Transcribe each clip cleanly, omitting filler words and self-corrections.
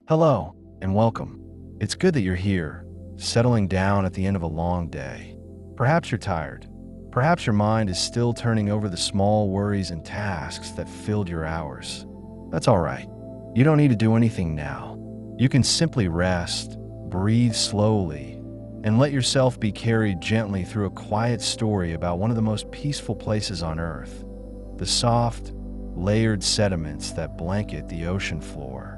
Hello, and welcome. It's good that you're here, settling down at the end of a long day. Perhaps you're tired. Perhaps your mind is still turning over the small worries and tasks that filled your hours. That's all right. You don't need to do anything now. You can simply rest, breathe slowly, and let yourself be carried gently through a quiet story about one of the most peaceful places on Earth, the soft, layered sediments that blanket the ocean floor.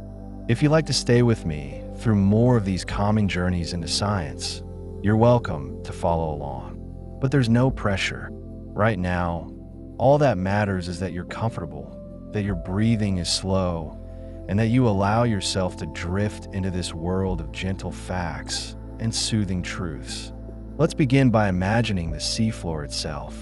If you'd like to stay with me through more of these calming journeys into science, you're welcome to follow along. But there's no pressure. Right now, all that matters is that you're comfortable, that your breathing is slow, and that you allow yourself to drift into this world of gentle facts and soothing truths. Let's begin by imagining the seafloor itself.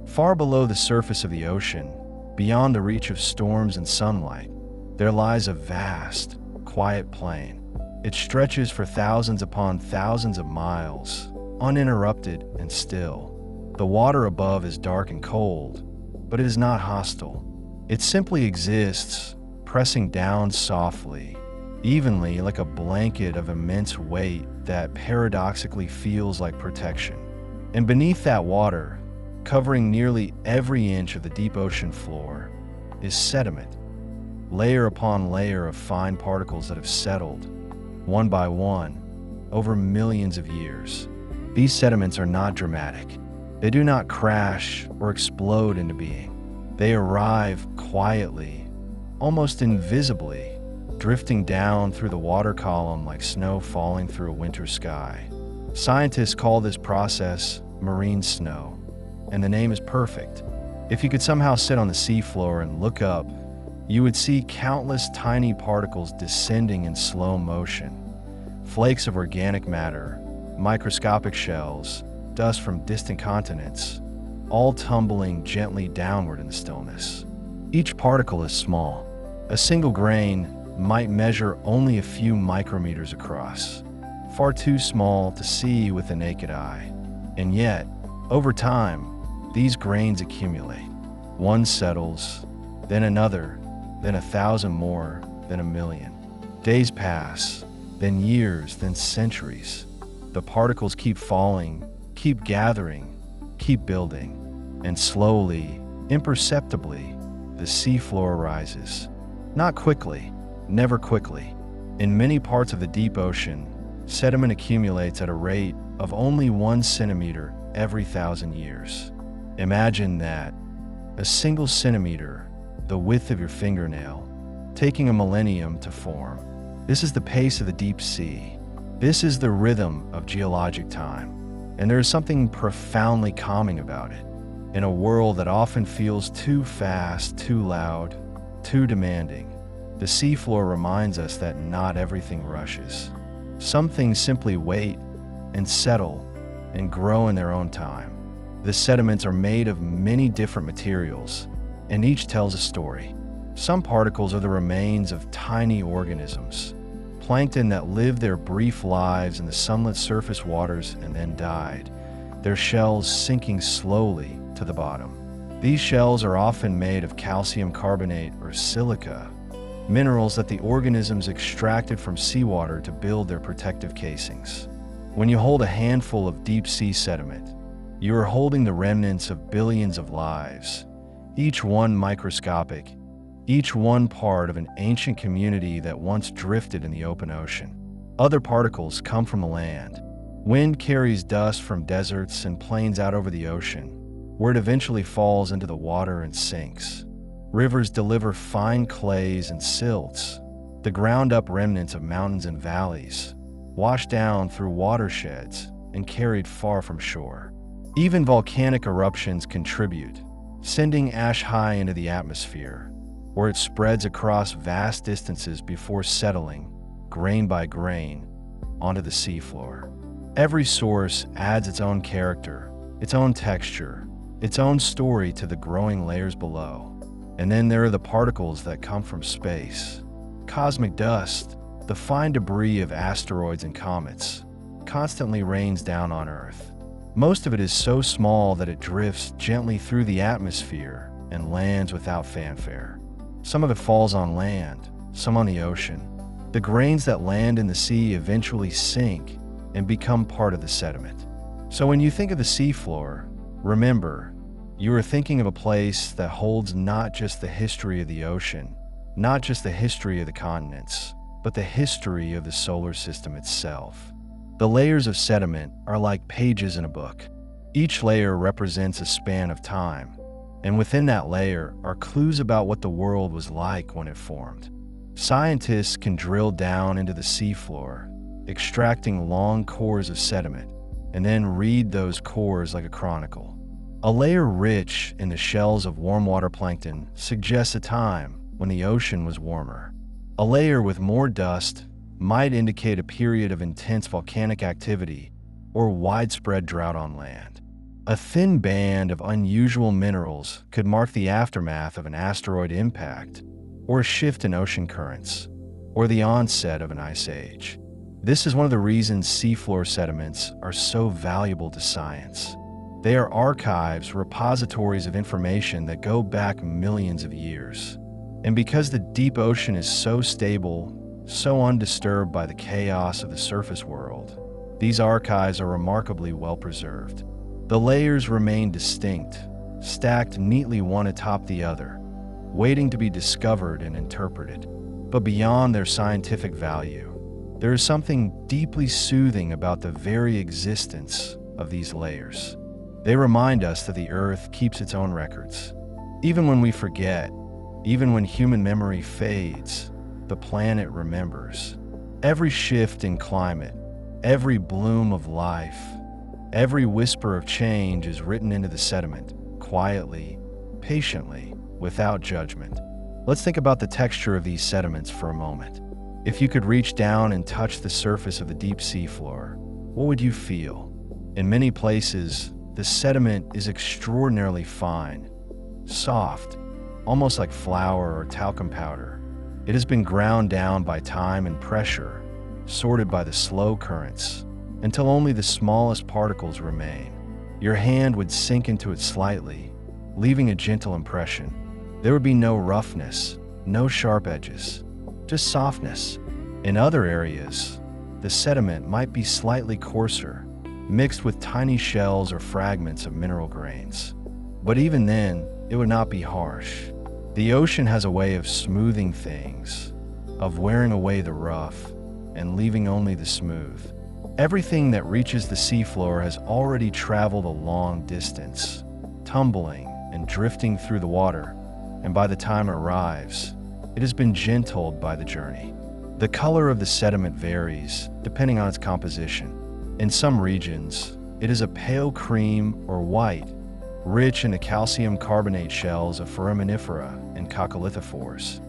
Far below the surface of the ocean, beyond the reach of storms and sunlight, there lies a vast, quiet plain. It stretches for thousands upon thousands of miles, uninterrupted and still. The water above is dark and cold, but it is not hostile. It simply exists, pressing down softly, evenly like a blanket of immense weight that paradoxically feels like protection. And beneath that water, covering nearly every inch of the deep ocean floor, is sediment. Layer upon layer of fine particles that have settled, one by one, over millions of years. These sediments are not dramatic. They do not crash or explode into being. They arrive quietly, almost invisibly, drifting down through the water column like snow falling through a winter sky. Scientists call this process marine snow, and the name is perfect. If you could somehow sit on the seafloor and look up, you would see countless tiny particles descending in slow motion. Flakes of organic matter, microscopic shells, dust from distant continents, all tumbling gently downward in the stillness. Each particle is small. A single grain might measure only a few micrometers across, far too small to see with the naked eye. And yet, over time, these grains accumulate. One settles, then another, then 1,000 more, then 1,000,000. Days pass, then years, then centuries. The particles keep falling, keep gathering, keep building, and slowly, imperceptibly, the seafloor rises. Not quickly, never quickly. In many parts of the deep ocean, sediment accumulates at a rate of only 1 centimeter every 1,000 years. Imagine that, a single centimeter, the width of your fingernail, taking a millennium to form. This is the pace of the deep sea. This is the rhythm of geologic time. And there is something profoundly calming about it. In a world that often feels too fast, too loud, too demanding, the seafloor reminds us that not everything rushes. Some things simply wait and settle and grow in their own time. The sediments are made of many different materials, and each tells a story. Some particles are the remains of tiny organisms, plankton that lived their brief lives in the sunlit surface waters and then died, their shells sinking slowly to the bottom. These shells are often made of calcium carbonate or silica, minerals that the organisms extracted from seawater to build their protective casings. When you hold a handful of deep-sea sediment, you are holding the remnants of billions of lives, each one microscopic, each one part of an ancient community that once drifted in the open ocean. Other particles come from the land. Wind carries dust from deserts and plains out over the ocean, where it eventually falls into the water and sinks. Rivers deliver fine clays and silts, the ground-up remnants of mountains and valleys, washed down through watersheds and carried far from shore. Even volcanic eruptions contribute, sending ash high into the atmosphere, where it spreads across vast distances before settling, grain by grain, onto the seafloor. Every source adds its own character, its own texture, its own story to the growing layers below. And then there are the particles that come from space. Cosmic dust, the fine debris of asteroids and comets, constantly rains down on Earth. Most of it is so small that it drifts gently through the atmosphere and lands without fanfare. Some of it falls on land, some on the ocean, The grains that land in the sea eventually sink and become part of the sediment. So when you think of the seafloor, remember, you are thinking of a place that holds not just the history of the ocean, not just the history of the continents, but the history of the solar system itself. The layers of sediment are like pages in a book. Each layer represents a span of time, and within that layer are clues about what the world was like when it formed. Scientists can drill down into the seafloor, extracting long cores of sediment, and then read those cores like a chronicle. A layer rich in the shells of warm water plankton suggests a time when the ocean was warmer. A layer with more dust might indicate a period of intense volcanic activity or widespread drought on land. A thin band of unusual minerals could mark the aftermath of an asteroid impact, or a shift in ocean currents, or the onset of an ice age. This is one of the reasons seafloor sediments are so valuable to science. They are archives, repositories of information that go back millions of years. And because the deep ocean is so stable, so undisturbed by the chaos of the surface world, these archives are remarkably well preserved. The layers remain distinct, stacked neatly one atop the other, waiting to be discovered and interpreted. But beyond their scientific value, there is something deeply soothing about the very existence of these layers. They remind us that the Earth keeps its own records. Even when we forget, even when human memory fades, the planet remembers. Every shift in climate, every bloom of life, every whisper of change is written into the sediment, quietly, patiently, without judgment. Let's think about the texture of these sediments for a moment. If you could reach down and touch the surface of the deep sea floor, what would you feel? In many places, the sediment is extraordinarily fine, soft, almost like flour or talcum powder. It has been ground down by time and pressure, sorted by the slow currents, until only the smallest particles remain. Your hand would sink into it slightly, leaving a gentle impression. There would be no roughness, no sharp edges, just softness. In other areas, the sediment might be slightly coarser, mixed with tiny shells or fragments of mineral grains. But even then, it would not be harsh. The ocean has a way of smoothing things, of wearing away the rough and leaving only the smooth. Everything that reaches the seafloor has already traveled a long distance, tumbling and drifting through the water, and by the time it arrives, it has been gentled by the journey. The color of the sediment varies depending on its composition. In some regions, it is a pale cream or white, rich in the calcium carbonate shells of foraminifera and coccolithophores,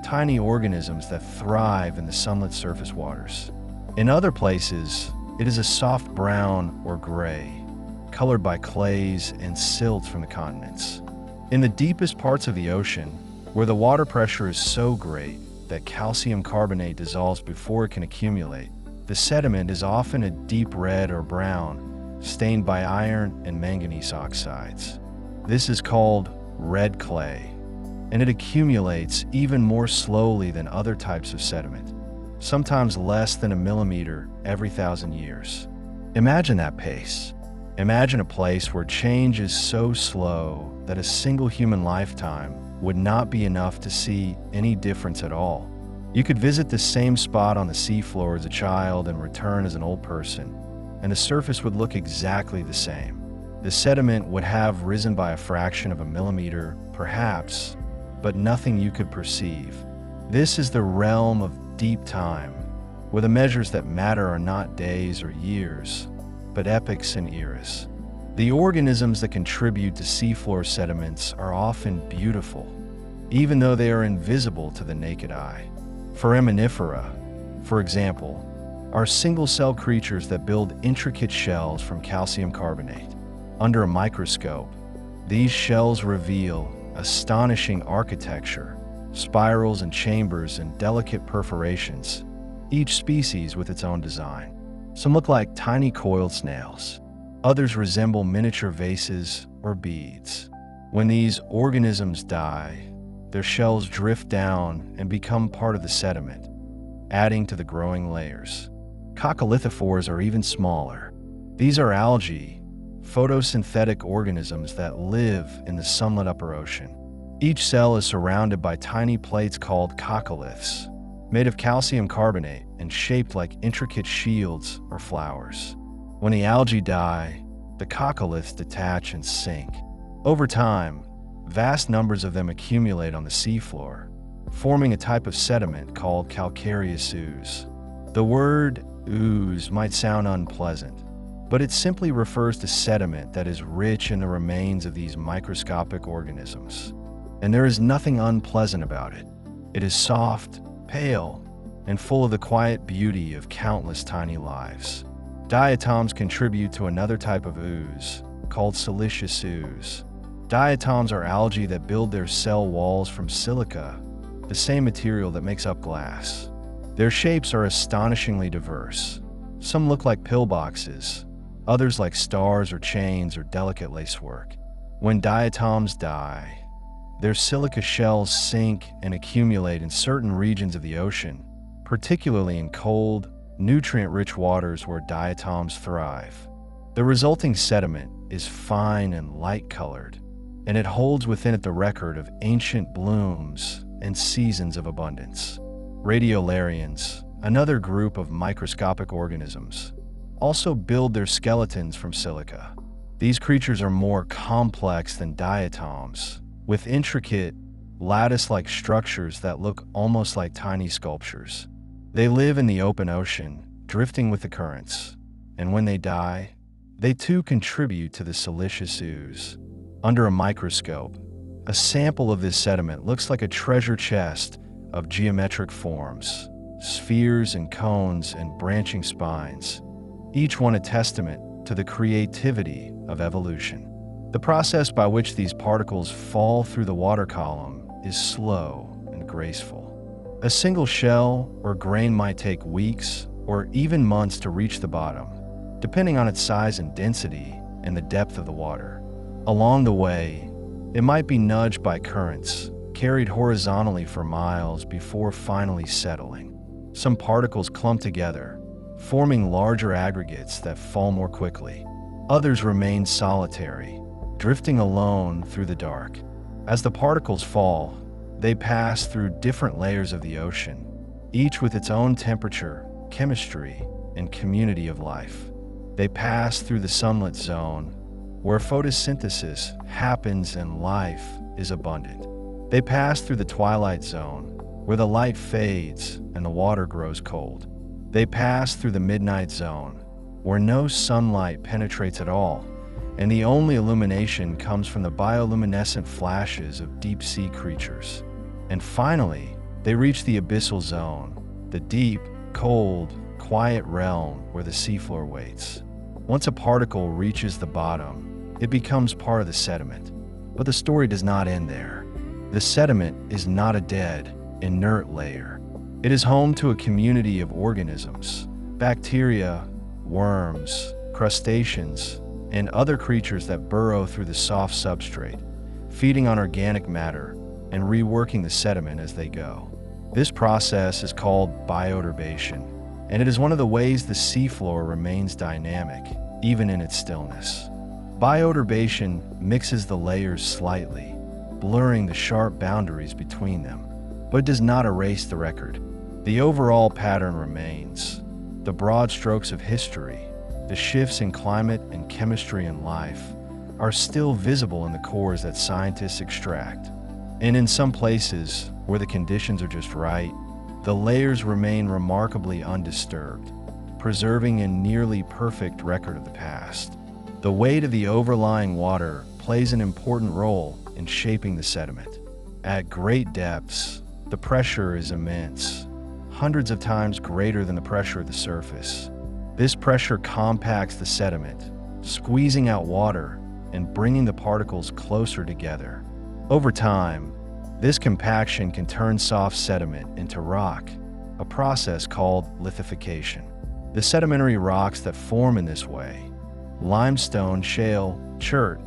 tiny organisms that thrive in the sunlit surface waters. In other places, it is a soft brown or gray, colored by clays and silts from the continents. In the deepest parts of the ocean, where the water pressure is so great that calcium carbonate dissolves before it can accumulate, the sediment is often a deep red or brown, stained by iron and manganese oxides. This is called red clay, and it accumulates even more slowly than other types of sediment, sometimes less than a millimeter every 1,000 years. Imagine that pace. Imagine a place where change is so slow that a single human lifetime would not be enough to see any difference at all. You could visit the same spot on the seafloor as a child and return as an old person, and the surface would look exactly the same. The sediment would have risen by a fraction of a millimeter, perhaps, but nothing you could perceive. This is the realm of deep time, where the measures that matter are not days or years, but epochs and eras. The organisms that contribute to seafloor sediments are often beautiful, even though they are invisible to the naked eye. Foraminifera, for example, are single-cell creatures that build intricate shells from calcium carbonate. Under a microscope, these shells reveal astonishing architecture, spirals and chambers and delicate perforations, each species with its own design. Some look like tiny coiled snails. Others resemble miniature vases or beads. When these organisms die, their shells drift down and become part of the sediment, adding to the growing layers. Coccolithophores are even smaller. These are algae, photosynthetic organisms that live in the sunlit upper ocean. Each cell is surrounded by tiny plates called coccoliths, made of calcium carbonate and shaped like intricate shields or flowers. When the algae die, the coccoliths detach and sink. Over time, vast numbers of them accumulate on the seafloor, forming a type of sediment called calcareous ooze. The word ooze might sound unpleasant, but it simply refers to sediment that is rich in the remains of these microscopic organisms. And there is nothing unpleasant about it. It is soft, pale, and full of the quiet beauty of countless tiny lives. Diatoms contribute to another type of ooze, called siliceous ooze. Diatoms are algae that build their cell walls from silica, the same material that makes up glass. Their shapes are astonishingly diverse. Some look like pillboxes, others like stars or chains or delicate lacework. When diatoms die, their silica shells sink and accumulate in certain regions of the ocean, particularly in cold, nutrient-rich waters where diatoms thrive. The resulting sediment is fine and light-colored, and it holds within it the record of ancient blooms and seasons of abundance. Radiolarians, another group of microscopic organisms, also build their skeletons from silica. These creatures are more complex than diatoms, with intricate, lattice-like structures that look almost like tiny sculptures. They live in the open ocean, drifting with the currents, and when they die, they too contribute to the siliceous ooze. Under a microscope, a sample of this sediment looks like a treasure chest of geometric forms, spheres and cones and branching spines, each one a testament to the creativity of evolution. The process by which these particles fall through the water column is slow and graceful. A single shell or grain might take weeks or even months to reach the bottom, depending on its size and density and the depth of the water. Along the way, it might be nudged by currents, carried horizontally for miles before finally settling. Some particles clump together, forming larger aggregates that fall more quickly. Others remain solitary, drifting alone through the dark. As the particles fall, they pass through different layers of the ocean, each with its own temperature, chemistry, and community of life. They pass through the sunlit zone, where photosynthesis happens and life is abundant. They pass through the twilight zone, where the light fades and the water grows cold. They pass through the midnight zone, where no sunlight penetrates at all, and the only illumination comes from the bioluminescent flashes of deep-sea creatures. And finally, they reach the abyssal zone, the deep, cold, quiet realm where the seafloor waits. Once a particle reaches the bottom, it becomes part of the sediment. But the story does not end there. The sediment is not a dead, inert layer. It is home to a community of organisms, bacteria, worms, crustaceans, and other creatures that burrow through the soft substrate, feeding on organic matter and reworking the sediment as they go. This process is called bioturbation, and it is one of the ways the seafloor remains dynamic, even in its stillness. Bioturbation mixes the layers slightly, blurring the sharp boundaries between them, but it does not erase the record. The overall pattern remains. The broad strokes of history, the shifts in climate and chemistry and life, are still visible in the cores that scientists extract. And in some places, where the conditions are just right, the layers remain remarkably undisturbed, preserving a nearly perfect record of the past. The weight of the overlying water plays an important role in shaping the sediment. At great depths, the pressure is immense, hundreds of times greater than the pressure at the surface. This pressure compacts the sediment, squeezing out water and bringing the particles closer together. Over time, this compaction can turn soft sediment into rock, a process called lithification. The sedimentary rocks that form in this way, limestone, shale, chert,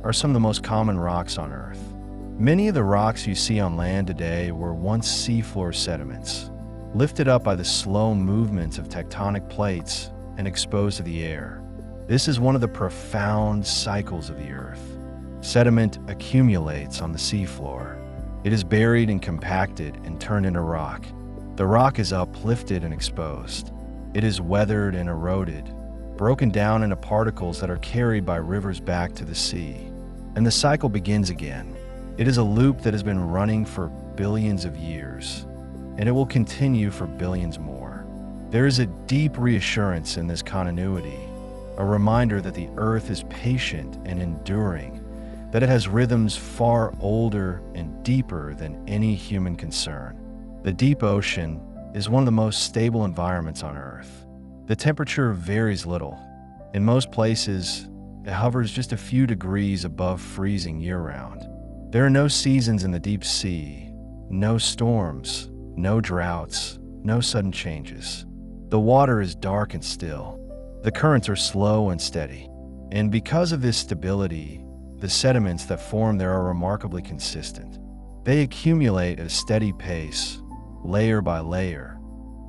are some of the most common rocks on Earth. Many of the rocks you see on land today were once seafloor sediments. lifted up by the slow movements of tectonic plates and exposed to the air. This is one of the profound cycles of the Earth. Sediment accumulates on the seafloor. It is buried and compacted and turned into rock. The rock is uplifted and exposed. It is weathered and eroded, broken down into particles that are carried by rivers back to the sea. And the cycle begins again. It is a loop that has been running for billions of years, and it will continue for billions more. There is a deep reassurance in this continuity, a reminder that the Earth is patient and enduring, that it has rhythms far older and deeper than any human concern. The deep ocean is one of the most stable environments on Earth. The temperature varies little. In most places, it hovers just a few degrees above freezing year-round. There are no seasons in the deep sea, no storms, no droughts, no sudden changes. The water is dark and still. The currents are slow and steady. And because of this stability, the sediments that form there are remarkably consistent. They accumulate at a steady pace, layer by layer,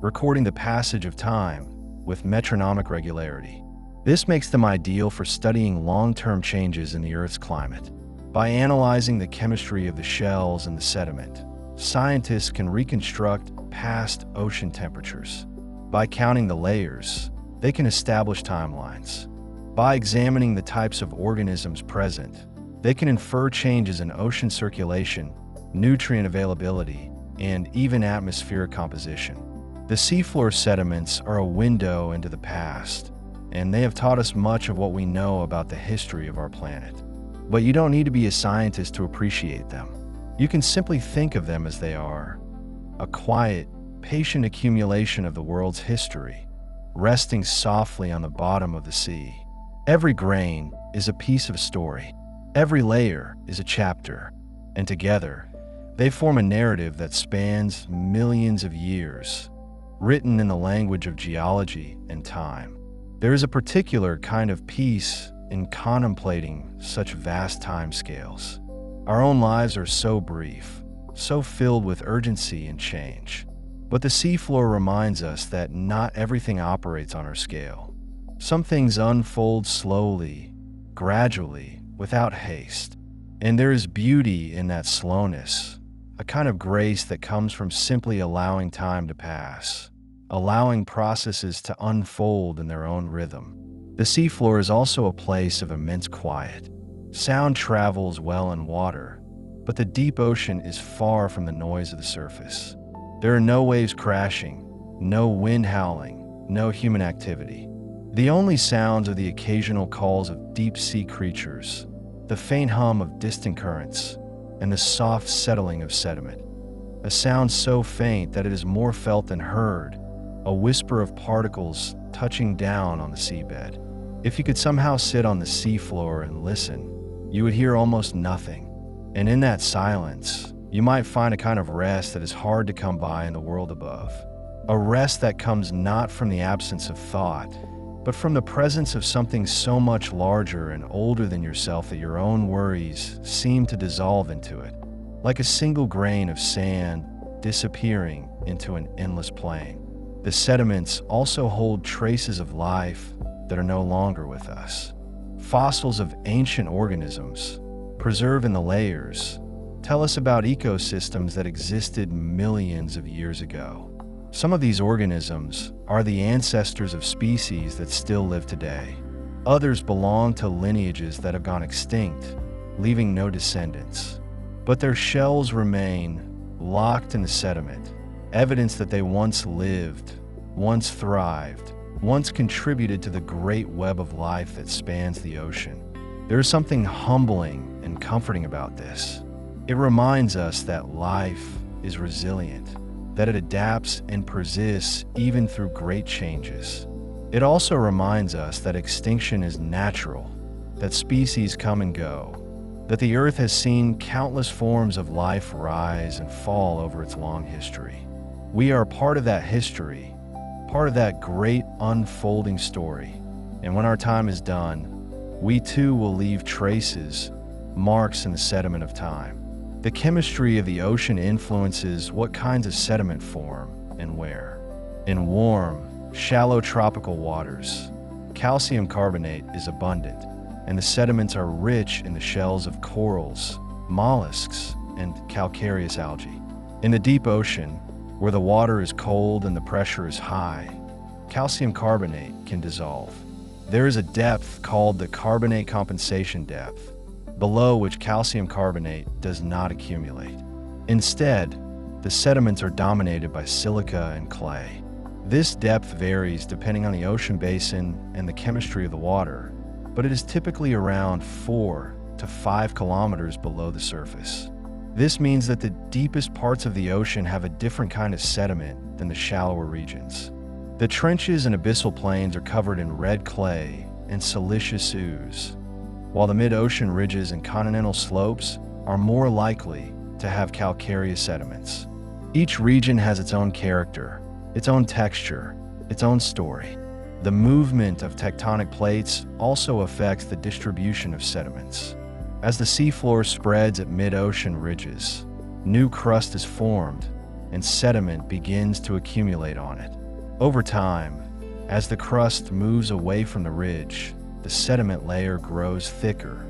recording the passage of time with metronomic regularity. This makes them ideal for studying long-term changes in the Earth's climate. By analyzing the chemistry of the shells and the sediment, scientists can reconstruct past ocean temperatures. By counting the layers, they can establish timelines. By examining the types of organisms present, they can infer changes in ocean circulation, nutrient availability, and even atmospheric composition. The seafloor sediments are a window into the past, and they have taught us much of what we know about the history of our planet. But you don't need to be a scientist to appreciate them. You can simply think of them as they are, a quiet, patient accumulation of the world's history, resting softly on the bottom of the sea. Every grain is a piece of a story. Every layer is a chapter, and together, they form a narrative that spans millions of years, written in the language of geology and time. There is a particular kind of peace in contemplating such vast timescales. Our own lives are so brief, so filled with urgency and change. But the seafloor reminds us that not everything operates on our scale. Some things unfold slowly, gradually, without haste. And there is beauty in that slowness, a kind of grace that comes from simply allowing time to pass, allowing processes to unfold in their own rhythm. The seafloor is also a place of immense quiet. Sound travels well in water, but the deep ocean is far from the noise of the surface. There are no waves crashing, no wind howling, no human activity. The only sounds are the occasional calls of deep-sea creatures, the faint hum of distant currents, and the soft settling of sediment. A sound so faint that it is more felt than heard, a whisper of particles touching down on the seabed. If you could somehow sit on the seafloor and listen, you would hear almost nothing. And in that silence, you might find a kind of rest that is hard to come by in the world above. A rest that comes not from the absence of thought, but from the presence of something so much larger and older than yourself that your own worries seem to dissolve into it, like a single grain of sand disappearing into an endless plain. The sediments also hold traces of life that are no longer with us. Fossils of ancient organisms, preserved in the layers, tell us about ecosystems that existed millions of years ago. Some of these organisms are the ancestors of species that still live today. Others belong to lineages that have gone extinct, leaving no descendants. But their shells remain locked in the sediment, evidence that they once lived, once thrived, once contributed to the great web of life that spans the ocean. There is something humbling and comforting about this. It reminds us that life is resilient, that it adapts and persists even through great changes. It also reminds us that extinction is natural, that species come and go, that the Earth has seen countless forms of life rise and fall over its long history. We are part of that history, part of that great unfolding story. And when our time is done, we too will leave traces, marks in the sediment of time. The chemistry of the ocean influences what kinds of sediment form, and where. In warm, shallow tropical waters, calcium carbonate is abundant, and the sediments are rich in the shells of corals, mollusks, and calcareous algae. In the deep ocean, where the water is cold and the pressure is high, calcium carbonate can dissolve. There is a depth called the carbonate compensation depth, below which calcium carbonate does not accumulate. Instead, the sediments are dominated by silica and clay. This depth varies depending on the ocean basin and the chemistry of the water, but it is typically around 4 to 5 kilometers below the surface. This means that the deepest parts of the ocean have a different kind of sediment than the shallower regions. The trenches and abyssal plains are covered in red clay and siliceous ooze, while the mid-ocean ridges and continental slopes are more likely to have calcareous sediments. Each region has its own character, its own texture, its own story. The movement of tectonic plates also affects the distribution of sediments. As the seafloor spreads at mid-ocean ridges, new crust is formed and sediment begins to accumulate on it. Over time, as the crust moves away from the ridge, the sediment layer grows thicker.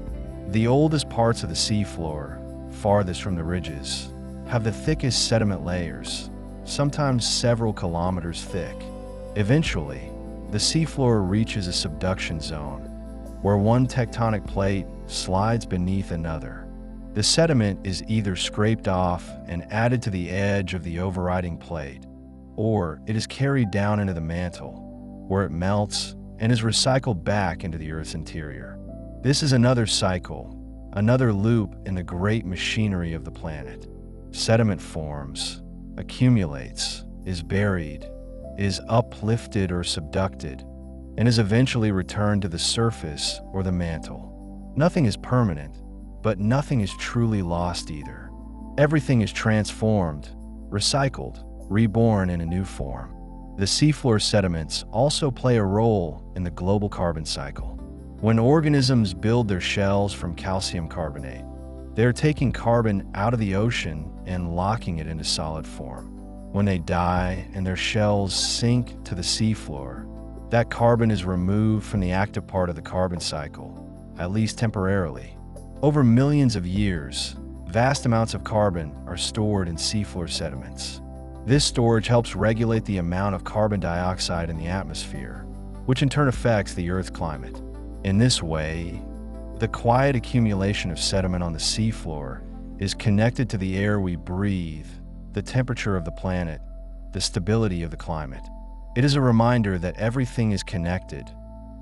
The oldest parts of the seafloor, farthest from the ridges, have the thickest sediment layers, sometimes several kilometers thick. Eventually, the seafloor reaches a subduction zone, where one tectonic plate slides beneath another. The sediment is either scraped off and added to the edge of the overriding plate, or it is carried down into the mantle, where it melts and is recycled back into the Earth's interior. This is another cycle, another loop in the great machinery of the planet. Sediment forms, accumulates, is buried, is uplifted or subducted, and is eventually returned to the surface or the mantle. Nothing is permanent, but nothing is truly lost either. Everything is transformed, recycled, reborn in a new form. The seafloor sediments also play a role in the global carbon cycle. When organisms build their shells from calcium carbonate, they are taking carbon out of the ocean and locking it into solid form. When they die and their shells sink to the seafloor, that carbon is removed from the active part of the carbon cycle, at least temporarily. Over millions of years, vast amounts of carbon are stored in seafloor sediments. This storage helps regulate the amount of carbon dioxide in the atmosphere, which in turn affects the Earth's climate. In this way, the quiet accumulation of sediment on the seafloor is connected to the air we breathe, the temperature of the planet, the stability of the climate. It is a reminder that everything is connected,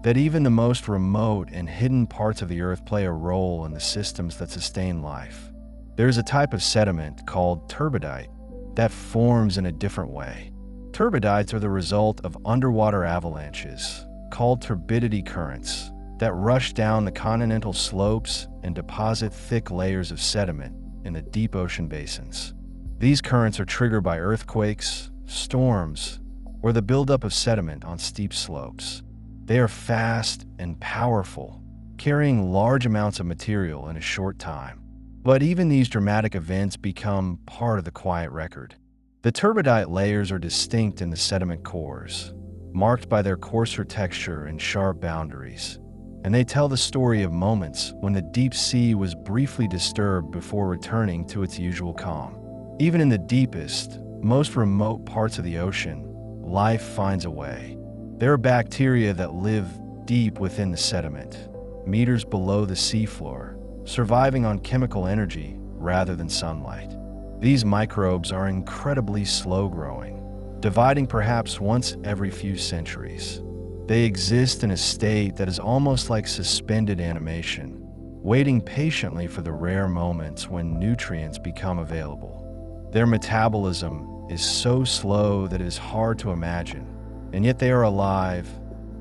that even the most remote and hidden parts of the Earth play a role in the systems that sustain life. There is a type of sediment called turbidite that forms in a different way. Turbidites are the result of underwater avalanches, called turbidity currents, that rush down the continental slopes and deposit thick layers of sediment in the deep ocean basins. These currents are triggered by earthquakes, storms, or the buildup of sediment on steep slopes. They are fast and powerful, carrying large amounts of material in a short time. But even these dramatic events become part of the quiet record. The turbidite layers are distinct in the sediment cores, marked by their coarser texture and sharp boundaries, and they tell the story of moments when the deep sea was briefly disturbed before returning to its usual calm. Even in the deepest, most remote parts of the ocean, life finds a way. There are bacteria that live deep within the sediment, meters below the seafloor, surviving on chemical energy rather than sunlight. These microbes are incredibly slow-growing, dividing perhaps once every few centuries. They exist in a state that is almost like suspended animation, waiting patiently for the rare moments when nutrients become available. Their metabolism is so slow that it is hard to imagine, and yet they are alive,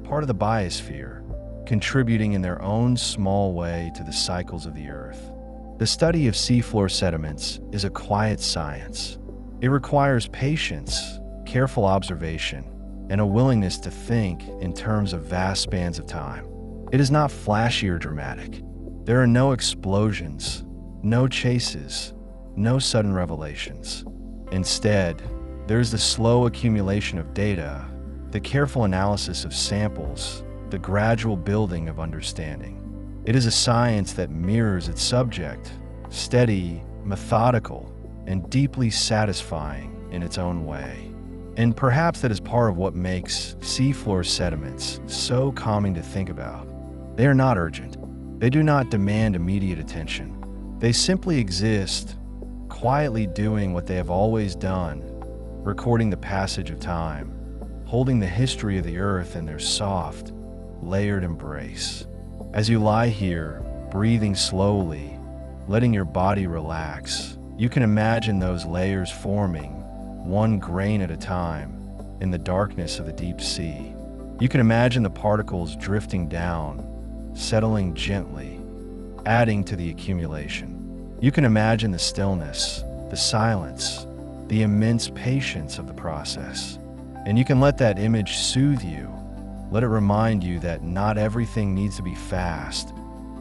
part of the biosphere, contributing in their own small way to the cycles of the Earth. The study of seafloor sediments is a quiet science. It requires patience, careful observation, and a willingness to think in terms of vast spans of time. It is not flashy or dramatic. There are no explosions, no chases, no sudden revelations. Instead, There's the slow accumulation of data, the careful analysis of samples, the gradual building of understanding. It is a science that mirrors its subject, steady, methodical, and deeply satisfying in its own way. And perhaps that is part of what makes seafloor sediments so calming to think about. They are not urgent. They do not demand immediate attention. They simply exist, quietly doing what they have always done, recording the passage of time, holding the history of the earth in their soft, layered embrace. As you lie here, breathing slowly, letting your body relax, you can imagine those layers forming, one grain at a time, in the darkness of the deep sea. You can imagine the particles drifting down, settling gently, adding to the accumulation. You can imagine the stillness, the silence, the immense patience of the process. And you can let that image soothe you. Let it remind you that not everything needs to be fast,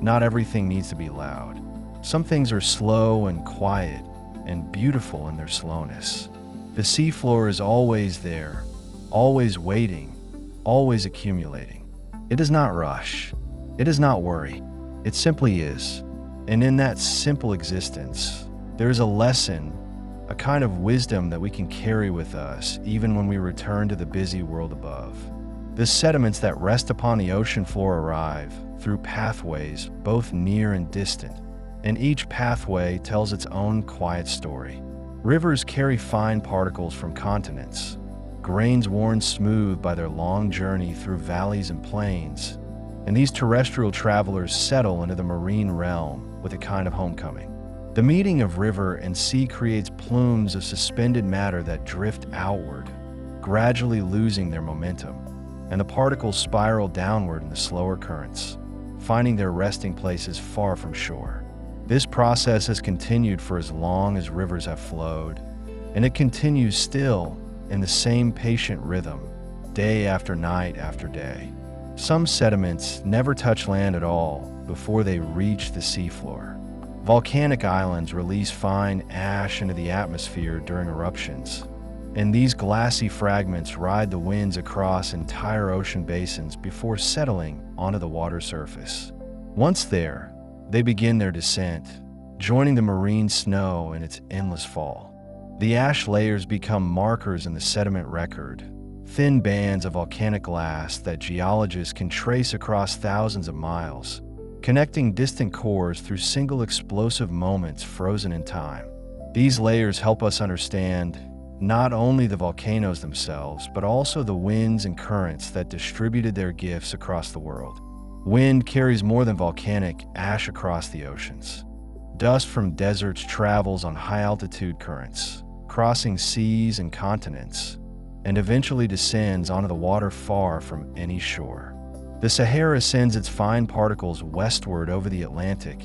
not everything needs to be loud. Some things are slow and quiet and beautiful in their slowness. The seafloor is always there, always waiting, always accumulating. It does not rush. It does not worry. It simply is. And in that simple existence, there is a lesson, a kind of wisdom that we can carry with us even when we return to the busy world above. The sediments that rest upon the ocean floor arrive through pathways both near and distant, and each pathway tells its own quiet story. Rivers carry fine particles from continents, grains worn smooth by their long journey through valleys and plains, and these terrestrial travelers settle into the marine realm with a kind of homecoming. The meeting of river and sea creates plumes of suspended matter that drift outward, gradually losing their momentum, and the particles spiral downward in the slower currents, finding their resting places far from shore. This process has continued for as long as rivers have flowed, and it continues still in the same patient rhythm, day after night after day. Some sediments never touch land at all before they reach the seafloor. Volcanic islands release fine ash into the atmosphere during eruptions, and these glassy fragments ride the winds across entire ocean basins before settling onto the water surface. Once there, they begin their descent, joining the marine snow in its endless fall. The ash layers become markers in the sediment record, thin bands of volcanic glass that geologists can trace across thousands of miles, connecting distant cores through single explosive moments frozen in time. These layers help us understand not only the volcanoes themselves, but also the winds and currents that distributed their gifts across the world. Wind carries more than volcanic ash across the oceans. Dust from deserts travels on high-altitude currents, crossing seas and continents, and eventually descends onto the water far from any shore. The Sahara sends its fine particles westward over the Atlantic,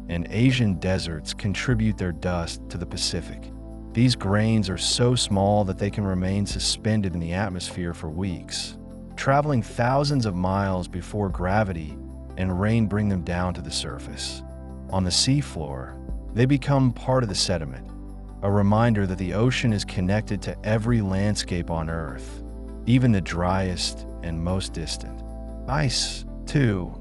and Asian deserts contribute their dust to the Pacific. These grains are so small that they can remain suspended in the atmosphere for weeks, traveling thousands of miles before gravity and rain bring them down to the surface. On the seafloor, they become part of the sediment, a reminder that the ocean is connected to every landscape on Earth, even the driest and most distant. Ice, too,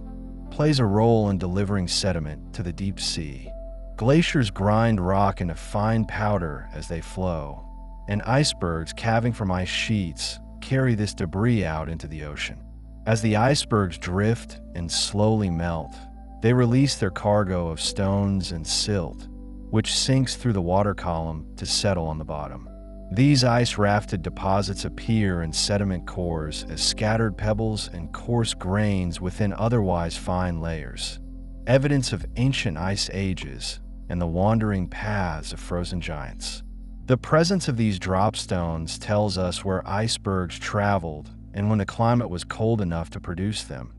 plays a role in delivering sediment to the deep sea. Glaciers grind rock into fine powder as they flow, and icebergs calving from ice sheets carry this debris out into the ocean. As the icebergs drift and slowly melt, they release their cargo of stones and silt, which sinks through the water column to settle on the bottom. These ice-rafted deposits appear in sediment cores as scattered pebbles and coarse grains within otherwise fine layers, evidence of ancient ice ages and the wandering paths of frozen giants. The presence of these drop stones tells us where icebergs traveled and when the climate was cold enough to produce them,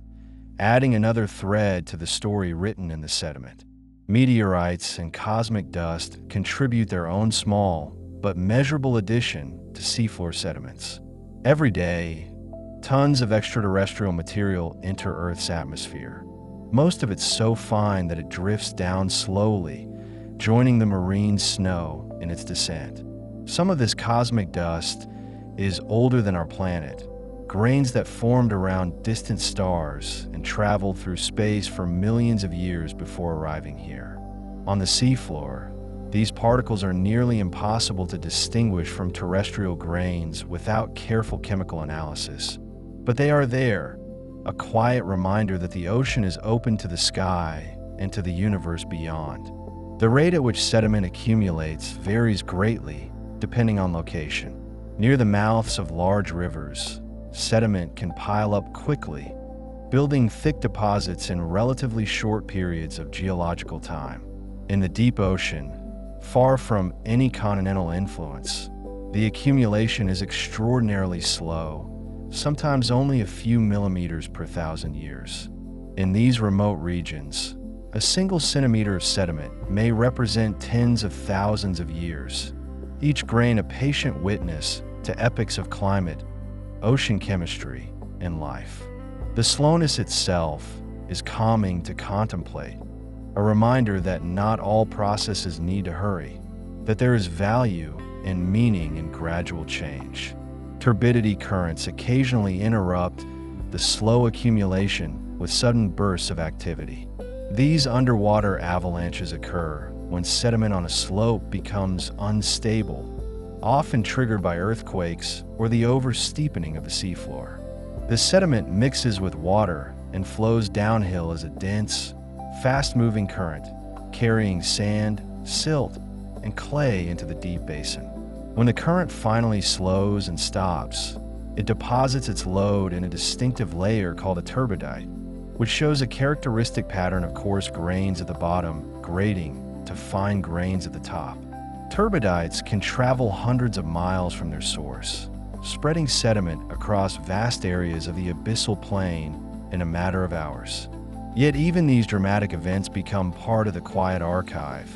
adding another thread to the story written in the sediment. Meteorites and cosmic dust contribute their own small but measurable addition to seafloor sediments. Every day, tons of extraterrestrial material enter Earth's atmosphere. Most of it so fine that it drifts down slowly, joining the marine snow in its descent. Some of this cosmic dust is older than our planet, grains that formed around distant stars and traveled through space for millions of years before arriving here. On the seafloor, these particles are nearly impossible to distinguish from terrestrial grains without careful chemical analysis. But they are there, a quiet reminder that the ocean is open to the sky and to the universe beyond. The rate at which sediment accumulates varies greatly depending on location. Near the mouths of large rivers, sediment can pile up quickly, building thick deposits in relatively short periods of geological time. In the deep ocean, far from any continental influence, the accumulation is extraordinarily slow, sometimes only a few millimeters per 1,000 years. In these remote regions, a single centimeter of sediment may represent tens of thousands of years, each grain a patient witness to epochs of climate, ocean chemistry, and life. The slowness itself is calming to contemplate, a reminder that not all processes need to hurry, that there is value and meaning in gradual change. Turbidity currents occasionally interrupt the slow accumulation with sudden bursts of activity. These underwater avalanches occur when sediment on a slope becomes unstable, often triggered by earthquakes or the oversteepening of the seafloor. The sediment mixes with water and flows downhill as a dense, fast-moving current, carrying sand, silt, and clay into the deep basin. When the current finally slows and stops, it deposits its load in a distinctive layer called a turbidite, which shows a characteristic pattern of coarse grains at the bottom grading to fine grains at the top. Turbidites can travel hundreds of miles from their source, spreading sediment across vast areas of the abyssal plain in a matter of hours. Yet even these dramatic events become part of the quiet archive,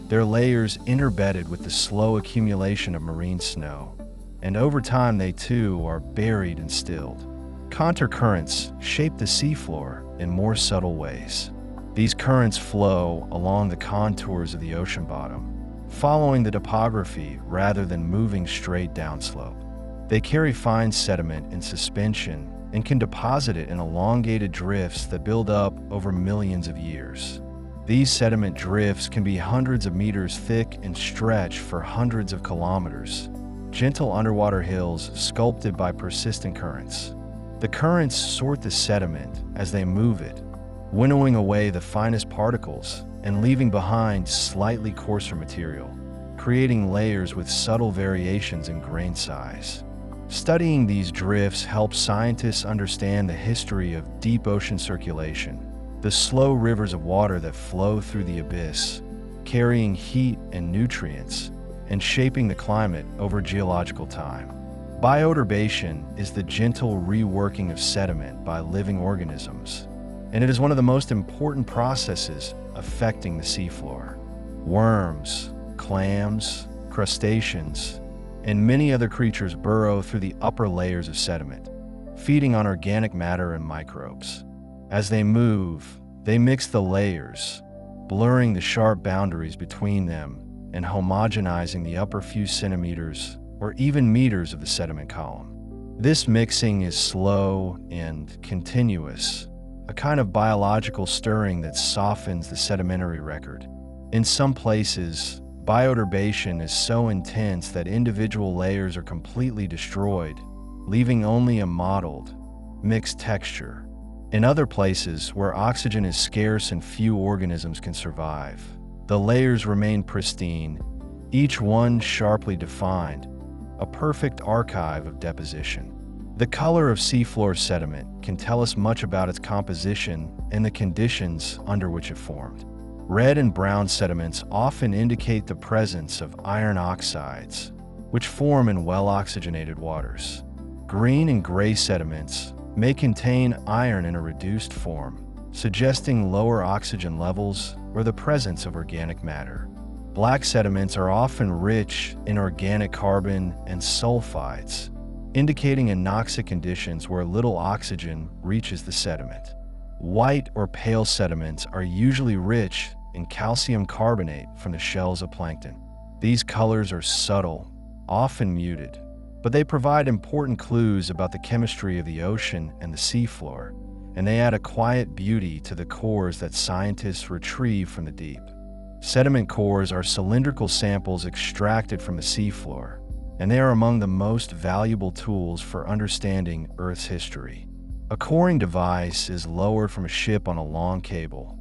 their layers interbedded with the slow accumulation of marine snow, and over time they too are buried and stilled. Contour currents shape the seafloor in more subtle ways. These currents flow along the contours of the ocean bottom, following the topography rather than moving straight downslope. They carry fine sediment in suspension and can deposit it in elongated drifts that build up over millions of years. These sediment drifts can be hundreds of meters thick and stretch for hundreds of kilometers, gentle underwater hills sculpted by persistent currents. The currents sort the sediment as they move it, winnowing away the finest particles and leaving behind slightly coarser material, creating layers with subtle variations in grain size. Studying these drifts helps scientists understand the history of deep ocean circulation, the slow rivers of water that flow through the abyss, carrying heat and nutrients, and shaping the climate over geological time. Bioturbation is the gentle reworking of sediment by living organisms, and it is one of the most important processes affecting the seafloor. Worms, clams, crustaceans, and many other creatures burrow through the upper layers of sediment, feeding on organic matter and microbes. As they move, they mix the layers, blurring the sharp boundaries between them and homogenizing the upper few centimeters or even meters of the sediment column. This mixing is slow and continuous, a kind of biological stirring that softens the sedimentary record. In some places, bioturbation is so intense that individual layers are completely destroyed, leaving only a mottled, mixed texture. In other places, where oxygen is scarce and few organisms can survive, the layers remain pristine, each one sharply defined, a perfect archive of deposition. The color of seafloor sediment can tell us much about its composition and the conditions under which it formed. Red and brown sediments often indicate the presence of iron oxides, which form in well-oxygenated waters. Green and gray sediments may contain iron in a reduced form, suggesting lower oxygen levels or the presence of organic matter. Black sediments are often rich in organic carbon and sulfides, indicating anoxic conditions where little oxygen reaches the sediment. White or pale sediments are usually rich in calcium carbonate from the shells of plankton. These colors are subtle, often muted, but they provide important clues about the chemistry of the ocean and the seafloor, and they add a quiet beauty to the cores that scientists retrieve from the deep. Sediment cores are cylindrical samples extracted from the seafloor, and they are among the most valuable tools for understanding Earth's history. A coring device is lowered from a ship on a long cable,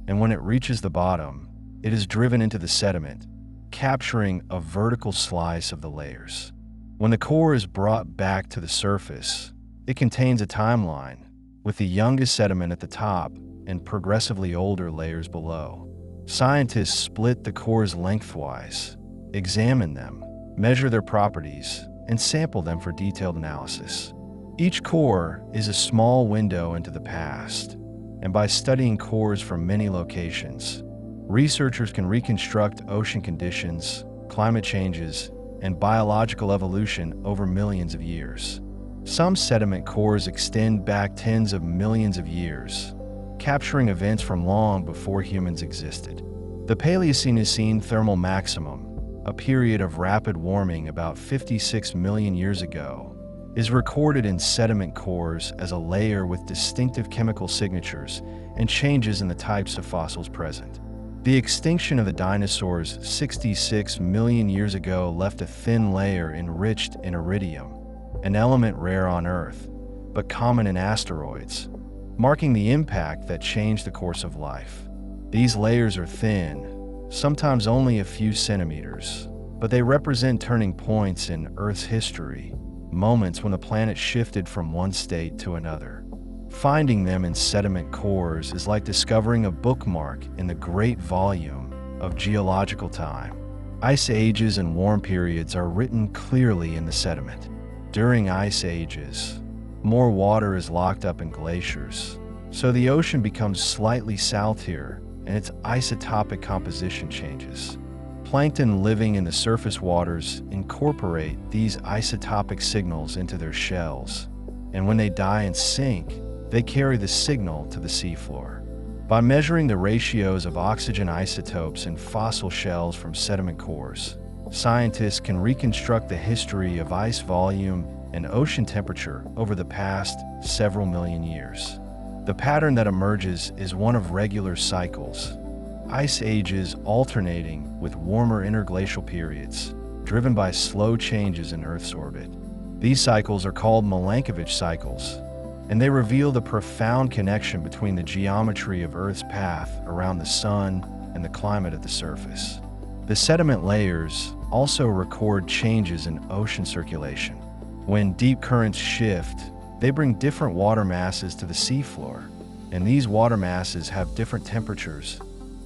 and when it reaches the bottom, it is driven into the sediment, capturing a vertical slice of the layers. When the core is brought back to the surface, it contains a timeline, with the youngest sediment at the top and progressively older layers below. Scientists split the cores lengthwise, examine them, measure their properties, and sample them for detailed analysis. Each core is a small window into the past, and by studying cores from many locations, researchers can reconstruct ocean conditions, climate changes, and biological evolution over millions of years. Some sediment cores extend back tens of millions of years, capturing events from long before humans existed. The Paleocene thermal maximum, a period of rapid warming about 56 million years ago, is recorded in sediment cores as a layer with distinctive chemical signatures and changes in the types of fossils present. The extinction of the dinosaurs 66 million years ago left a thin layer enriched in iridium, an element rare on Earth, but common in asteroids, marking the impact that changed the course of life. These layers are thin, sometimes only a few centimeters, but they represent turning points in Earth's history, moments when the planet shifted from one state to another. Finding them in sediment cores is like discovering a bookmark in the great volume of geological time. Ice ages and warm periods are written clearly in the sediment. During ice ages, more water is locked up in glaciers, so the ocean becomes slightly saltier and its isotopic composition changes. Plankton living in the surface waters incorporate these isotopic signals into their shells, and when they die and sink, they carry the signal to the seafloor. By measuring the ratios of oxygen isotopes in fossil shells from sediment cores, scientists can reconstruct the history of ice volume and ocean temperature over the past several million years. The pattern that emerges is one of regular cycles, ice ages alternating with warmer interglacial periods, driven by slow changes in Earth's orbit. These cycles are called Milankovitch cycles, and they reveal the profound connection between the geometry of Earth's path around the sun and the climate at the surface. The sediment layers also record changes in ocean circulation. When deep currents shift, they bring different water masses to the seafloor, and these water masses have different temperatures,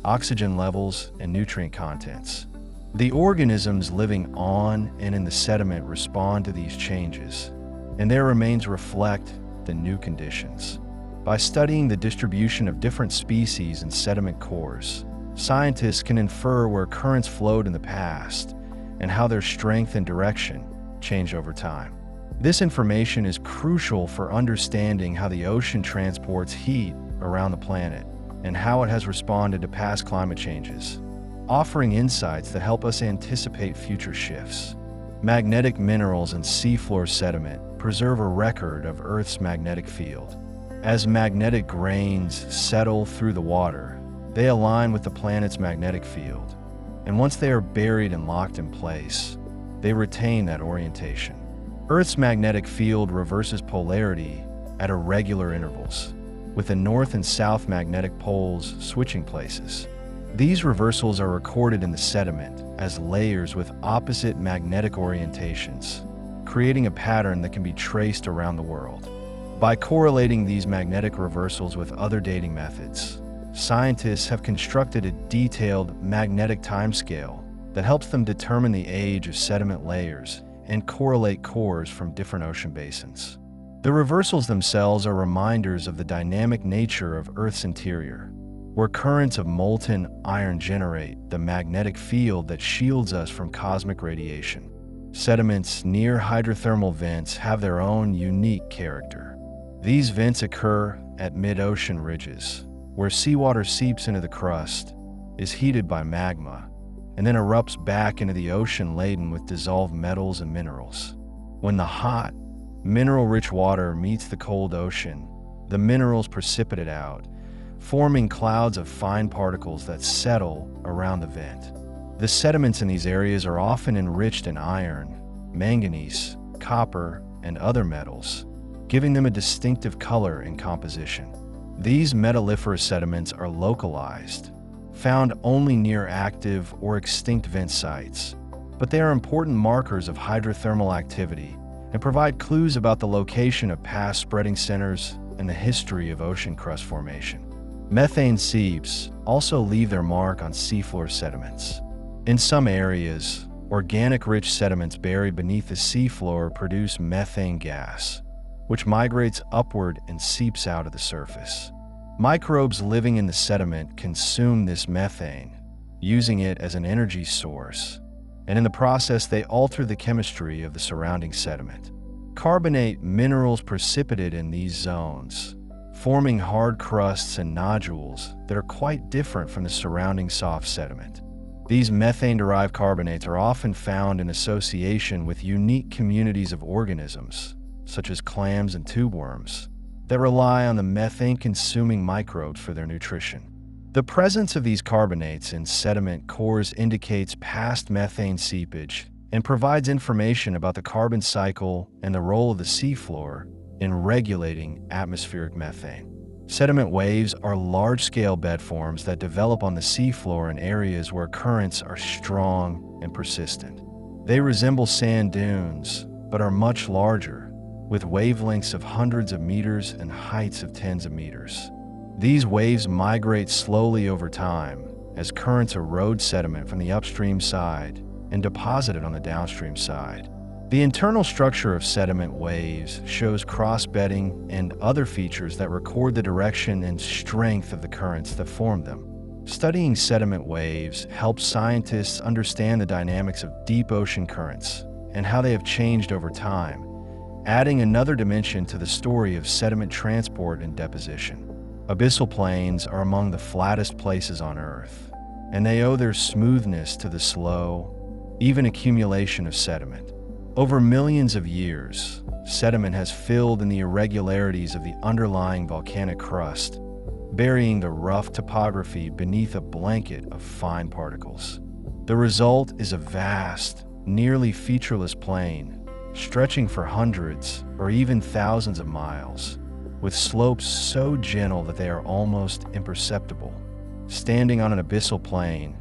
oxygen levels, and nutrient contents. The organisms living on and in the sediment respond to these changes, and their remains reflect the new conditions. By studying the distribution of different species in sediment cores, scientists can infer where currents flowed in the past and how their strength and direction change over time. This information is crucial for understanding how the ocean transports heat around the planet and how it has responded to past climate changes, offering insights that help us anticipate future shifts. Magnetic minerals and seafloor sediment preserve a record of Earth's magnetic field. As magnetic grains settle through the water, they align with the planet's magnetic field, and once they are buried and locked in place, they retain that orientation. Earth's magnetic field reverses polarity at irregular intervals, with the north and south magnetic poles switching places. These reversals are recorded in the sediment as layers with opposite magnetic orientations, creating a pattern that can be traced around the world. By correlating these magnetic reversals with other dating methods, scientists have constructed a detailed magnetic timescale that helps them determine the age of sediment layers and correlate cores from different ocean basins. The reversals themselves are reminders of the dynamic nature of Earth's interior, where currents of molten iron generate the magnetic field that shields us from cosmic radiation. Sediments near hydrothermal vents have their own unique character. These vents occur at mid-ocean ridges, where seawater seeps into the crust, is heated by magma, and then erupts back into the ocean laden with dissolved metals and minerals. When the hot, mineral-rich water meets the cold ocean, the minerals precipitate out, forming clouds of fine particles that settle around the vent. The sediments in these areas are often enriched in iron, manganese, copper, and other metals, giving them a distinctive color and composition. These metalliferous sediments are localized, found only near active or extinct vent sites, but they are important markers of hydrothermal activity and provide clues about the location of past spreading centers and the history of ocean crust formation. Methane seeps also leave their mark on seafloor sediments. In some areas, organic-rich sediments buried beneath the seafloor produce methane gas, which migrates upward and seeps out of the surface. Microbes living in the sediment consume this methane, using it as an energy source, and in the process they alter the chemistry of the surrounding sediment. Carbonate minerals precipitate in these zones, forming hard crusts and nodules that are quite different from the surrounding soft sediment. These methane-derived carbonates are often found in association with unique communities of organisms, such as clams and tube worms, that rely on the methane-consuming microbes for their nutrition. The presence of these carbonates in sediment cores indicates past methane seepage and provides information about the carbon cycle and the role of the seafloor in regulating atmospheric methane. Sediment waves are large-scale bed forms that develop on the seafloor in areas where currents are strong and persistent. They resemble sand dunes, but are much larger, with wavelengths of hundreds of meters and heights of tens of meters. These waves migrate slowly over time as currents erode sediment from the upstream side and deposit it on the downstream side. The internal structure of sediment waves shows cross-bedding and other features that record the direction and strength of the currents that form them. Studying sediment waves helps scientists understand the dynamics of deep ocean currents and how they have changed over time, adding another dimension to the story of sediment transport and deposition. Abyssal plains are among the flattest places on Earth, and they owe their smoothness to the slow, even accumulation of sediment. Over millions of years, sediment has filled in the irregularities of the underlying volcanic crust, burying the rough topography beneath a blanket of fine particles. The result is a vast, nearly featureless plain, stretching for hundreds or even thousands of miles, with slopes so gentle that they are almost imperceptible. Standing on an abyssal plain,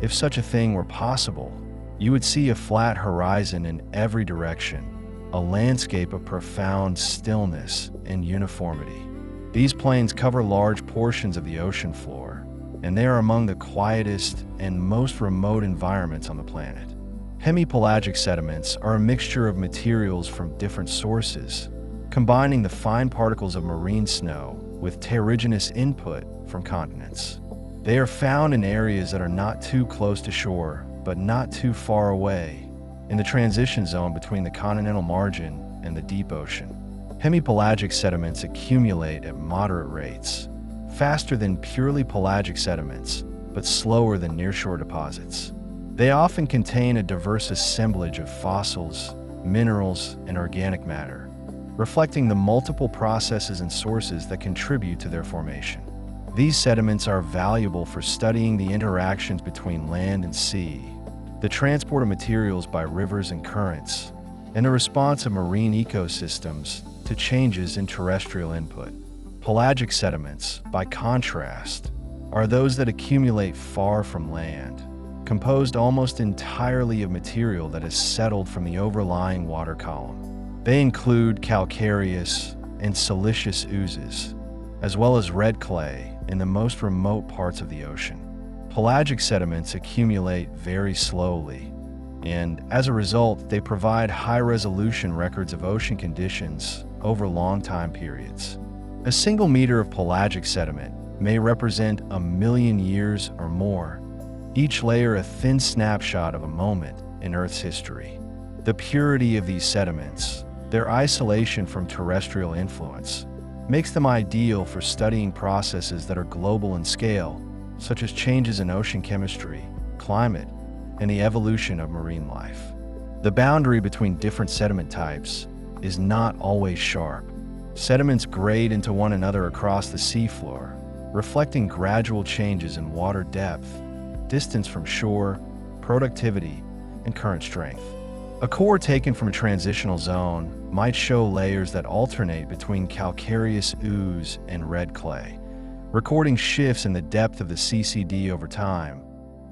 if such a thing were possible, you would see a flat horizon in every direction, a landscape of profound stillness and uniformity. These plains cover large portions of the ocean floor, and they are among the quietest and most remote environments on the planet. Hemipelagic sediments are a mixture of materials from different sources, combining the fine particles of marine snow with terrigenous input from continents. They are found in areas that are not too close to shore, but not too far away, in the transition zone between the continental margin and the deep ocean. Hemipelagic sediments accumulate at moderate rates, faster than purely pelagic sediments, but slower than nearshore deposits. They often contain a diverse assemblage of fossils, minerals, and organic matter, reflecting the multiple processes and sources that contribute to their formation. These sediments are valuable for studying the interactions between land and sea, the transport of materials by rivers and currents, and the response of marine ecosystems to changes in terrestrial input. Pelagic sediments, by contrast, are those that accumulate far from land, composed almost entirely of material that has settled from the overlying water column. They include calcareous and siliceous oozes, as well as red clay in the most remote parts of the ocean. Pelagic sediments accumulate very slowly, and as a result, they provide high-resolution records of ocean conditions over long time periods. A single meter of pelagic sediment may represent 1,000,000 years or more, each layer a thin snapshot of a moment in Earth's history. The purity of these sediments, their isolation from terrestrial influence, makes them ideal for studying processes that are global in scale, such as changes in ocean chemistry, climate, and the evolution of marine life. The boundary between different sediment types is not always sharp. Sediments grade into one another across the seafloor, reflecting gradual changes in water depth, distance from shore, productivity, and current strength. A core taken from a transitional zone might show layers that alternate between calcareous ooze and red clay, recording shifts in the depth of the CCD over time,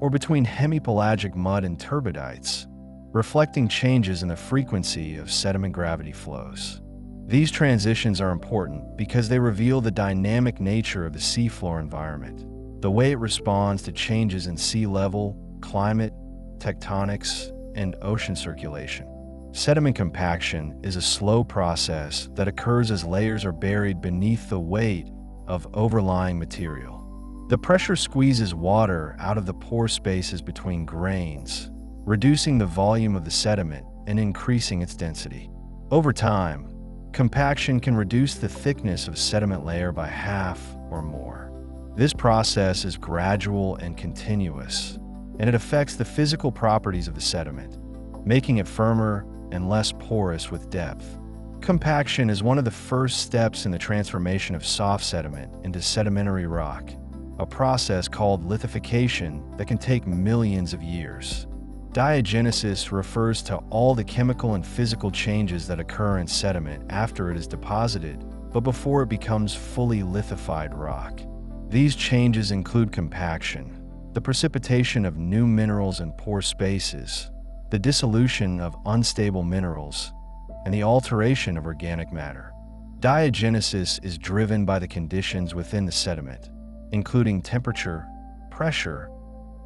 or between hemipelagic mud and turbidites, reflecting changes in the frequency of sediment gravity flows. These transitions are important because they reveal the dynamic nature of the seafloor environment, the way it responds to changes in sea level, climate, tectonics, and ocean circulation. Sediment compaction is a slow process that occurs as layers are buried beneath the weight of overlying material. The pressure squeezes water out of the pore spaces between grains, reducing the volume of the sediment and increasing its density. Over time, compaction can reduce the thickness of a sediment layer by half or more. This process is gradual and continuous, and it affects the physical properties of the sediment, making it firmer and less porous with depth. Compaction is one of the first steps in the transformation of soft sediment into sedimentary rock, a process called lithification that can take millions of years. Diagenesis refers to all the chemical and physical changes that occur in sediment after it is deposited, but before it becomes fully lithified rock. These changes include compaction, the precipitation of new minerals in pore spaces, the dissolution of unstable minerals, and the alteration of organic matter. Diagenesis is driven by the conditions within the sediment, including temperature, pressure,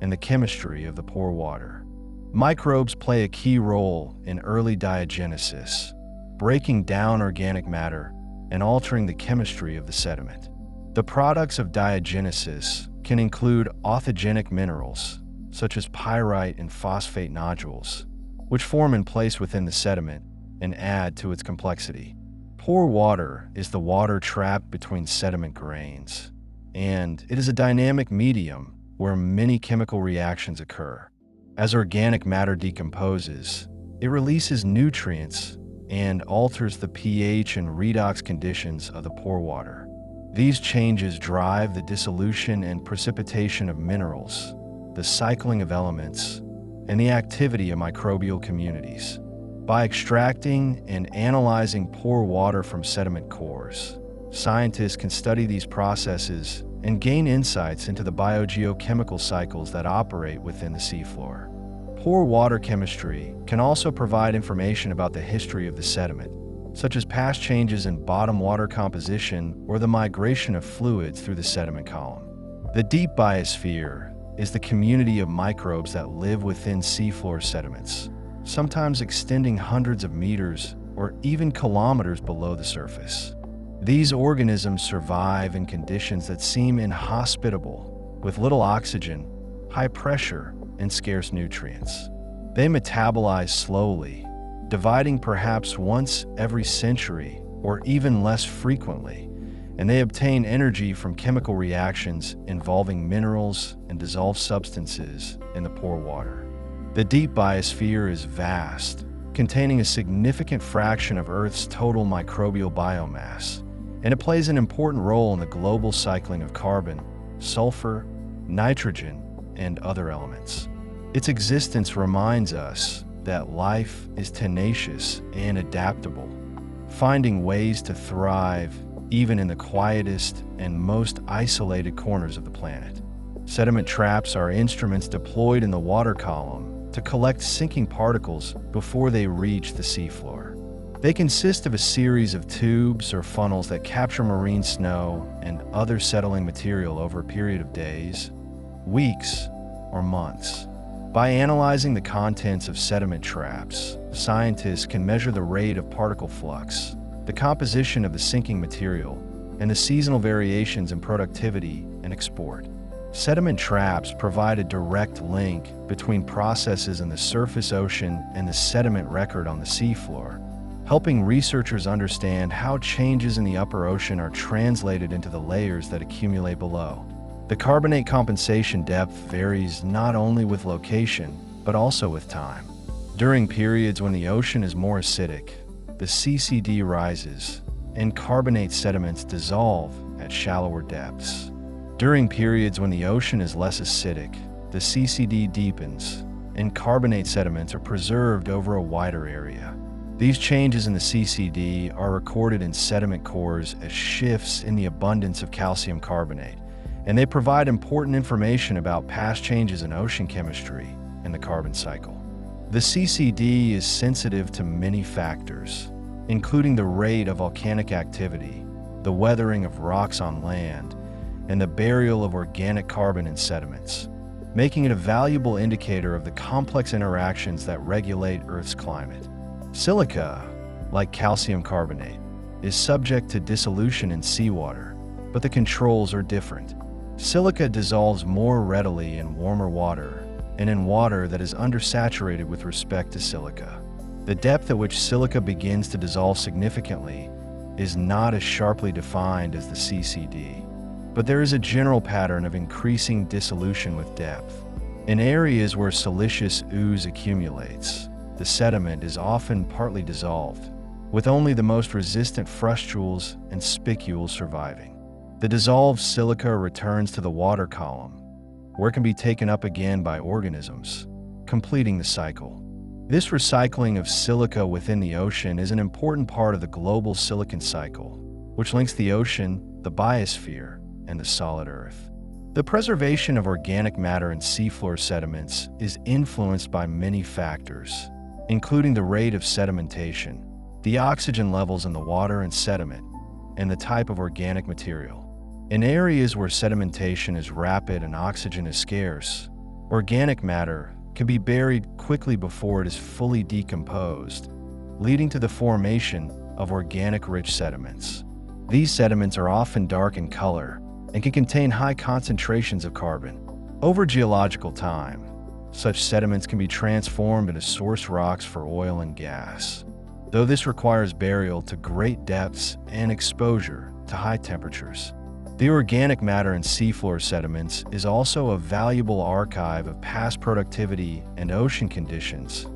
and the chemistry of the pore water. Microbes play a key role in early diagenesis, breaking down organic matter and altering the chemistry of the sediment. The products of diagenesis can include authigenic minerals, such as pyrite and phosphate nodules, which form in place within the sediment and add to its complexity. Pore water is the water trapped between sediment grains, and it is a dynamic medium where many chemical reactions occur. As organic matter decomposes, it releases nutrients and alters the pH and redox conditions of the pore water. These changes drive the dissolution and precipitation of minerals, the cycling of elements, and the activity of microbial communities. By extracting and analyzing pore water from sediment cores, scientists can study these processes and gain insights into the biogeochemical cycles that operate within the seafloor. Pore water chemistry can also provide information about the history of the sediment, such as past changes in bottom water composition or the migration of fluids through the sediment column. The deep biosphere is the community of microbes that live within seafloor sediments, sometimes extending hundreds of meters or even kilometers below the surface. These organisms survive in conditions that seem inhospitable, with little oxygen, high pressure, and scarce nutrients. They metabolize slowly, dividing perhaps once every century or even less frequently, and they obtain energy from chemical reactions involving minerals and dissolved substances in the pore water. The deep biosphere is vast, containing a significant fraction of Earth's total microbial biomass, and it plays an important role in the global cycling of carbon, sulfur, nitrogen, and other elements. Its existence reminds us that life is tenacious and adaptable, finding ways to thrive even in the quietest and most isolated corners of the planet. Sediment traps are instruments deployed in the water column to collect sinking particles before they reach the seafloor. They consist of a series of tubes or funnels that capture marine snow and other settling material over a period of days, weeks, or months. By analyzing the contents of sediment traps, scientists can measure the rate of particle flux, the composition of the sinking material, and the seasonal variations in productivity and export. Sediment traps provide a direct link between processes in the surface ocean and the sediment record on the seafloor, helping researchers understand how changes in the upper ocean are translated into the layers that accumulate below. The carbonate compensation depth varies not only with location, but also with time. During periods when the ocean is more acidic, the CCD rises, and carbonate sediments dissolve at shallower depths. During periods when the ocean is less acidic, the CCD deepens, and carbonate sediments are preserved over a wider area. These changes in the CCD are recorded in sediment cores as shifts in the abundance of calcium carbonate, and they provide important information about past changes in ocean chemistry and the carbon cycle. The CCD is sensitive to many factors, including the rate of volcanic activity, the weathering of rocks on land, and the burial of organic carbon in sediments, making it a valuable indicator of the complex interactions that regulate Earth's climate. Silica, like calcium carbonate, is subject to dissolution in seawater, but the controls are different. Silica dissolves more readily in warmer water and in water that is undersaturated with respect to silica. The depth at which silica begins to dissolve significantly is not as sharply defined as the CCD, but there is a general pattern of increasing dissolution with depth. In areas where siliceous ooze accumulates, the sediment is often partly dissolved, with only the most resistant frustules and spicules surviving. The dissolved silica returns to the water column, where it can be taken up again by organisms, completing the cycle. This recycling of silica within the ocean is an important part of the global silicon cycle, which links the ocean, the biosphere, and the solid Earth. The preservation of organic matter in seafloor sediments is influenced by many factors, including the rate of sedimentation, the oxygen levels in the water and sediment, and the type of organic material. In areas where sedimentation is rapid and oxygen is scarce, organic matter can be buried quickly before it is fully decomposed, leading to the formation of organic-rich sediments. These sediments are often dark in color and can contain high concentrations of carbon. Over geological time, such sediments can be transformed into source rocks for oil and gas, though this requires burial to great depths and exposure to high temperatures. The organic matter in seafloor sediments is also a valuable archive of past productivity and ocean conditions,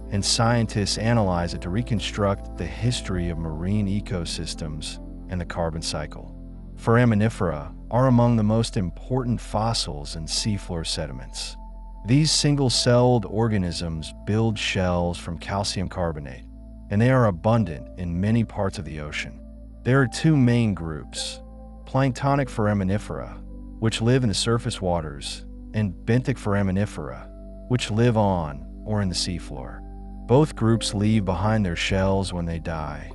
and scientists analyze it to reconstruct the history of marine ecosystems and the carbon cycle. Foraminifera are among the most important fossils in seafloor sediments. These single-celled organisms build shells from calcium carbonate, and they are abundant in many parts of the ocean. There are two main groups: planktonic foraminifera, which live in the surface waters, and benthic foraminifera, which live on or in the seafloor. Both groups leave behind their shells when they die,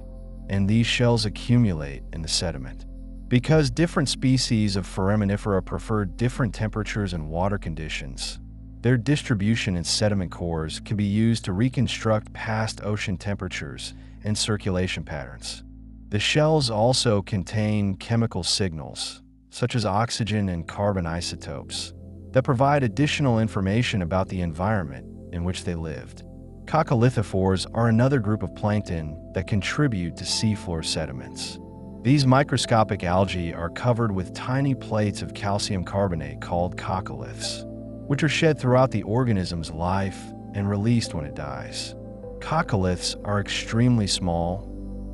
and these shells accumulate in the sediment. Because different species of foraminifera prefer different temperatures and water conditions, their distribution in sediment cores can be used to reconstruct past ocean temperatures and circulation patterns. The shells also contain chemical signals, such as oxygen and carbon isotopes, that provide additional information about the environment in which they lived. Coccolithophores are another group of plankton that contribute to seafloor sediments. These microscopic algae are covered with tiny plates of calcium carbonate called coccoliths, which are shed throughout the organism's life and released when it dies. Coccoliths are extremely small,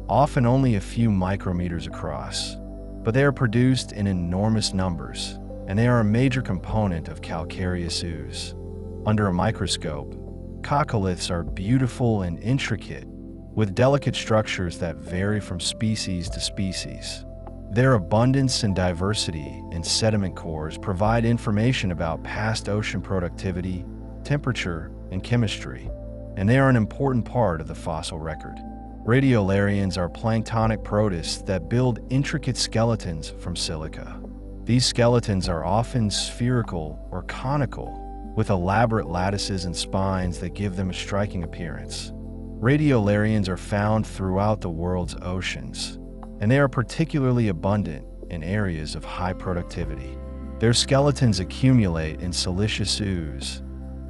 often only a few micrometers across, but they are produced in enormous numbers, and they are a major component of calcareous ooze. Under a microscope, coccoliths are beautiful and intricate, with delicate structures that vary from species to species. Their abundance and diversity in sediment cores provide information about past ocean productivity, temperature, and chemistry, and they are an important part of the fossil record. Radiolarians are planktonic protists that build intricate skeletons from silica. These skeletons are often spherical or conical, with elaborate lattices and spines that give them a striking appearance. Radiolarians are found throughout the world's oceans, and they are particularly abundant in areas of high productivity. Their skeletons accumulate in siliceous ooze,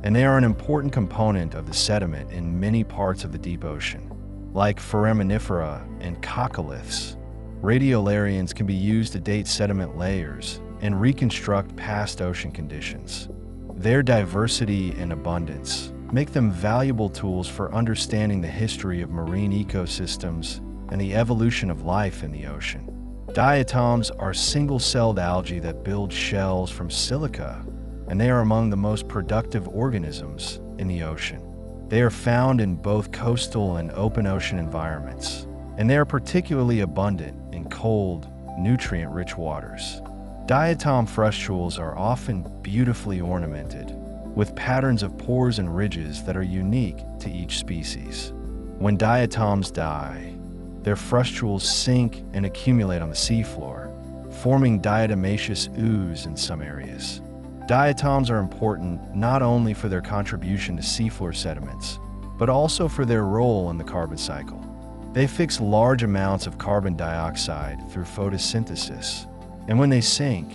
and they are an important component of the sediment in many parts of the deep ocean. Like foraminifera and coccoliths, radiolarians can be used to date sediment layers and reconstruct past ocean conditions. Their diversity and abundance make them valuable tools for understanding the history of marine ecosystems and the evolution of life in the ocean. Diatoms are single-celled algae that build shells from silica, and they are among the most productive organisms in the ocean. They are found in both coastal and open ocean environments, and they are particularly abundant in cold, nutrient-rich waters. Diatom frustules are often beautifully ornamented, with patterns of pores and ridges that are unique to each species. When diatoms die, their frustules sink and accumulate on the seafloor, forming diatomaceous ooze in some areas. Diatoms are important not only for their contribution to seafloor sediments, but also for their role in the carbon cycle. They fix large amounts of carbon dioxide through photosynthesis, and when they sink,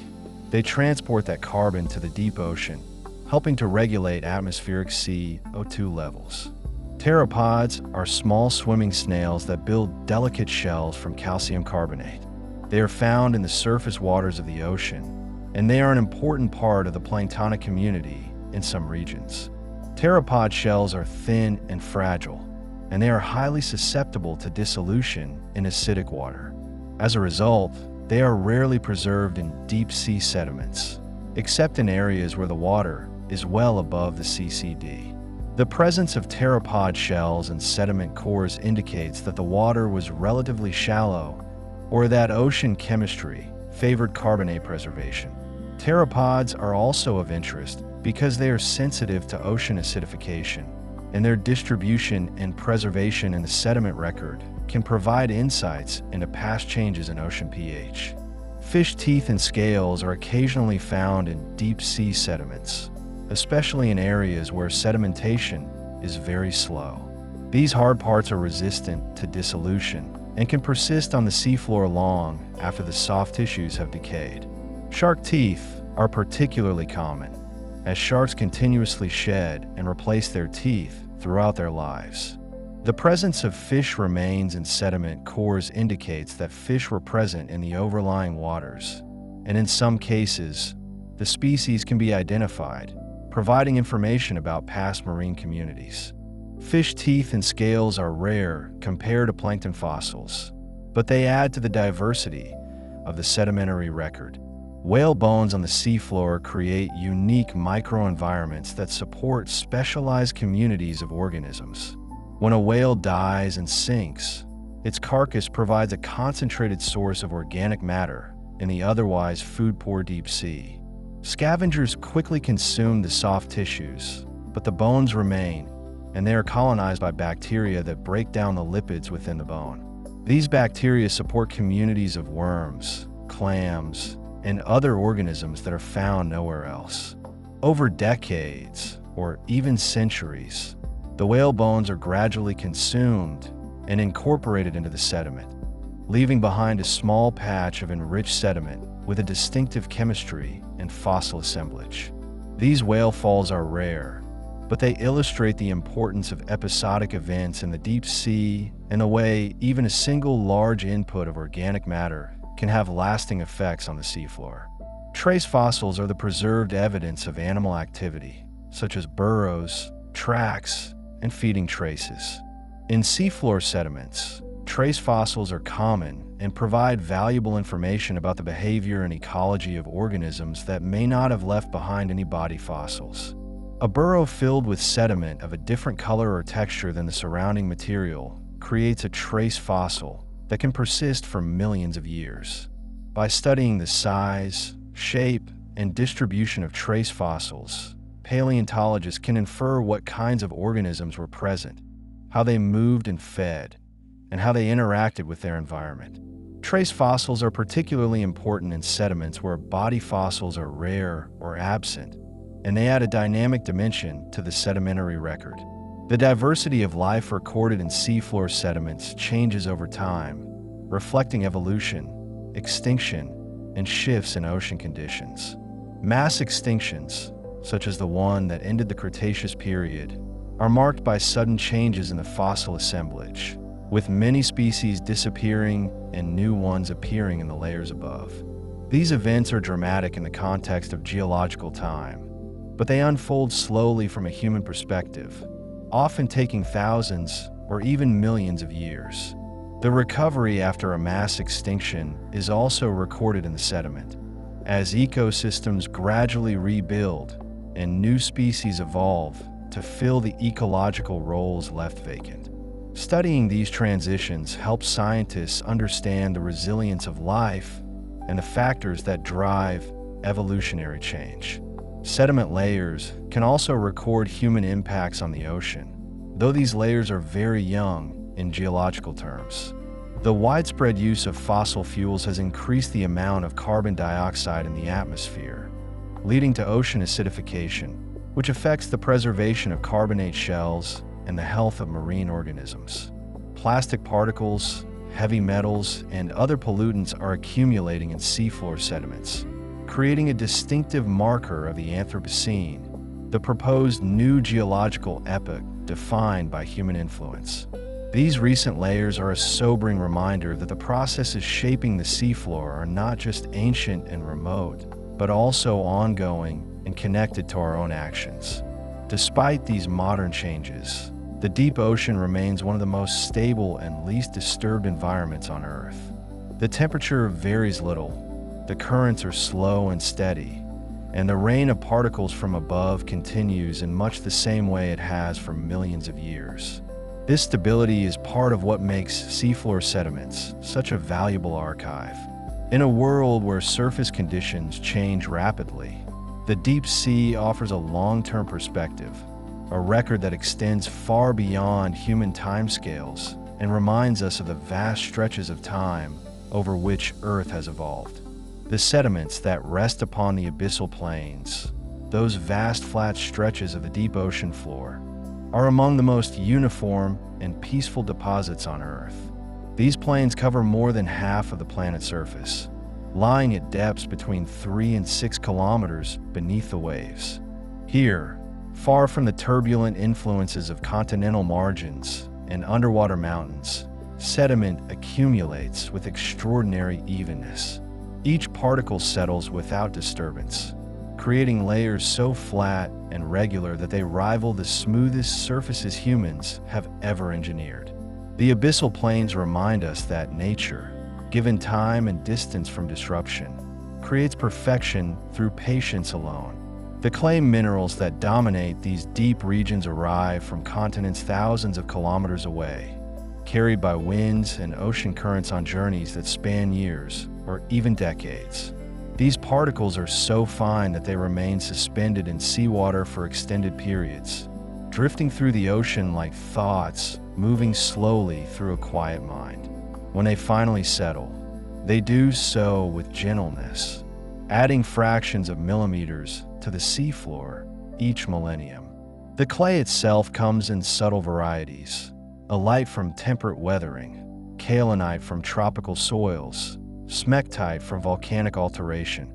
they transport that carbon to the deep ocean, helping to regulate atmospheric CO2 levels. Pteropods are small swimming snails that build delicate shells from calcium carbonate. They are found in the surface waters of the ocean, and they are an important part of the planktonic community in some regions. Pteropod shells are thin and fragile, and they are highly susceptible to dissolution in acidic water. As a result, they are rarely preserved in deep-sea sediments, except in areas where the water is well above the CCD. The presence of pteropod shells and sediment cores indicates that the water was relatively shallow, or that ocean chemistry favored carbonate preservation. Pteropods are also of interest because they are sensitive to ocean acidification, and their distribution and preservation in the sediment record can provide insights into past changes in ocean pH. Fish teeth and scales are occasionally found in deep-sea sediments, especially in areas where sedimentation is very slow. These hard parts are resistant to dissolution and can persist on the seafloor long after the soft tissues have decayed. Shark teeth are particularly common, as sharks continuously shed and replace their teeth throughout their lives. The presence of fish remains in sediment cores indicates that fish were present in the overlying waters, and in some cases, the species can be identified, providing information about past marine communities. Fish teeth and scales are rare compared to plankton fossils, but they add to the diversity of the sedimentary record. Whale bones on the seafloor create unique microenvironments that support specialized communities of organisms. When a whale dies and sinks, its carcass provides a concentrated source of organic matter in the otherwise food-poor deep sea. Scavengers quickly consume the soft tissues, but the bones remain, and they are colonized by bacteria that break down the lipids within the bone. These bacteria support communities of worms, clams, and other organisms that are found nowhere else. Over decades, or even centuries, the whale bones are gradually consumed and incorporated into the sediment, leaving behind a small patch of enriched sediment with a distinctive chemistry and fossil assemblage. These whale falls are rare, but they illustrate the importance of episodic events in the deep sea and the way even a single large input of organic matter can have lasting effects on the seafloor. Trace fossils are the preserved evidence of animal activity, such as burrows, tracks, and feeding traces. In seafloor sediments, trace fossils are common and provide valuable information about the behavior and ecology of organisms that may not have left behind any body fossils. A burrow filled with sediment of a different color or texture than the surrounding material creates a trace fossil that can persist for millions of years. By studying the size, shape, and distribution of trace fossils, paleontologists can infer what kinds of organisms were present, how they moved and fed, and how they interacted with their environment. Trace fossils are particularly important in sediments where body fossils are rare or absent, and they add a dynamic dimension to the sedimentary record. The diversity of life recorded in seafloor sediments changes over time, reflecting evolution, extinction, and shifts in ocean conditions. Mass extinctions, such as the one that ended the Cretaceous period, are marked by sudden changes in the fossil assemblage, with many species disappearing and new ones appearing in the layers above. These events are dramatic in the context of geological time, but they unfold slowly from a human perspective, often taking thousands or even millions of years. The recovery after a mass extinction is also recorded in the sediment, as ecosystems gradually rebuild and new species evolve to fill the ecological roles left vacant. Studying these transitions helps scientists understand the resilience of life and the factors that drive evolutionary change. Sediment layers can also record human impacts on the ocean, though these layers are very young in geological terms. The widespread use of fossil fuels has increased the amount of carbon dioxide in the atmosphere, leading to ocean acidification, which affects the preservation of carbonate shells and the health of marine organisms. Plastic particles, heavy metals, and other pollutants are accumulating in seafloor sediments, creating a distinctive marker of the Anthropocene, the proposed new geological epoch defined by human influence. These recent layers are a sobering reminder that the processes shaping the seafloor are not just ancient and remote, but also ongoing and connected to our own actions. Despite these modern changes, the deep ocean remains one of the most stable and least disturbed environments on Earth. The temperature varies little, the currents are slow and steady, and the rain of particles from above continues in much the same way it has for millions of years. This stability is part of what makes seafloor sediments such a valuable archive. In a world where surface conditions change rapidly, the deep sea offers a long-term perspective, a record that extends far beyond human timescales and reminds us of the vast stretches of time over which Earth has evolved. The sediments that rest upon the abyssal plains, those vast flat stretches of the deep ocean floor, are among the most uniform and peaceful deposits on Earth. These plains cover more than half of the planet's surface, lying at depths between 3 and 6 kilometers beneath the waves. Here, far from the turbulent influences of continental margins and underwater mountains, sediment accumulates with extraordinary evenness. Each particle settles without disturbance, creating layers so flat and regular that they rival the smoothest surfaces humans have ever engineered. The abyssal plains remind us that nature, given time and distance from disruption, creates perfection through patience alone. The clay minerals that dominate these deep regions arrive from continents thousands of kilometers away, carried by winds and ocean currents on journeys that span years or even decades. These particles are so fine that they remain suspended in seawater for extended periods, drifting through the ocean like thoughts moving slowly through a quiet mind. When they finally settle, they do so with gentleness, adding fractions of millimeters to the seafloor each millennium. The clay itself comes in subtle varieties: a light from temperate weathering, kaolinite from tropical soils, smectite from volcanic alteration,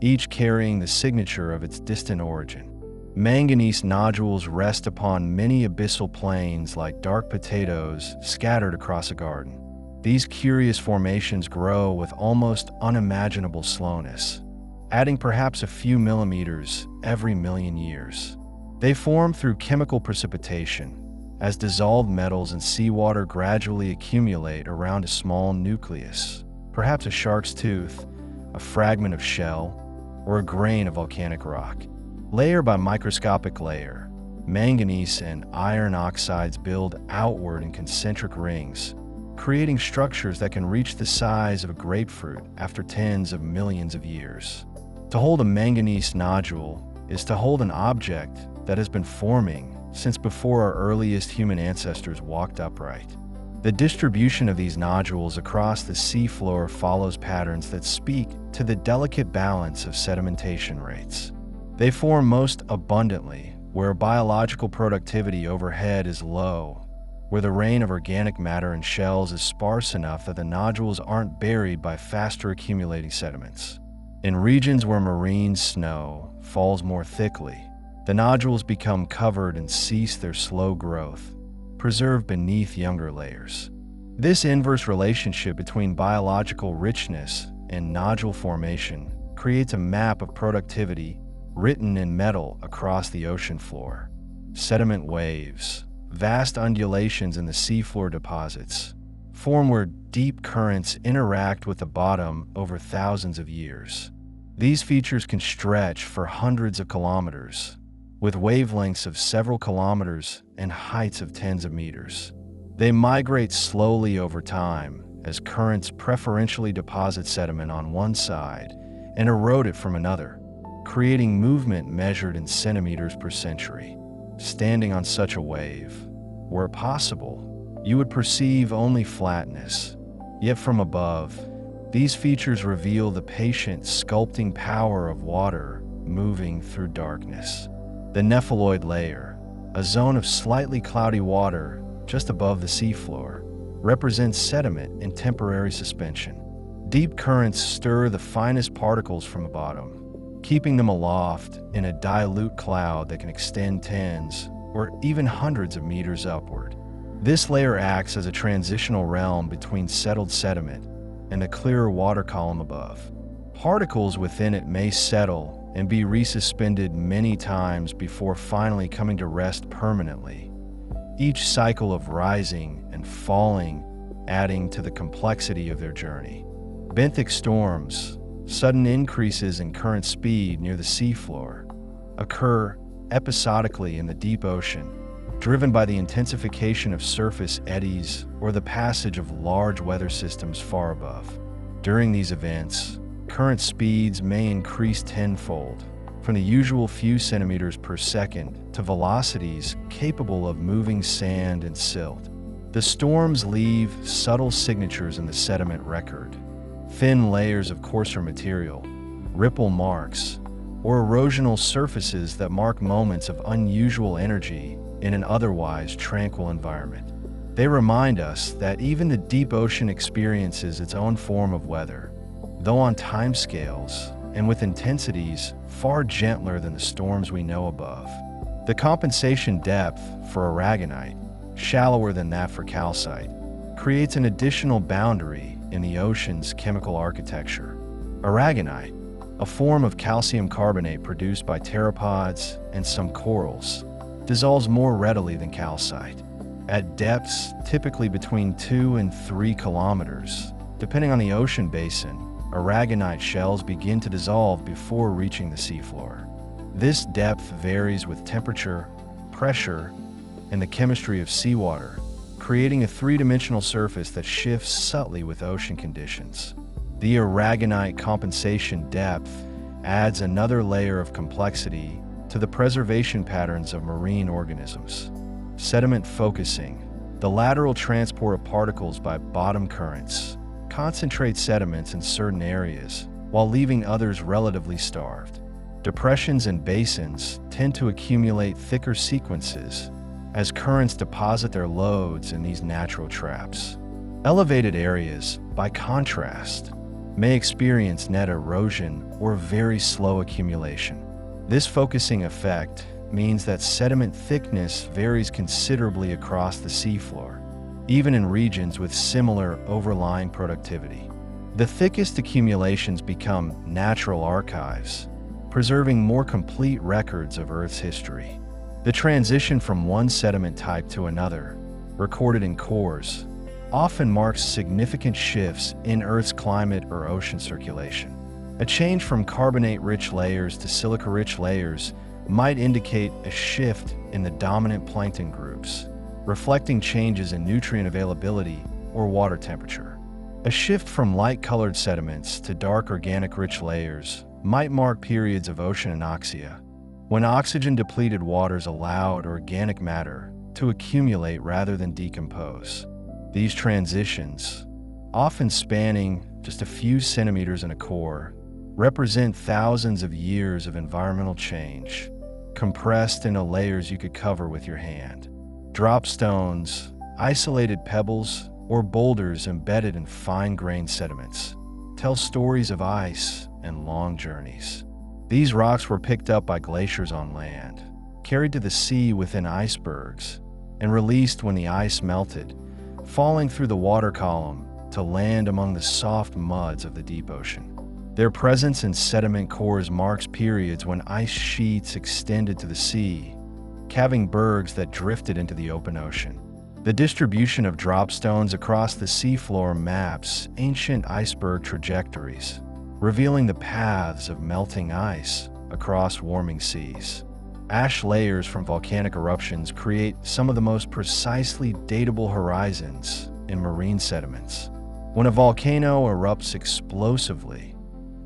each carrying the signature of its distant origin. Manganese nodules rest upon many abyssal plains like dark potatoes scattered across a garden. These curious formations grow with almost unimaginable slowness, adding perhaps a few millimeters every million years. They form through chemical precipitation, as dissolved metals in seawater gradually accumulate around a small nucleus, perhaps a shark's tooth, a fragment of shell, or a grain of volcanic rock. Layer by microscopic layer, manganese and iron oxides build outward in concentric rings, creating structures that can reach the size of a grapefruit after tens of millions of years. To hold a manganese nodule is to hold an object that has been forming since before our earliest human ancestors walked upright. The distribution of these nodules across the seafloor follows patterns that speak to the delicate balance of sedimentation rates. They form most abundantly where biological productivity overhead is low, where the rain of organic matter and shells is sparse enough that the nodules aren't buried by faster accumulating sediments. In regions where marine snow falls more thickly, the nodules become covered and cease their slow growth, preserved beneath younger layers. This inverse relationship between biological richness and nodule formation creates a map of productivity written in metal across the ocean floor. Sediment waves, vast undulations in the seafloor deposits, form where deep currents interact with the bottom over thousands of years. These features can stretch for hundreds of kilometers, with wavelengths of several kilometers and heights of tens of meters. They migrate slowly over time as currents preferentially deposit sediment on one side and erode it from another, creating movement measured in centimeters per century. Standing on such a wave, where possible, you would perceive only flatness. Yet from above, these features reveal the patient, sculpting power of water moving through darkness. The nepheloid layer, a zone of slightly cloudy water just above the seafloor, represents sediment in temporary suspension. Deep currents stir the finest particles from the bottom, keeping them aloft in a dilute cloud that can extend tens or even hundreds of meters upward. This layer acts as a transitional realm between settled sediment and the clearer water column above. Particles within it may settle and be resuspended many times before finally coming to rest permanently, each cycle of rising and falling adding to the complexity of their journey. Benthic storms, sudden increases in current speed near the seafloor, occur episodically in the deep ocean, driven by the intensification of surface eddies or the passage of large weather systems far above. During these events, current speeds may increase tenfold, from the usual few centimeters per second to velocities capable of moving sand and silt. The storms leave subtle signatures in the sediment record, thin layers of coarser material, ripple marks, or erosional surfaces that mark moments of unusual energy in an otherwise tranquil environment. They remind us that even the deep ocean experiences its own form of weather, though on timescales and with intensities far gentler than the storms we know above. The compensation depth for aragonite, shallower than that for calcite, creates an additional boundary in the ocean's chemical architecture. Aragonite, a form of calcium carbonate produced by pteropods and some corals, dissolves more readily than calcite. At depths typically between 2 and 3 kilometers, depending on the ocean basin, aragonite shells begin to dissolve before reaching the seafloor. This depth varies with temperature, pressure, and the chemistry of seawater, creating a three-dimensional surface that shifts subtly with ocean conditions. The aragonite compensation depth adds another layer of complexity to the preservation patterns of marine organisms. Sediment focusing, the lateral transport of particles by bottom currents, concentrates sediments in certain areas while leaving others relatively starved. Depressions and basins tend to accumulate thicker sequences as currents deposit their loads in these natural traps. Elevated areas, by contrast, may experience net erosion or very slow accumulation. This focusing effect means that sediment thickness varies considerably across the seafloor, even in regions with similar overlying productivity. The thickest accumulations become natural archives, preserving more complete records of Earth's history. The transition from one sediment type to another, recorded in cores, often marks significant shifts in Earth's climate or ocean circulation. A change from carbonate-rich layers to silica-rich layers might indicate a shift in the dominant plankton groups, reflecting changes in nutrient availability or water temperature. A shift from light-colored sediments to dark organic-rich layers might mark periods of ocean anoxia, when oxygen-depleted waters allowed organic matter to accumulate rather than decompose. These transitions, often spanning just a few centimeters in a core, represent thousands of years of environmental change, compressed into layers you could cover with your hand. Drop stones, isolated pebbles, or boulders embedded in fine-grained sediments tell stories of ice and long journeys. These rocks were picked up by glaciers on land, carried to the sea within icebergs, and released when the ice melted, falling through the water column to land among the soft muds of the deep ocean. Their presence in sediment cores marks periods when ice sheets extended to the sea, calving bergs that drifted into the open ocean. The distribution of dropstones across the seafloor maps ancient iceberg trajectories, revealing the paths of melting ice across warming seas. Ash layers from volcanic eruptions create some of the most precisely datable horizons in marine sediments. When a volcano erupts explosively,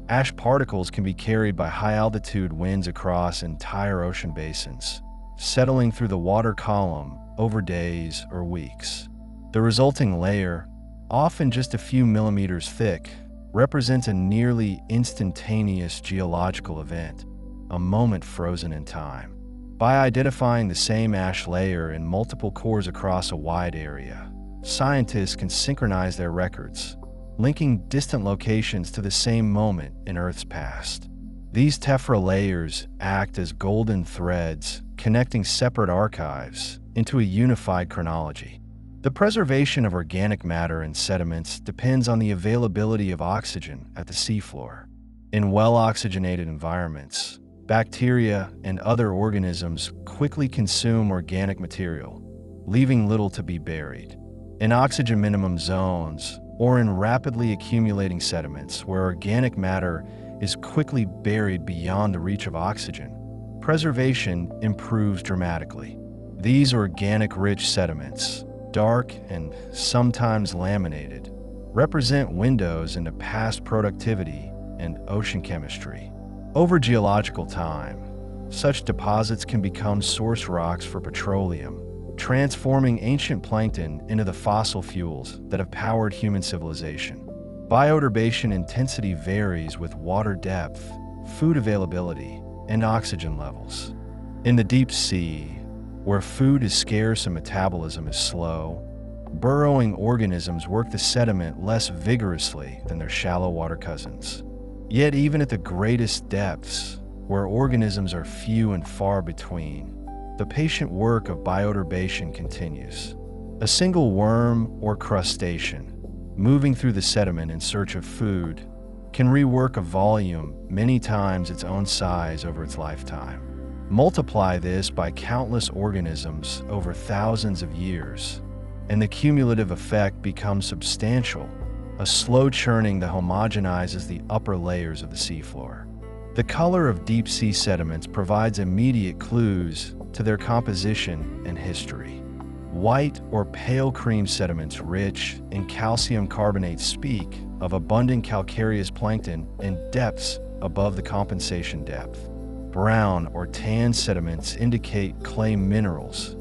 ash particles can be carried by high-altitude winds across entire ocean basins, settling through the water column over days or weeks. The resulting layer, often just a few millimeters thick, represents a nearly instantaneous geological event, a moment frozen in time. By identifying the same ash layer in multiple cores across a wide area, scientists can synchronize their records, linking distant locations to the same moment in Earth's past. These tephra layers act as golden threads, connecting separate archives into a unified chronology. The preservation of organic matter in sediments depends on the availability of oxygen at the seafloor. In well-oxygenated environments, bacteria and other organisms quickly consume organic material, leaving little to be buried. In oxygen minimum zones, or in rapidly accumulating sediments where organic matter is quickly buried beyond the reach of oxygen, preservation improves dramatically. These organic-rich sediments, dark and sometimes laminated, represent windows into past productivity and ocean chemistry. Over geological time, such deposits can become source rocks for petroleum, transforming ancient plankton into the fossil fuels that have powered human civilization. Bioturbation intensity varies with water depth, food availability, and oxygen levels. In the deep sea, where food is scarce and metabolism is slow, burrowing organisms work the sediment less vigorously than their shallow water cousins. Yet even at the greatest depths, where organisms are few and far between, the patient work of bioturbation continues. A single worm or crustacean, moving through the sediment in search of food, can rework a volume many times its own size over its lifetime. Multiply this by countless organisms over thousands of years, and the cumulative effect becomes substantial, a slow churning that homogenizes the upper layers of the seafloor. The color of deep-sea sediments provides immediate clues to their composition and history. White or pale cream sediments rich in calcium carbonate speak of abundant calcareous plankton in depths above the compensation depth. Brown or tan sediments indicate clay minerals,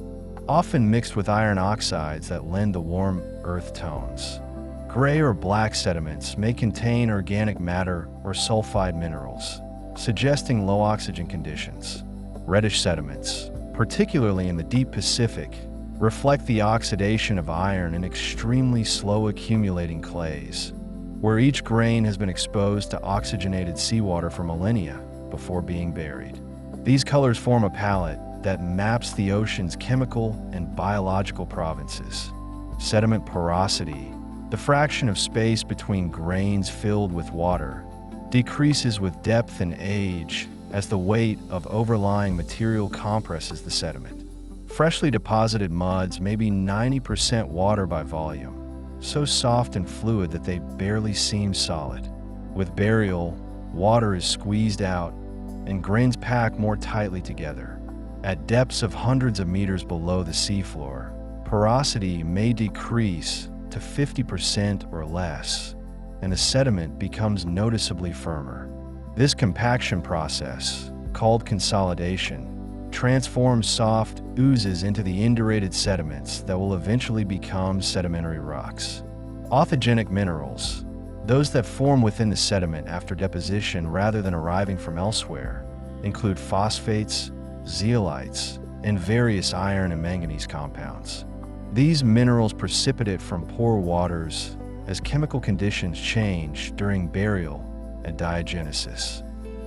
often mixed with iron oxides that lend the warm earth tones. Gray or black sediments may contain organic matter or sulfide minerals, suggesting low oxygen conditions. Reddish sediments, particularly in the deep Pacific, reflect the oxidation of iron in extremely slow accumulating clays, where each grain has been exposed to oxygenated seawater for millennia before being buried. These colors form a palette that maps the ocean's chemical and biological provinces. Sediment porosity, the fraction of space between grains filled with water, decreases with depth and age as the weight of overlying material compresses the sediment. Freshly deposited muds may be 90% water by volume, so soft and fluid that they barely seem solid. With burial, water is squeezed out and grains pack more tightly together. At depths of hundreds of meters below the seafloor, porosity may decrease to 50% or less, and the sediment becomes noticeably firmer. This compaction process, called consolidation, transforms soft oozes into the indurated sediments that will eventually become sedimentary rocks. Authigenic minerals, those that form within the sediment after deposition rather than arriving from elsewhere, include phosphates, zeolites, and various iron and manganese compounds. These minerals precipitate from poor waters as chemical conditions change during burial and diagenesis.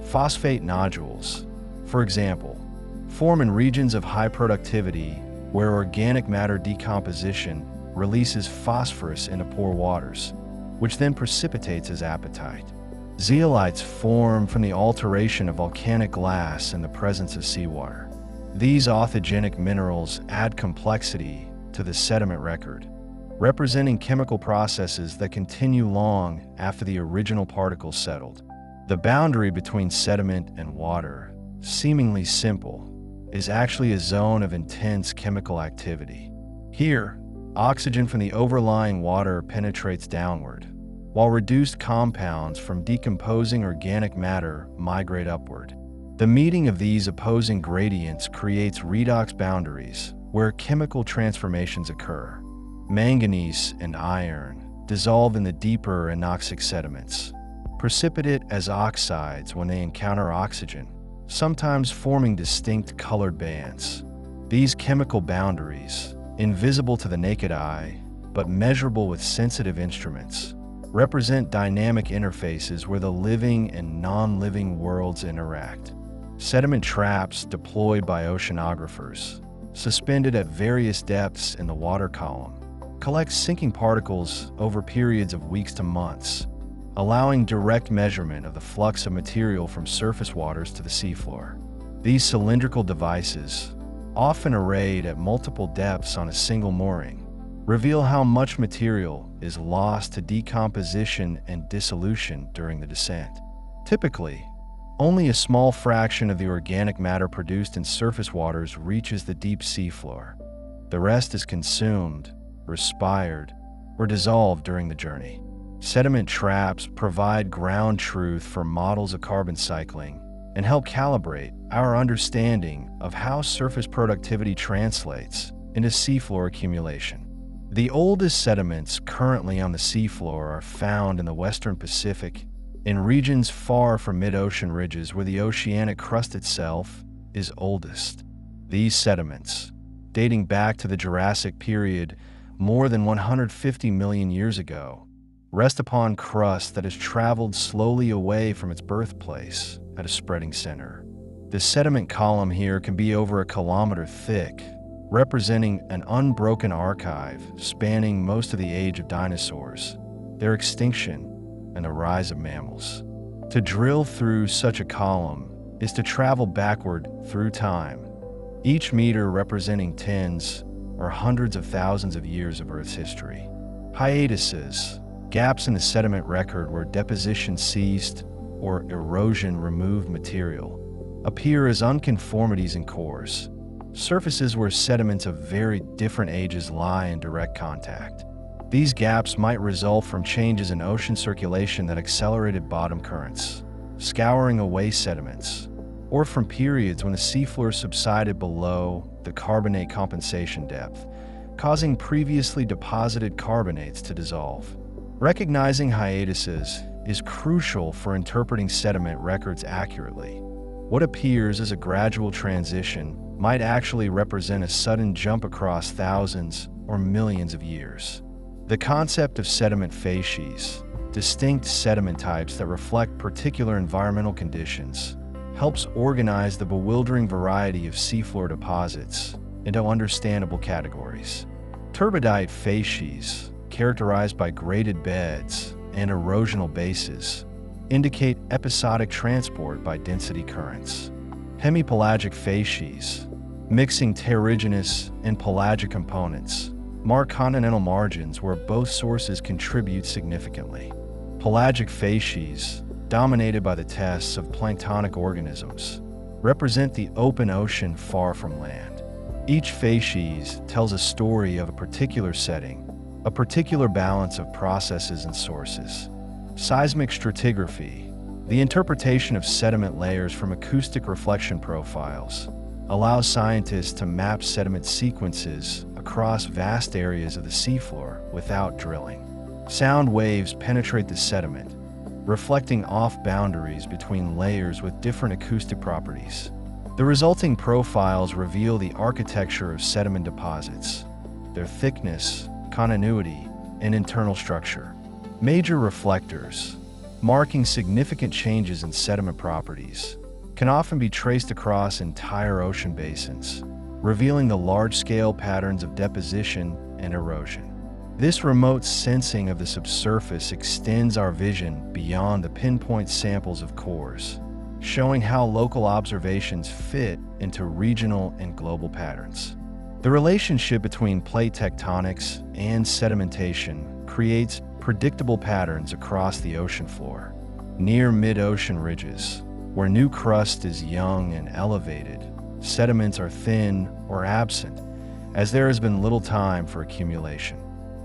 Phosphate nodules, for example, form in regions of high productivity where organic matter decomposition releases phosphorus into poor waters, which then precipitates as apatite. Zeolites form from the alteration of volcanic glass in the presence of seawater. These authigenic minerals add complexity to the sediment record, representing chemical processes that continue long after the original particles settled. The boundary between sediment and water, seemingly simple, is actually a zone of intense chemical activity. Here, oxygen from the overlying water penetrates downward, while reduced compounds from decomposing organic matter migrate upward. The meeting of these opposing gradients creates redox boundaries where chemical transformations occur. Manganese and iron dissolve in the deeper anoxic sediments, precipitate as oxides when they encounter oxygen, sometimes forming distinct colored bands. These chemical boundaries, invisible to the naked eye, but measurable with sensitive instruments, represent dynamic interfaces where the living and non-living worlds interact. Sediment traps deployed by oceanographers, suspended at various depths in the water column, collect sinking particles over periods of weeks to months, allowing direct measurement of the flux of material from surface waters to the seafloor. These cylindrical devices, often arrayed at multiple depths on a single mooring, reveal how much material is lost to decomposition and dissolution during the descent. Typically, only a small fraction of the organic matter produced in surface waters reaches the deep seafloor. The rest is consumed, respired, or dissolved during the journey. Sediment traps provide ground truth for models of carbon cycling and help calibrate our understanding of how surface productivity translates into seafloor accumulation. The oldest sediments currently on the seafloor are found in the Western Pacific, in regions far from mid-ocean ridges where the oceanic crust itself is oldest. These sediments, dating back to the Jurassic period more than 150 million years ago, rest upon crust that has traveled slowly away from its birthplace at a spreading center. The sediment column here can be over a kilometer thick, representing an unbroken archive spanning most of the age of dinosaurs, their extinction, and the rise of mammals. To drill through such a column is to travel backward through time, each meter representing tens or hundreds of thousands of years of Earth's history. Hiatuses, gaps in the sediment record where deposition ceased or erosion removed material, appear as unconformities in cores, surfaces where sediments of very different ages lie in direct contact. These gaps might result from changes in ocean circulation that accelerated bottom currents, scouring away sediments, or from periods when the seafloor subsided below the carbonate compensation depth, causing previously deposited carbonates to dissolve. Recognizing hiatuses is crucial for interpreting sediment records accurately. What appears as a gradual transition might actually represent a sudden jump across thousands or millions of years. The concept of sediment facies, distinct sediment types that reflect particular environmental conditions, helps organize the bewildering variety of seafloor deposits into understandable categories. Turbidite facies, characterized by graded beds and erosional bases, indicate episodic transport by density currents. Hemipelagic facies, mixing terrigenous and pelagic components, mark continental margins where both sources contribute significantly. Pelagic facies, dominated by the tests of planktonic organisms, represent the open ocean far from land. Each facies tells a story of a particular setting, a particular balance of processes and sources. Seismic stratigraphy, the interpretation of sediment layers from acoustic reflection profiles, allows scientists to map sediment sequences across vast areas of the seafloor without drilling. Sound waves penetrate the sediment, reflecting off boundaries between layers with different acoustic properties. The resulting profiles reveal the architecture of sediment deposits, their thickness, continuity, and internal structure. Major reflectors, marking significant changes in sediment properties, can often be traced across entire ocean basins, revealing the large-scale patterns of deposition and erosion. This remote sensing of the subsurface extends our vision beyond the pinpoint samples of cores, showing how local observations fit into regional and global patterns. The relationship between plate tectonics and sedimentation creates predictable patterns across the ocean floor. Near mid-ocean ridges, where new crust is young and elevated, sediments are thin or absent, as there has been little time for accumulation.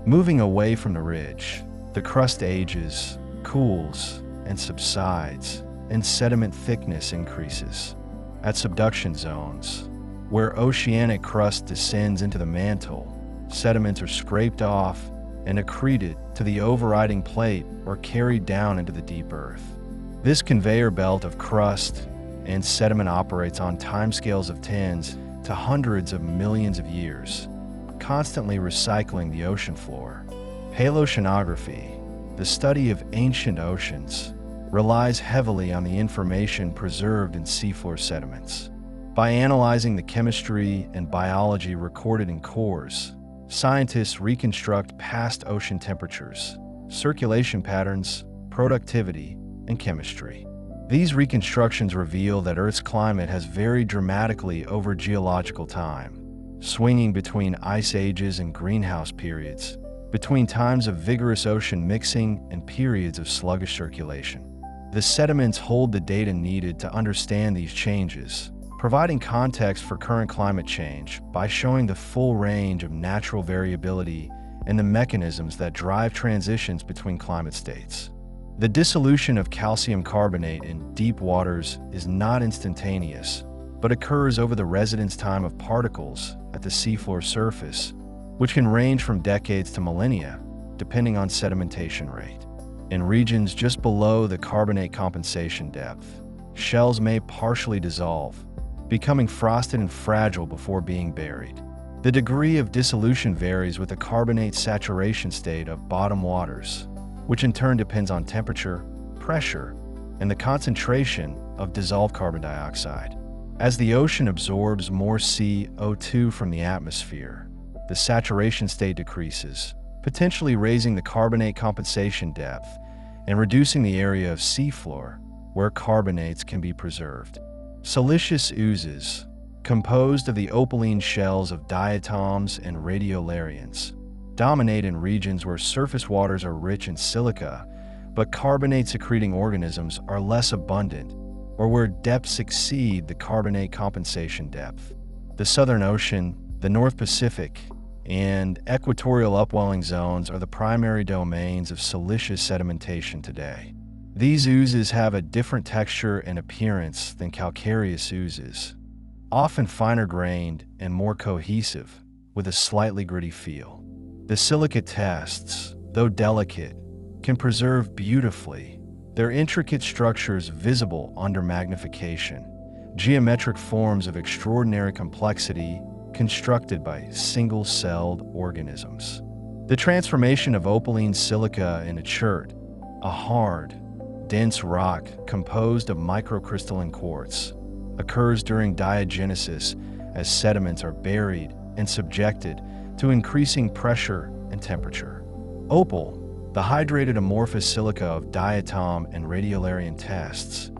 Moving away from the ridge, the crust ages, cools, and subsides, and sediment thickness increases. At subduction zones, where oceanic crust descends into the mantle, sediments are scraped off and accreted to the overriding plate or carried down into the deep earth. This conveyor belt of crust and sediment operates on timescales of tens to hundreds of millions of years, constantly recycling the ocean floor. Paleoceanography, the study of ancient oceans, relies heavily on the information preserved in seafloor sediments. By analyzing the chemistry and biology recorded in cores, scientists reconstruct past ocean temperatures, circulation patterns, productivity, and chemistry. These reconstructions reveal that Earth's climate has varied dramatically over geological time, swinging between ice ages and greenhouse periods, between times of vigorous ocean mixing and periods of sluggish circulation. The sediments hold the data needed to understand these changes, providing context for current climate change by showing the full range of natural variability and the mechanisms that drive transitions between climate states. The dissolution of calcium carbonate in deep waters is not instantaneous, but occurs over the residence time of particles at the seafloor surface, which can range from decades to millennia, depending on sedimentation rate. In regions just below the carbonate compensation depth, shells may partially dissolve, becoming frosted and fragile before being buried. The degree of dissolution varies with the carbonate saturation state of bottom waters, which in turn depends on temperature, pressure, and the concentration of dissolved carbon dioxide. As the ocean absorbs more CO2 from the atmosphere, the saturation state decreases, potentially raising the carbonate compensation depth and reducing the area of seafloor where carbonates can be preserved. Siliceous oozes, composed of the opaline shells of diatoms and radiolarians, dominate in regions where surface waters are rich in silica, but carbonate-secreting organisms are less abundant, or where depths exceed the carbonate compensation depth. The Southern Ocean, the North Pacific, and equatorial upwelling zones are the primary domains of siliceous sedimentation today. These oozes have a different texture and appearance than calcareous oozes, often finer-grained and more cohesive, with a slightly gritty feel. The silicate tests, though delicate, can preserve beautifully, their intricate structures visible under magnification, geometric forms of extraordinary complexity constructed by single-celled organisms. The transformation of opaline silica into chert, a hard, dense rock composed of microcrystalline quartz, occurs during diagenesis as sediments are buried and subjected to increasing pressure and temperature. Opal, the hydrated amorphous silica of diatom and radiolarian tests,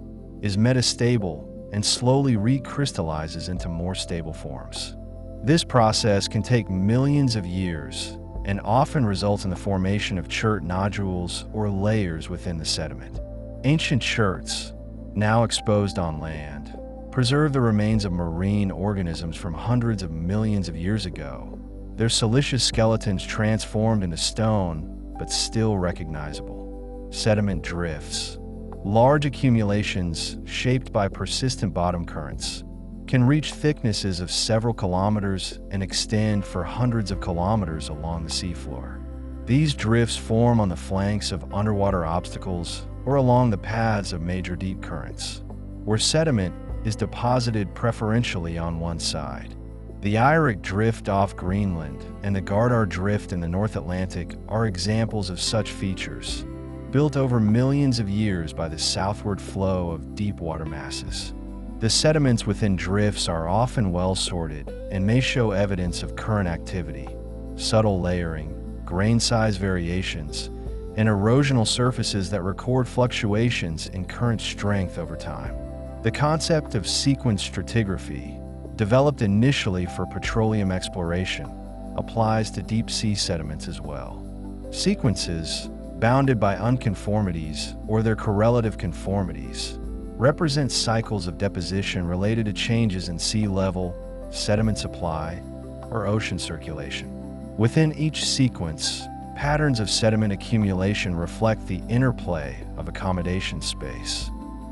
is metastable and slowly recrystallizes into more stable forms. This process can take millions of years and often results in the formation of chert nodules or layers within the sediment. Ancient cherts, now exposed on land, preserve the remains of marine organisms from hundreds of millions of years ago, their siliceous skeletons transformed into stone but still recognizable. Sediment drifts, large accumulations shaped by persistent bottom currents, can reach thicknesses of several kilometers and extend for hundreds of kilometers along the seafloor. These drifts form on the flanks of underwater obstacles or along the paths of major deep currents, where sediment is deposited preferentially on one side. The Eyrick Drift off Greenland and the Gardar Drift in the North Atlantic are examples of such features, built over millions of years by the southward flow of deep water masses. The sediments within drifts are often well sorted and may show evidence of current activity, subtle layering, grain size variations, and erosional surfaces that record fluctuations in current strength over time. The concept of sequence stratigraphy, developed initially for petroleum exploration, applies to deep-sea sediments as well. Sequences, bounded by unconformities or their correlative conformities, represent cycles of deposition related to changes in sea level, sediment supply, or ocean circulation. Within each sequence, patterns of sediment accumulation reflect the interplay of accommodation space,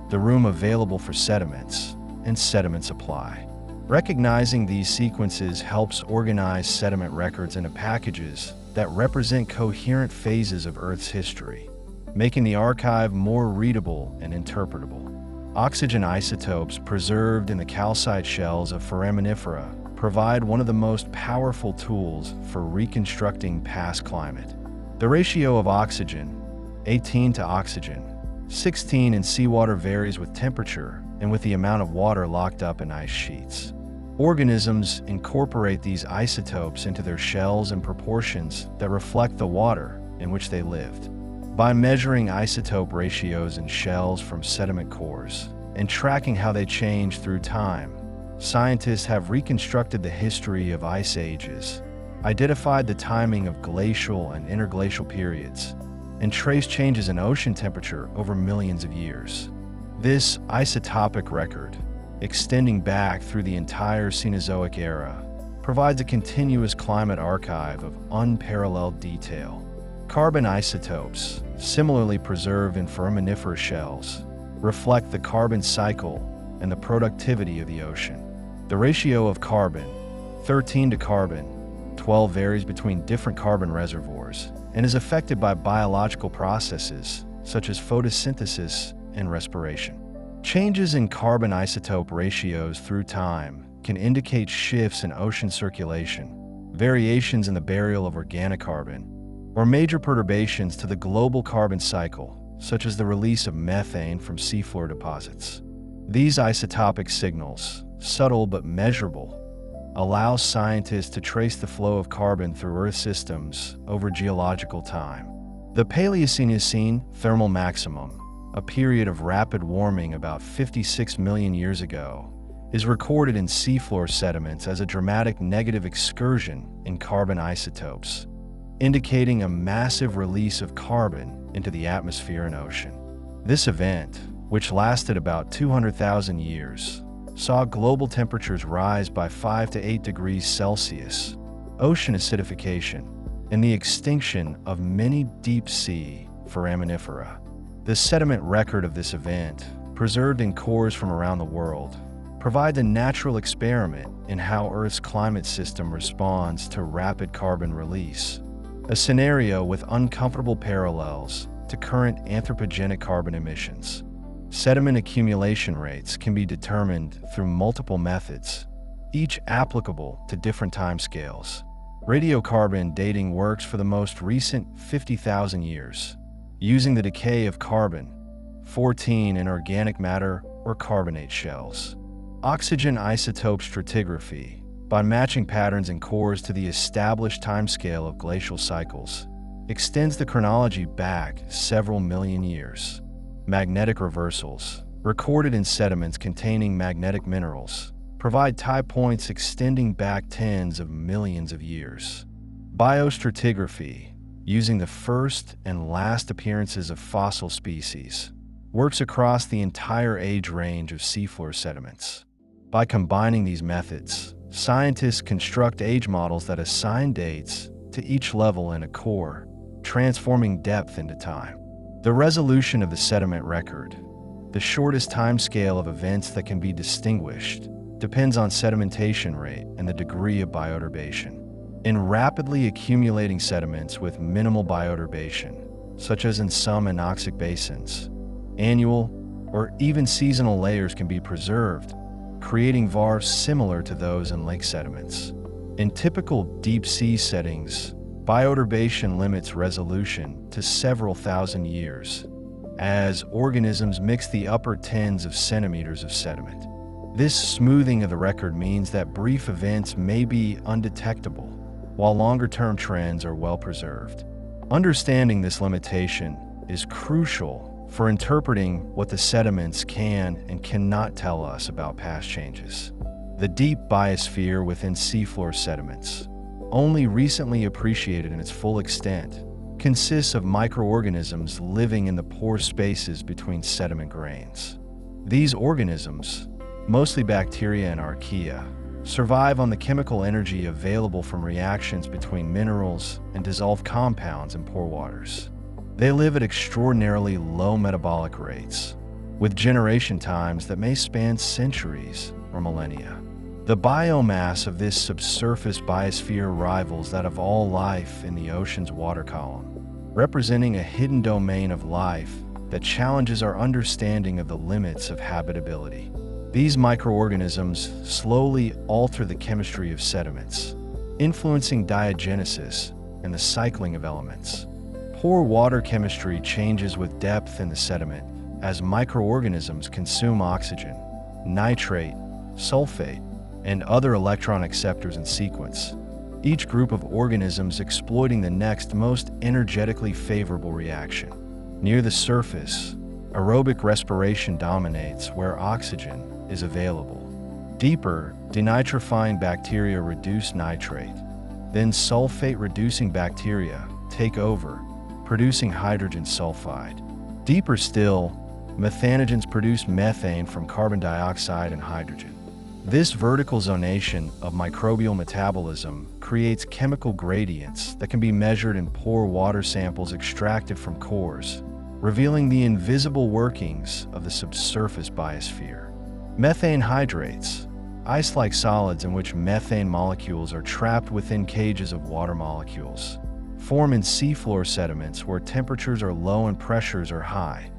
the room available for sediments, and sediment supply. Recognizing these sequences helps organize sediment records into packages that represent coherent phases of Earth's history, making the archive more readable and interpretable. Oxygen isotopes preserved in the calcite shells of foraminifera provide one of the most powerful tools for reconstructing past climate. The ratio of oxygen, 18 to oxygen, 16 in seawater varies with temperature and with the amount of water locked up in ice sheets. Organisms incorporate these isotopes into their shells in proportions that reflect the water in which they lived. By measuring isotope ratios in shells from sediment cores and tracking how they change through time, scientists have reconstructed the history of ice ages, identified the timing of glacial and interglacial periods, and traced changes in ocean temperature over millions of years. This isotopic record, extending back through the entire Cenozoic era, provides a continuous climate archive of unparalleled detail. Carbon isotopes, similarly preserved in foraminifera shells, reflect the carbon cycle and the productivity of the ocean. The ratio of carbon, 13 to carbon, 12 varies between different carbon reservoirs and is affected by biological processes such as photosynthesis and respiration. Changes in carbon isotope ratios through time can indicate shifts in ocean circulation, variations in the burial of organic carbon, or major perturbations to the global carbon cycle, such as the release of methane from seafloor deposits. These isotopic signals, subtle but measurable, allow scientists to trace the flow of carbon through Earth systems over geological time. The Paleocene thermal maximum, a period of rapid warming about 56 million years ago, is recorded in seafloor sediments as a dramatic negative excursion in carbon isotopes, indicating a massive release of carbon into the atmosphere and ocean. This event, which lasted about 200,000 years, saw global temperatures rise by 5 to 8 degrees Celsius, ocean acidification, and the extinction of many deep-sea foraminifera. The sediment record of this event, preserved in cores from around the world, provides a natural experiment in how Earth's climate system responds to rapid carbon release, a scenario with uncomfortable parallels to current anthropogenic carbon emissions. Sediment accumulation rates can be determined through multiple methods, each applicable to different timescales. Radiocarbon dating works for the most recent 50,000 years, using the decay of carbon-14 in organic matter or carbonate shells. Oxygen isotope stratigraphy, by matching patterns in cores to the established timescale of glacial cycles, extends the chronology back several million years. Magnetic reversals, recorded in sediments containing magnetic minerals, provide tie points extending back tens of millions of years. Biostratigraphy, using the first and last appearances of fossil species, works across the entire age range of seafloor sediments. By combining these methods, scientists construct age models that assign dates to each level in a core, transforming depth into time. The resolution of the sediment record, the shortest timescale of events that can be distinguished, depends on sedimentation rate and the degree of bioturbation. In rapidly accumulating sediments with minimal bioturbation, such as in some anoxic basins, annual or even seasonal layers can be preserved, creating VARs similar to those in lake sediments. In typical deep-sea settings, bioturbation limits resolution to several thousand years, as organisms mix the upper tens of centimeters of sediment. This smoothing of the record means that brief events may be undetectable, while longer-term trends are well preserved. Understanding this limitation is crucial for interpreting what the sediments can and cannot tell us about past changes. The deep biosphere within seafloor sediments, only recently appreciated in its full extent, consists of microorganisms living in the pore spaces between sediment grains. These organisms, mostly bacteria and archaea, survive on the chemical energy available from reactions between minerals and dissolved compounds in pore waters. They live at extraordinarily low metabolic rates, with generation times that may span centuries or millennia. The biomass of this subsurface biosphere rivals that of all life in the ocean's water column, representing a hidden domain of life that challenges our understanding of the limits of habitability. These microorganisms slowly alter the chemistry of sediments, influencing diagenesis and the cycling of elements. Pore water chemistry changes with depth in the sediment as microorganisms consume oxygen, nitrate, sulfate, and other electron acceptors in sequence, each group of organisms exploiting the next most energetically favorable reaction. Near the surface, aerobic respiration dominates where oxygen is available. Deeper, denitrifying bacteria reduce nitrate. Then sulfate-reducing bacteria take over, producing hydrogen sulfide. Deeper still, methanogens produce methane from carbon dioxide and hydrogen. This vertical zonation of microbial metabolism creates chemical gradients that can be measured in pore water samples extracted from cores, revealing the invisible workings of the subsurface biosphere. Methane hydrates, ice-like solids in which methane molecules are trapped within cages of water molecules, form in seafloor sediments where temperatures are low and pressures are high,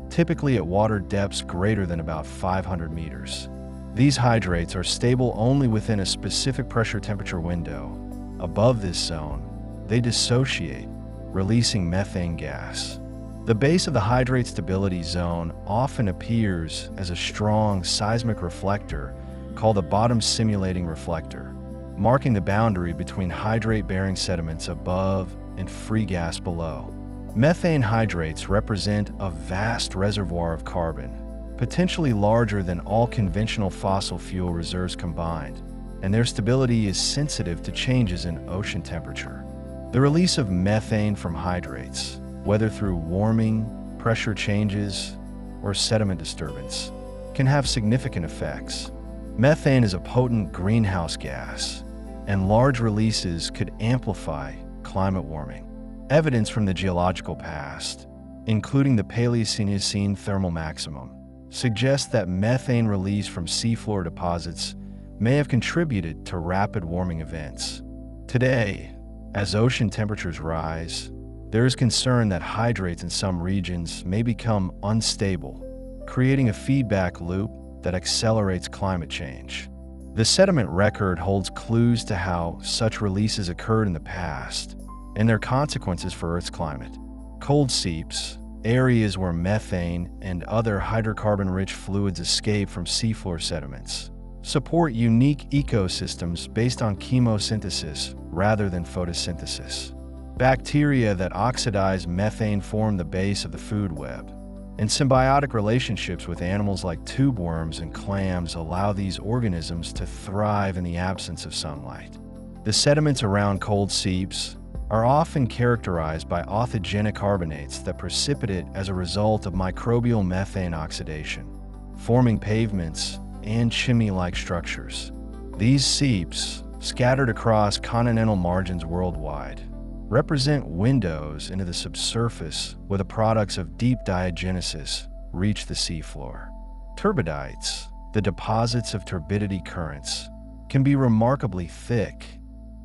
typically at water depths greater than about 500 meters. These hydrates are stable only within a specific pressure temperature window. Above this zone, they dissociate, releasing methane gas. The base of the hydrate stability zone often appears as a strong seismic reflector called a bottom simulating reflector, marking the boundary between hydrate-bearing sediments above and free gas below. Methane hydrates represent a vast reservoir of carbon, potentially larger than all conventional fossil fuel reserves combined, and their stability is sensitive to changes in ocean temperature. The release of methane from hydrates, whether through warming, pressure changes, or sediment disturbance, can have significant effects. Methane is a potent greenhouse gas, and large releases could amplify climate warming. Evidence from the geological past, including the Paleocene thermal maximum, suggests that methane release from seafloor deposits may have contributed to rapid warming events. Today, as ocean temperatures rise, there is concern that hydrates in some regions may become unstable, creating a feedback loop that accelerates climate change. The sediment record holds clues to how such releases occurred in the past and their consequences for Earth's climate. Cold seeps, areas where methane and other hydrocarbon-rich fluids escape from seafloor sediments, support unique ecosystems based on chemosynthesis rather than photosynthesis. Bacteria that oxidize methane form the base of the food web, and symbiotic relationships with animals like tube worms and clams allow these organisms to thrive in the absence of sunlight. The sediments around cold seeps are often characterized by authigenic carbonates that precipitate as a result of microbial methane oxidation, forming pavements and chimney-like structures. These seeps, scattered across continental margins worldwide, represent windows into the subsurface where the products of deep diagenesis reach the seafloor. Turbidites, the deposits of turbidity currents, can be remarkably thick,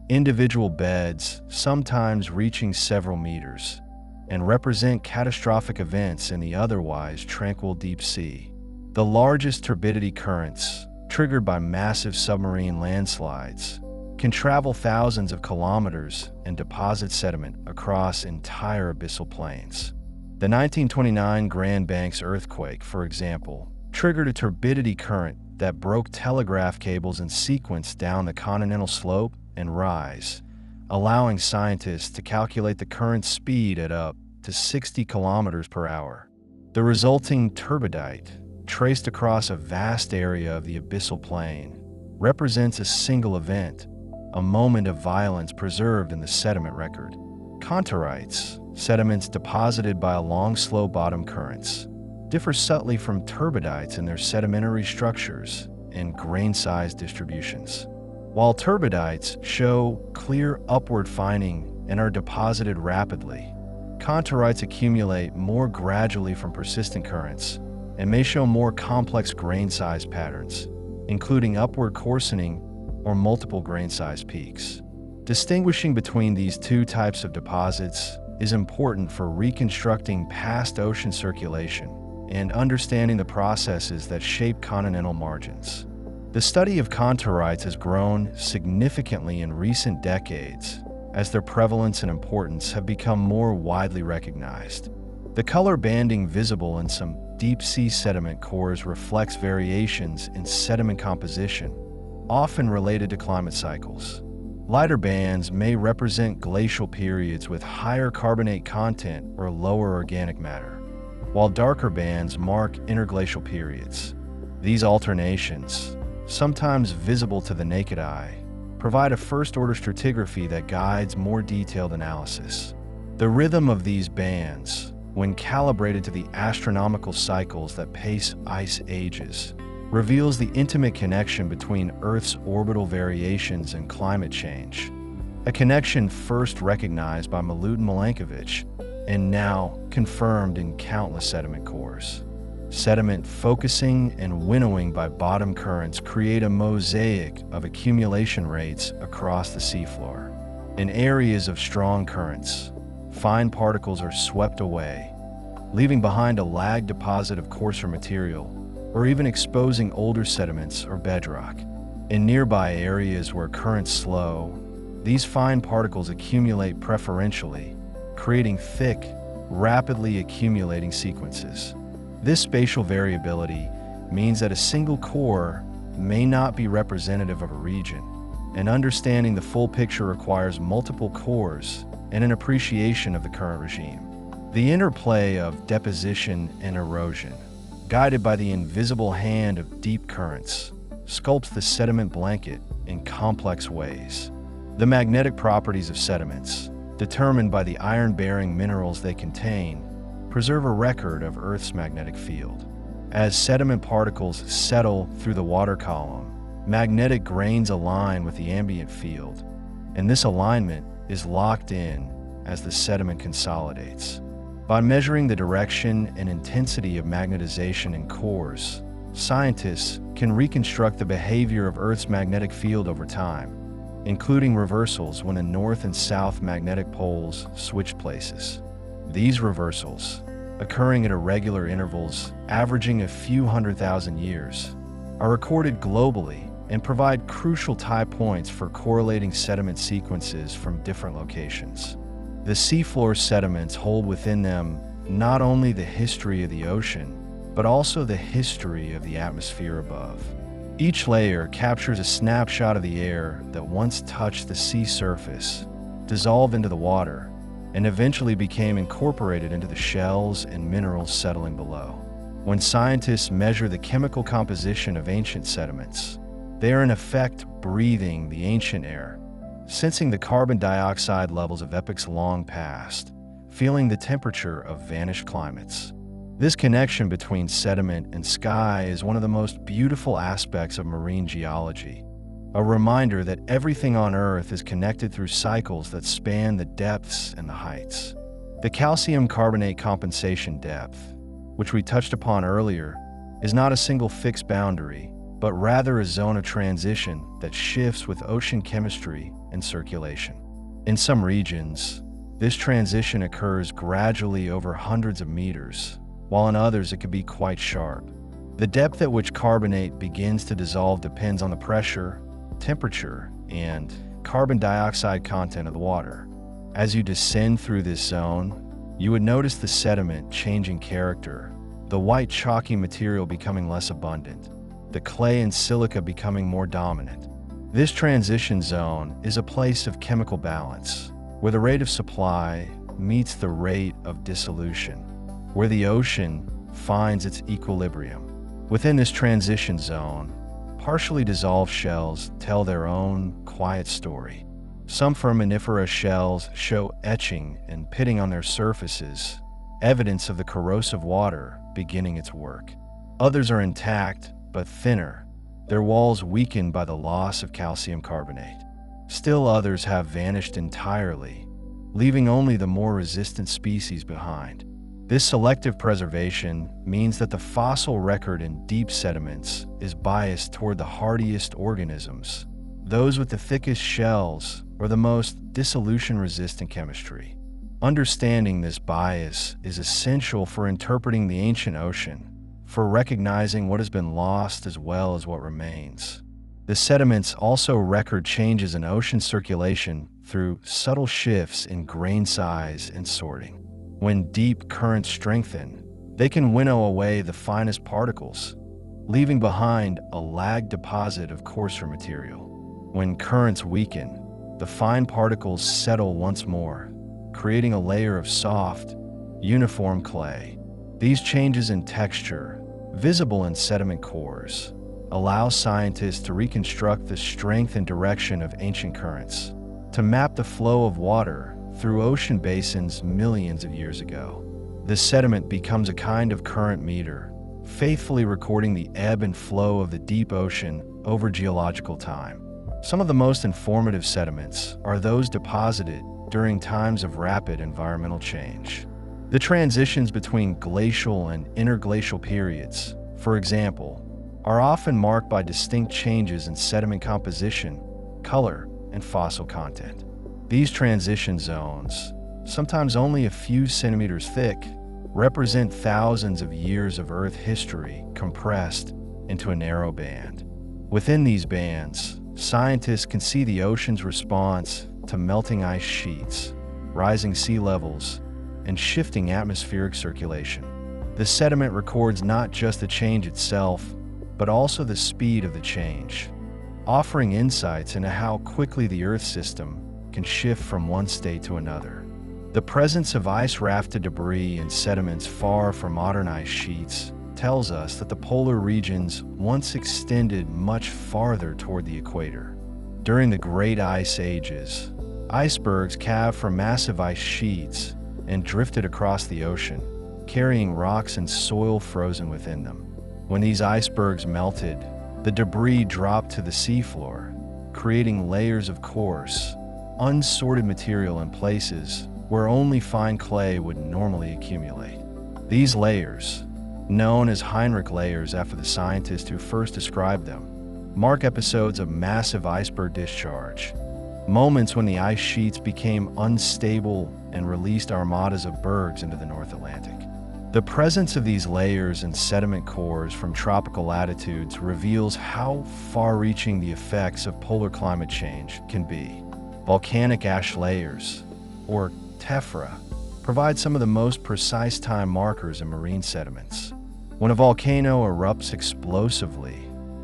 individual beds sometimes reaching several meters, and represent catastrophic events in the otherwise tranquil deep sea. The largest turbidity currents, triggered by massive submarine landslides, can travel thousands of kilometers and deposit sediment across entire abyssal plains. The 1929 Grand Banks earthquake, for example, triggered a turbidity current that broke telegraph cables in sequence down the continental slope and rise, allowing scientists to calculate the current speed at up to 60 kilometers per hour. The resulting turbidite, traced across a vast area of the abyssal plain, represents a single event, a moment of violence preserved in the sediment record. Contorites, sediments deposited by long, slow bottom currents, differ subtly from turbidites in their sedimentary structures and grain-size distributions. While turbidites show clear upward fining and are deposited rapidly, contorites accumulate more gradually from persistent currents and may show more complex grain-size patterns, including upward coarsening or multiple grain-size peaks. Distinguishing between these two types of deposits is important for reconstructing past ocean circulation and understanding the processes that shape continental margins. The study of contorites has grown significantly in recent decades as their prevalence and importance have become more widely recognized. The color banding visible in some deep-sea sediment cores reflects variations in sediment composition, often related to climate cycles. Lighter bands may represent glacial periods with higher carbonate content or lower organic matter, while darker bands mark interglacial periods. These alternations, sometimes visible to the naked eye, provide a first-order stratigraphy that guides more detailed analysis. The rhythm of these bands, when calibrated to the astronomical cycles that pace ice ages, reveals the intimate connection between Earth's orbital variations and climate change, a connection first recognized by Milutin Milankovitch and now confirmed in countless sediment cores. Sediment focusing and winnowing by bottom currents create a mosaic of accumulation rates across the seafloor. In areas of strong currents, fine particles are swept away, leaving behind a lagged deposit of coarser material, or even exposing older sediments or bedrock. In nearby areas where currents slow, these fine particles accumulate preferentially, creating thick, rapidly accumulating sequences. This spatial variability means that a single core may not be representative of a region, and understanding the full picture requires multiple cores and an appreciation of the current regime. The interplay of deposition and erosion, guided by the invisible hand of deep currents, sculpts the sediment blanket in complex ways. The magnetic properties of sediments, determined by the iron-bearing minerals they contain, preserve a record of Earth's magnetic field. As sediment particles settle through the water column, magnetic grains align with the ambient field, and this alignment is locked in as the sediment consolidates. By measuring the direction and intensity of magnetization in cores, scientists can reconstruct the behavior of Earth's magnetic field over time, including reversals when the north and south magnetic poles switch places. These reversals, occurring at irregular intervals averaging a few 100,000 years, are recorded globally and provide crucial tie points for correlating sediment sequences from different locations. The seafloor sediments hold within them not only the history of the ocean, but also the history of the atmosphere above. Each layer captures a snapshot of the air that once touched the sea surface, dissolved into the water, and eventually became incorporated into the shells and minerals settling below. When scientists measure the chemical composition of ancient sediments, they are in effect breathing the ancient air, sensing the carbon dioxide levels of epochs long past, feeling the temperature of vanished climates. This connection between sediment and sky is one of the most beautiful aspects of marine geology, a reminder that everything on Earth is connected through cycles that span the depths and the heights. The calcium carbonate compensation depth, which we touched upon earlier, is not a single fixed boundary, but rather a zone of transition that shifts with ocean chemistry and circulation. In some regions, this transition occurs gradually over hundreds of meters, while in others it can be quite sharp. The depth at which carbonate begins to dissolve depends on the pressure, temperature, and carbon dioxide content of the water. As you descend through this zone, you would notice the sediment changing character, the white chalky material becoming less abundant, the clay and silica becoming more dominant. This transition zone is a place of chemical balance, where the rate of supply meets the rate of dissolution, where the ocean finds its equilibrium. Within this transition zone, partially dissolved shells tell their own quiet story. Some foraminiferous shells show etching and pitting on their surfaces, evidence of the corrosive water beginning its work. Others are intact, but thinner, their walls weakened by the loss of calcium carbonate. Still others have vanished entirely, leaving only the more resistant species behind. This selective preservation means that the fossil record in deep sediments is biased toward the hardiest organisms, those with the thickest shells or the most dissolution-resistant chemistry. Understanding this bias is essential for interpreting the ancient ocean, for recognizing what has been lost as well as what remains. The sediments also record changes in ocean circulation through subtle shifts in grain size and sorting. When deep currents strengthen, they can winnow away the finest particles, leaving behind a lagged deposit of coarser material. When currents weaken, the fine particles settle once more, creating a layer of soft, uniform clay. These changes in texture, visible in sediment cores, allow scientists to reconstruct the strength and direction of ancient currents, to map the flow of water through ocean basins millions of years ago. The sediment becomes a kind of current meter, faithfully recording the ebb and flow of the deep ocean over geological time. Some of the most informative sediments are those deposited during times of rapid environmental change. The transitions between glacial and interglacial periods, for example, are often marked by distinct changes in sediment composition, color, and fossil content. These transition zones, sometimes only a few centimeters thick, represent thousands of years of Earth history compressed into a narrow band. Within these bands, scientists can see the ocean's response to melting ice sheets, rising sea levels, and shifting atmospheric circulation. The sediment records not just the change itself, but also the speed of the change, offering insights into how quickly the Earth system can shift from one state to another. The presence of ice-rafted debris and sediments far from modern ice sheets tells us that the polar regions once extended much farther toward the equator. During the Great Ice Ages, icebergs calved from massive ice sheets and drifted across the ocean, carrying rocks and soil frozen within them. When these icebergs melted, the debris dropped to the seafloor, creating layers of coarse, unsorted material in places where only fine clay would normally accumulate. These layers, known as Heinrich layers after the scientist who first described them, mark episodes of massive iceberg discharge, moments when the ice sheets became unstable and released armadas of bergs into the North Atlantic. The presence of these layers and sediment cores from tropical latitudes reveals how far-reaching the effects of polar climate change can be. Volcanic ash layers, or tephra, provide some of the most precise time markers in marine sediments. When a volcano erupts explosively,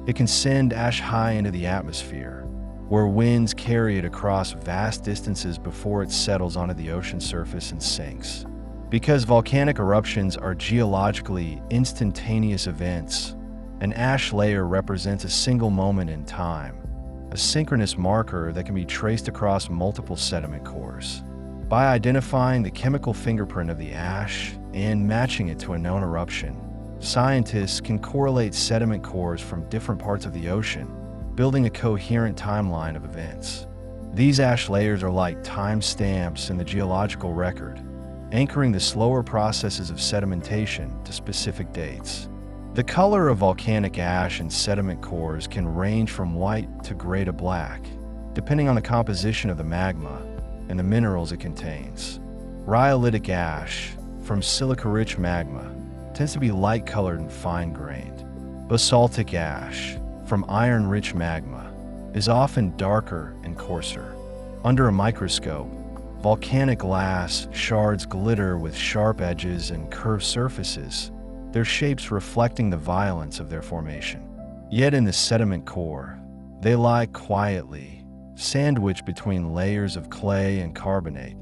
it can send ash high into the atmosphere, where winds carry it across vast distances before it settles onto the ocean surface and sinks. Because volcanic eruptions are geologically instantaneous events, an ash layer represents a single moment in time, a synchronous marker that can be traced across multiple sediment cores. By identifying the chemical fingerprint of the ash and matching it to a known eruption, scientists can correlate sediment cores from different parts of the ocean, building a coherent timeline of events. These ash layers are like time stamps in the geological record, anchoring the slower processes of sedimentation to specific dates. The color of volcanic ash and sediment cores can range from white to gray to black, depending on the composition of the magma and the minerals it contains. Rhyolitic ash from silica-rich magma tends to be light-colored and fine-grained. Basaltic ash from iron-rich magma is often darker and coarser. Under a microscope, volcanic glass shards glitter with sharp edges and curved surfaces, their shapes reflecting the violence of their formation. Yet in the sediment core, They lie quietly, sandwiched between layers of clay and carbonate,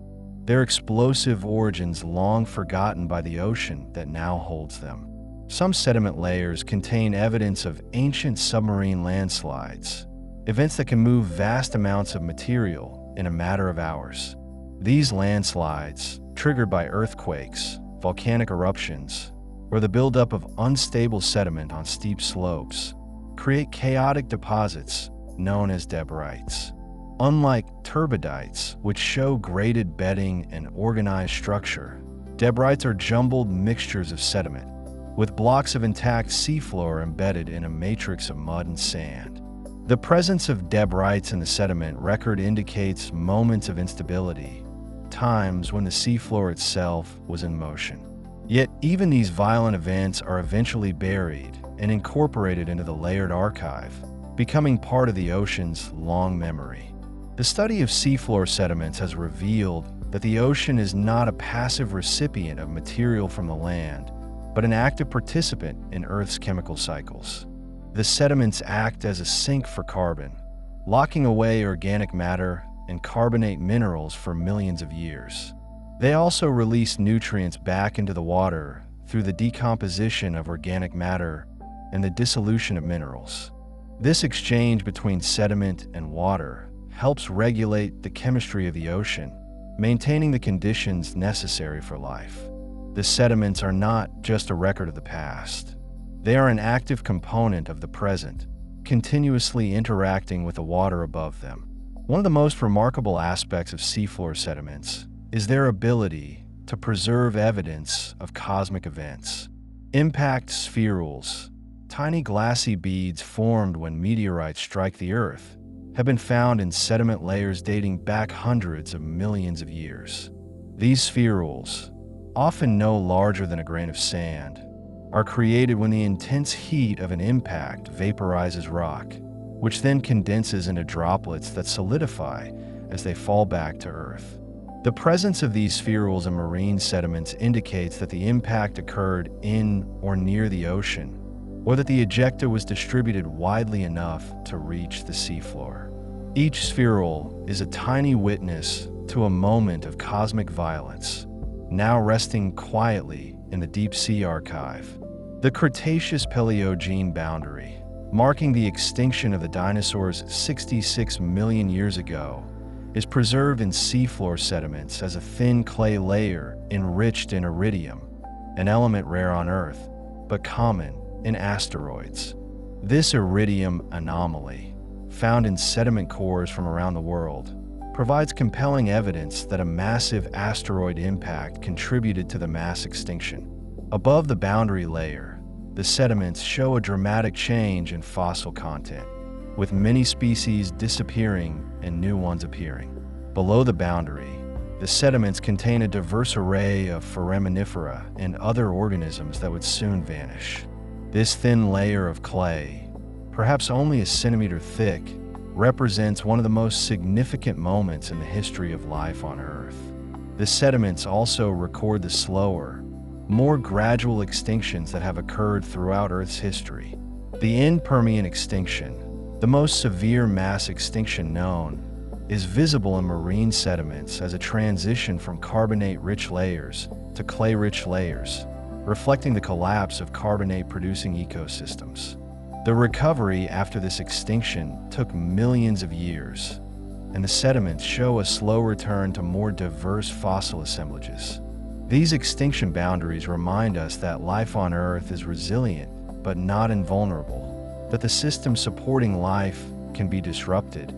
their explosive origins long forgotten by the ocean that now holds them. Some sediment layers contain evidence of ancient submarine landslides, events that can move vast amounts of material in a matter of hours. These landslides, triggered by earthquakes, volcanic eruptions, or the buildup of unstable sediment on steep slopes, create chaotic deposits known as debrites. Unlike turbidites, which show graded bedding and organized structure, debrites are jumbled mixtures of sediment, with blocks of intact seafloor embedded in a matrix of mud and sand. The presence of debrites in the sediment record indicates moments of instability, times when the seafloor itself was in motion. Yet even these violent events are eventually buried and incorporated into the layered archive, becoming part of the ocean's long memory. The study of seafloor sediments has revealed that the ocean is not a passive recipient of material from the land, but an active participant in Earth's chemical cycles. The sediments act as a sink for carbon, locking away organic matter and carbonate minerals for millions of years. They also release nutrients back into the water through the decomposition of organic matter and the dissolution of minerals. This exchange between sediment and water helps regulate the chemistry of the ocean, maintaining the conditions necessary for life. The sediments are not just a record of the past. They are an active component of the present, continuously interacting with the water above them. One of the most remarkable aspects of seafloor sediments is their ability to preserve evidence of cosmic events. Impact spherules, tiny glassy beads formed when meteorites strike the Earth, have been found in sediment layers dating back hundreds of millions of years. These spherules, often no larger than a grain of sand, are created when the intense heat of an impact vaporizes rock, which then condenses into droplets that solidify as they fall back to Earth. The presence of these spherules in marine sediments indicates that the impact occurred in or near the ocean, or that the ejecta was distributed widely enough to reach the seafloor. Each spherule is a tiny witness to a moment of cosmic violence, now resting quietly in the deep sea archive. The Cretaceous-Paleogene boundary, marking the extinction of the dinosaurs 66 million years ago, is preserved in seafloor sediments as a thin clay layer enriched in iridium, an element rare on Earth, but common in asteroids. This iridium anomaly, found in sediment cores from around the world, provides compelling evidence that a massive asteroid impact contributed to the mass extinction. Above the boundary layer, the sediments show a dramatic change in fossil content, with many species disappearing and new ones appearing. Below the boundary, the sediments contain a diverse array of foraminifera and other organisms that would soon vanish. This thin layer of clay, perhaps only a centimeter thick, represents one of the most significant moments in the history of life on Earth. The sediments also record the slower, more gradual extinctions that have occurred throughout Earth's history. The end-Permian extinction, the most severe mass extinction known, is visible in marine sediments as a transition from carbonate-rich layers to clay-rich layers, reflecting the collapse of carbonate-producing ecosystems. The recovery after this extinction took millions of years, and the sediments show a slow return to more diverse fossil assemblages. These extinction boundaries remind us that life on Earth is resilient but not invulnerable, that the system supporting life can be disrupted,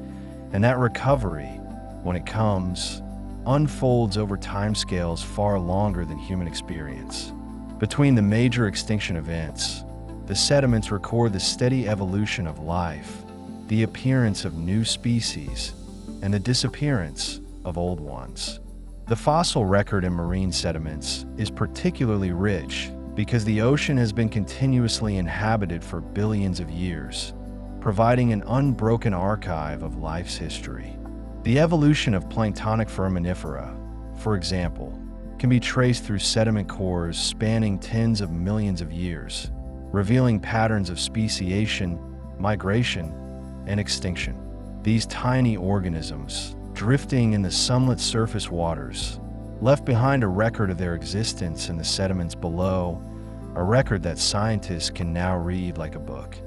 and that recovery, when it comes, unfolds over timescales far longer than human experience. Between the major extinction events, the sediments record the steady evolution of life, the appearance of new species, and the disappearance of old ones. The fossil record in marine sediments is particularly rich because the ocean has been continuously inhabited for billions of years, providing an unbroken archive of life's history. The evolution of planktonic foraminifera, for example, can be traced through sediment cores spanning tens of millions of years, revealing patterns of speciation, migration, and extinction. These tiny organisms, drifting in the sunlit surface waters, left behind a record of their existence in the sediments below, a record that scientists can now read like a book.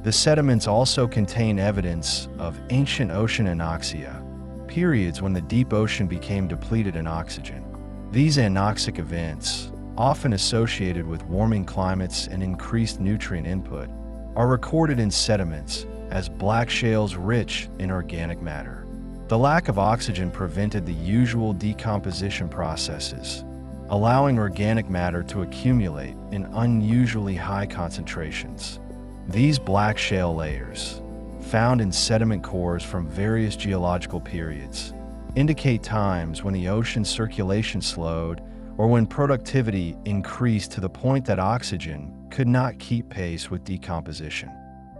The sediments also contain evidence of ancient ocean anoxia, periods when the deep ocean became depleted in oxygen. These anoxic events, often associated with warming climates and increased nutrient input, are recorded in sediments as black shales rich in organic matter. The lack of oxygen prevented the usual decomposition processes, allowing organic matter to accumulate in unusually high concentrations. These black shale layers, found in sediment cores from various geological periods, indicate times when the ocean circulation slowed or when productivity increased to the point that oxygen could not keep pace with decomposition.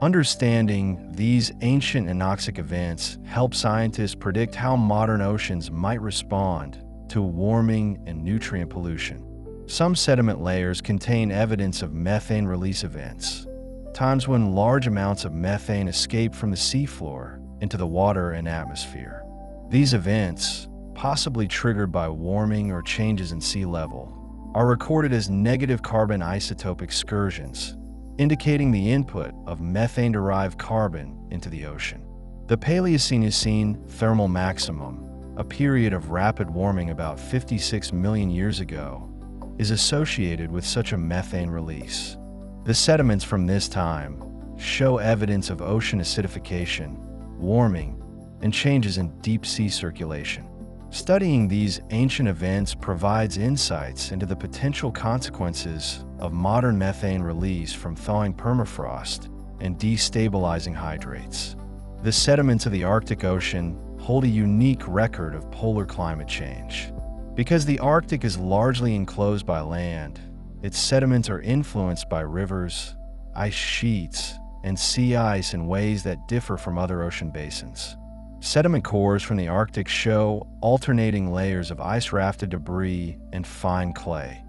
Understanding these ancient anoxic events helps scientists predict how modern oceans might respond to warming and nutrient pollution. Some sediment layers contain evidence of methane release events, times when large amounts of methane escape from the seafloor into the water and atmosphere. These events, possibly triggered by warming or changes in sea level, are recorded as negative carbon isotope excursions, indicating the input of methane-derived carbon into the ocean. The Paleocene thermal maximum, a period of rapid warming about 56 million years ago, is associated with such a methane release. The sediments from this time show evidence of ocean acidification, warming, and changes in deep sea circulation. Studying these ancient events provides insights into the potential consequences of modern methane release from thawing permafrost and destabilizing hydrates. The sediments of the Arctic Ocean hold a unique record of polar climate change. Because the Arctic is largely enclosed by land, its sediments are influenced by rivers, ice sheets, and sea ice in ways that differ from other ocean basins. Sediment cores from the Arctic show alternating layers of ice-rafted debris and fine clay,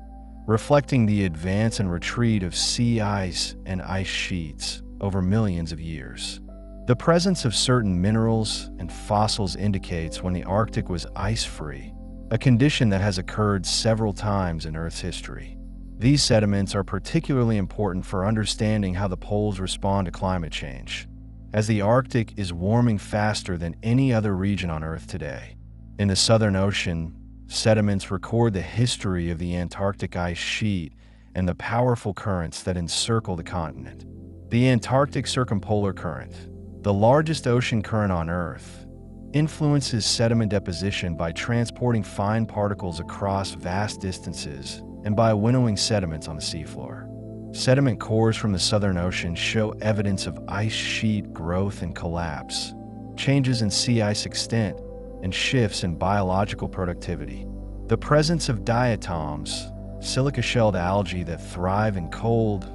reflecting the advance and retreat of sea ice and ice sheets over millions of years. The presence of certain minerals and fossils indicates when the Arctic was ice-free, a condition that has occurred several times in Earth's history. These sediments are particularly important for understanding how the poles respond to climate change, as the Arctic is warming faster than any other region on Earth today. In the Southern Ocean, sediments record the history of the Antarctic ice sheet and the powerful currents that encircle the continent. The Antarctic Circumpolar Current, the largest ocean current on Earth, influences sediment deposition by transporting fine particles across vast distances and by winnowing sediments on the seafloor. Sediment cores from the Southern Ocean show evidence of ice sheet growth and collapse, changes in sea ice extent, and shifts in biological productivity. The presence of diatoms, silica-shelled algae that thrive in cold,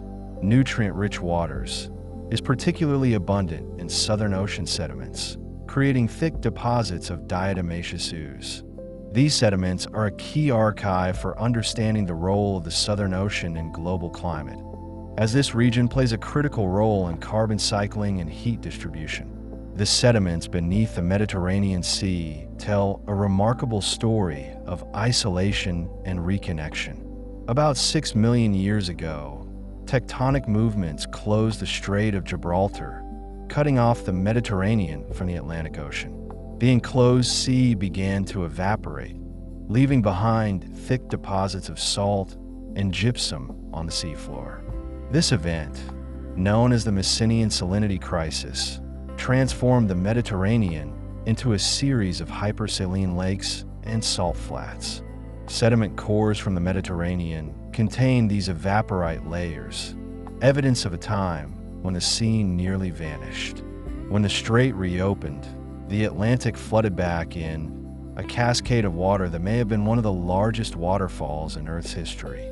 nutrient-rich waters, is particularly abundant in Southern Ocean sediments, creating thick deposits of diatomaceous ooze. These sediments are a key archive for understanding the role of the Southern Ocean in global climate, as this region plays a critical role in carbon cycling and heat distribution. The sediments beneath the Mediterranean Sea tell a remarkable story of isolation and reconnection. About 6 million years ago, tectonic movements closed the Strait of Gibraltar, cutting off the Mediterranean from the Atlantic Ocean. The enclosed sea began to evaporate, leaving behind thick deposits of salt and gypsum on the seafloor. This event, known as the Messinian salinity crisis, transformed the Mediterranean into a series of hypersaline lakes and salt flats. Sediment cores from the Mediterranean contain these evaporite layers, evidence of a time when the sea nearly vanished. When the strait reopened, the Atlantic flooded back in a cascade of water that may have been one of the largest waterfalls in Earth's history.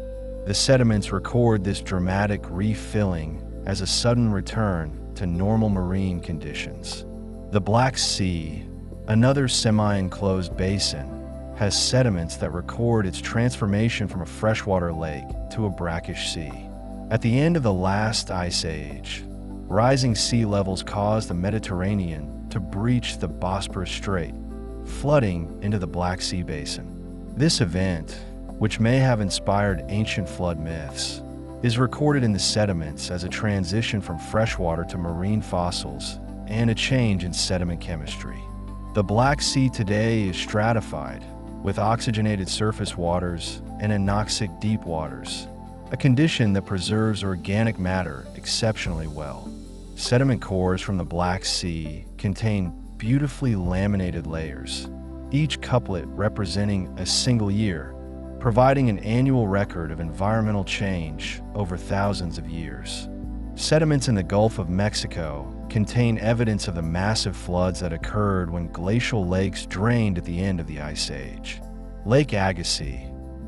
The sediments record this dramatic refilling as a sudden return to normal marine conditions. The Black Sea, another semi-enclosed basin, has sediments that record its transformation from a freshwater lake to a brackish sea. At the end of the last ice age, Rising sea levels caused the Mediterranean to breach the Bosporus Strait, flooding into the Black Sea basin. This event, which may have inspired ancient flood myths, is recorded in the sediments as a transition from freshwater to marine fossils and a change in sediment chemistry. The Black Sea today is stratified, with oxygenated surface waters and anoxic deep waters, a condition that preserves organic matter exceptionally well. Sediment cores from the Black Sea contain beautifully laminated layers, each couplet representing a single year, providing an annual record of environmental change over thousands of years. Sediments in the Gulf of Mexico contain evidence of the massive floods that occurred when glacial lakes drained at the end of the Ice Age. Lake Agassiz,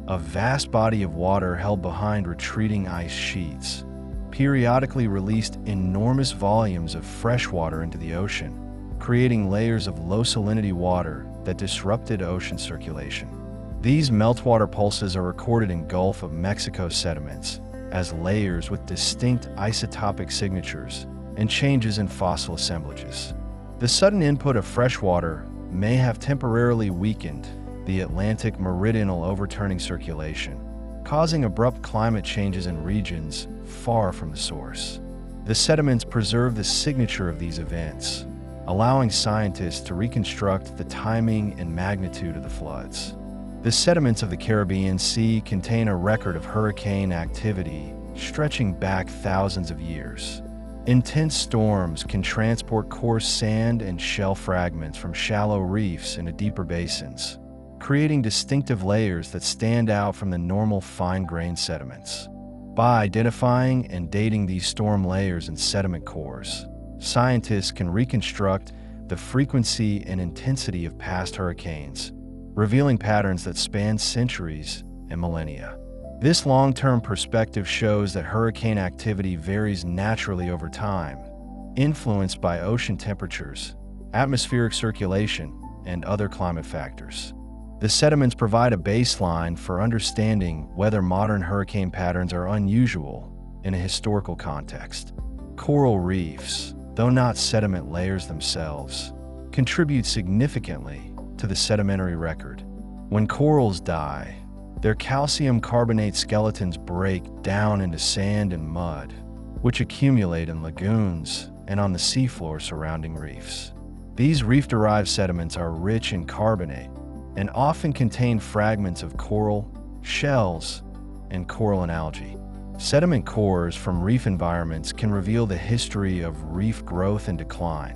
a vast body of water held behind retreating ice sheets, periodically released enormous volumes of fresh water into the ocean, creating layers of low salinity water that disrupted ocean circulation. These meltwater pulses are recorded in Gulf of Mexico sediments as layers with distinct isotopic signatures and changes in fossil assemblages. The sudden input of fresh water may have temporarily weakened the Atlantic meridional overturning circulation, causing abrupt climate changes in regions far from the source. The sediments preserve the signature of these events, allowing scientists to reconstruct the timing and magnitude of the floods. The sediments of the Caribbean Sea contain a record of hurricane activity stretching back thousands of years. Intense storms can transport coarse sand and shell fragments from shallow reefs into deeper basins, creating distinctive layers that stand out from the normal fine-grained sediments. By identifying and dating these storm layers and sediment cores, scientists can reconstruct the frequency and intensity of past hurricanes, revealing patterns that span centuries and millennia. This long-term perspective shows that hurricane activity varies naturally over time, influenced by ocean temperatures, atmospheric circulation, and other climate factors. The sediments provide a baseline for understanding whether modern hurricane patterns are unusual in a historical context. Coral reefs, though not sediment layers themselves, contribute significantly to the sedimentary record. When corals die, their calcium carbonate skeletons break down into sand and mud, which accumulate in lagoons and on the seafloor surrounding reefs. These reef-derived sediments are rich in carbonate and often contain fragments of coral, shells, and coralline algae. Sediment cores from reef environments can reveal the history of reef growth and decline,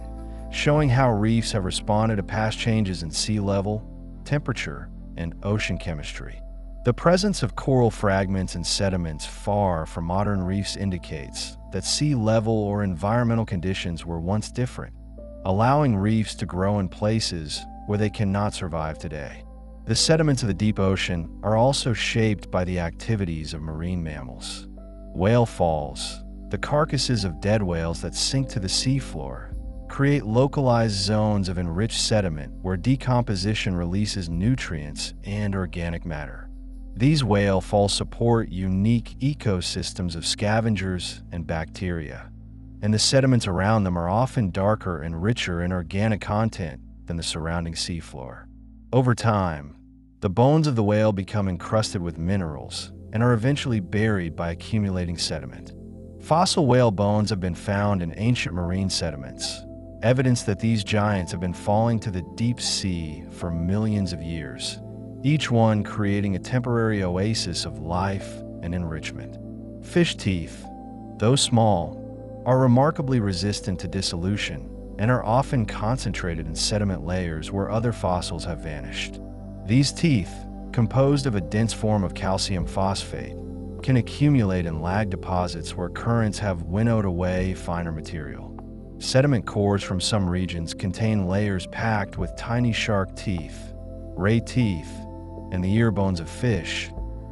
showing how reefs have responded to past changes in sea level, temperature, and ocean chemistry. The presence of coral fragments and sediments far from modern reefs indicates that sea level or environmental conditions were once different, allowing reefs to grow in places where they cannot survive today. The sediments of the deep ocean are also shaped by the activities of marine mammals. Whale falls, the carcasses of dead whales that sink to the seafloor, create localized zones of enriched sediment where decomposition releases nutrients and organic matter. These whale falls support unique ecosystems of scavengers and bacteria, and the sediments around them are often darker and richer in organic content than the surrounding seafloor. Over time, the bones of the whale become encrusted with minerals and are eventually buried by accumulating sediment. Fossil whale bones have been found in ancient marine sediments, evidence that these giants have been falling to the deep sea for millions of years, each one creating a temporary oasis of life and enrichment. Fish teeth, though small, are remarkably resistant to dissolution and are often concentrated in sediment layers where other fossils have vanished. These teeth, composed of a dense form of calcium phosphate, can accumulate in lag deposits where currents have winnowed away finer material. Sediment cores from some regions contain layers packed with tiny shark teeth, ray teeth, and the ear bones of fish,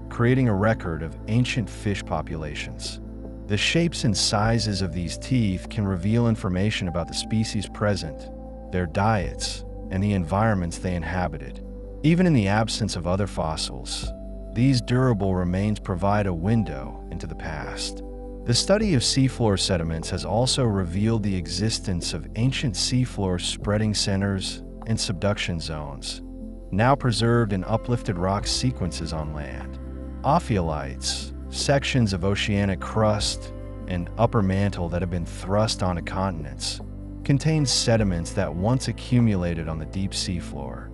creating a record of ancient fish populations. The shapes and sizes of these teeth can reveal information about the species present, their diets, and the environments they inhabited. Even in the absence of other fossils, these durable remains provide a window into the past. The study of seafloor sediments has also revealed the existence of ancient seafloor spreading centers and subduction zones, now preserved in uplifted rock sequences on land. Ophiolites, sections of oceanic crust and upper mantle that have been thrust onto continents, contain sediments that once accumulated on the deep seafloor.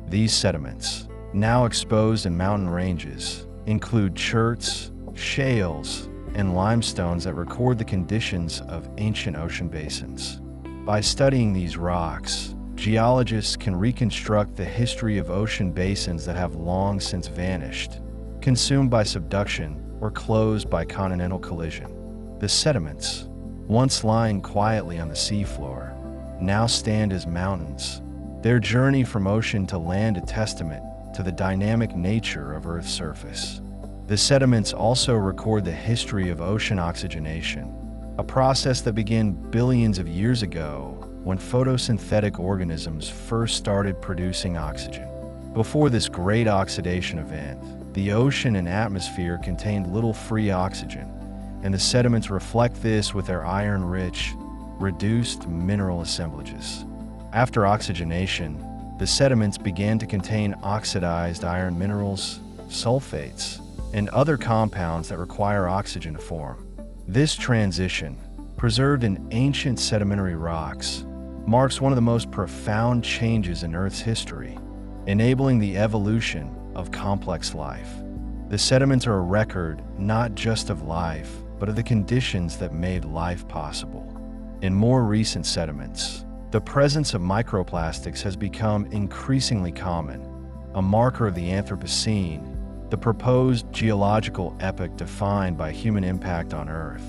These sediments, now exposed in mountain ranges, include cherts, shales, and limestones that record the conditions of ancient ocean basins. By studying these rocks, geologists can reconstruct the history of ocean basins that have long since vanished, consumed by subduction or closed by continental collision. The sediments, once lying quietly on the seafloor, now stand as mountains, their journey from ocean to land a testament to the dynamic nature of Earth's surface. The sediments also record the history of ocean oxygenation, a process that began billions of years ago when photosynthetic organisms first started producing oxygen. Before this great oxidation event, the ocean and atmosphere contained little free oxygen, and the sediments reflect this with their iron-rich, reduced mineral assemblages. After oxygenation, the sediments began to contain oxidized iron minerals, sulfates, and other compounds that require oxygen to form. This transition, preserved in ancient sedimentary rocks, marks one of the most profound changes in Earth's history, enabling the evolution of complex life. The sediments are a record not just of life, but of the conditions that made life possible. In more recent sediments, the presence of microplastics has become increasingly common, a marker of the Anthropocene, the proposed geological epoch defined by human impact on Earth.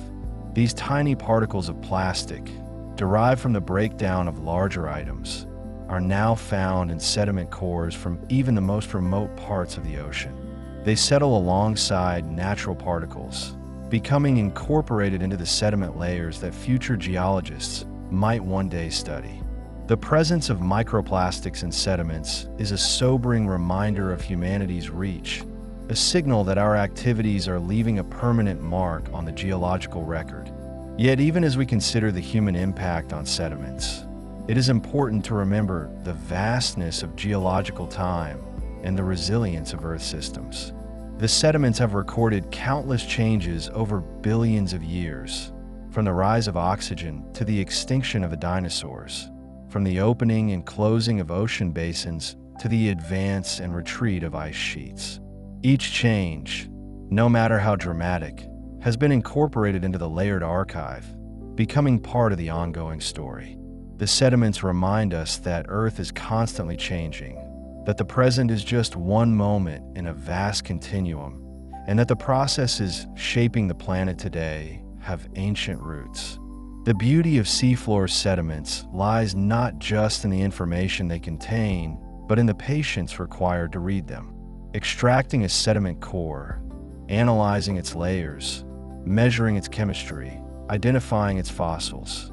These tiny particles of plastic, derived from the breakdown of larger items, are now found in sediment cores from even the most remote parts of the ocean. They settle alongside natural particles, becoming incorporated into the sediment layers that future geologists might one day study. The presence of microplastics in sediments is a sobering reminder of humanity's reach, a signal that our activities are leaving a permanent mark on the geological record. Yet even as we consider the human impact on sediments, it is important to remember the vastness of geological time and the resilience of Earth systems. The sediments have recorded countless changes over billions of years, from the rise of oxygen to the extinction of the dinosaurs, from the opening and closing of ocean basins to the advance and retreat of ice sheets. Each change, no matter how dramatic, has been incorporated into the layered archive, becoming part of the ongoing story. The sediments remind us that Earth is constantly changing, that the present is just one moment in a vast continuum, and that the processes shaping the planet today have ancient roots. The beauty of seafloor sediments lies not just in the information they contain, but in the patience required to read them. Extracting a sediment core, analyzing its layers, measuring its chemistry, identifying its fossils.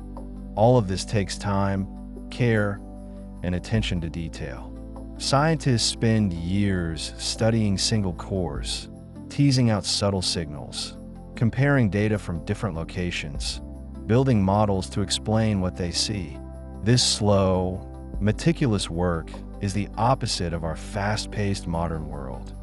All of this takes time, care, and attention to detail. Scientists spend years studying single cores, teasing out subtle signals, comparing data from different locations, building models to explain what they see. This slow, meticulous work is the opposite of our fast-paced modern world,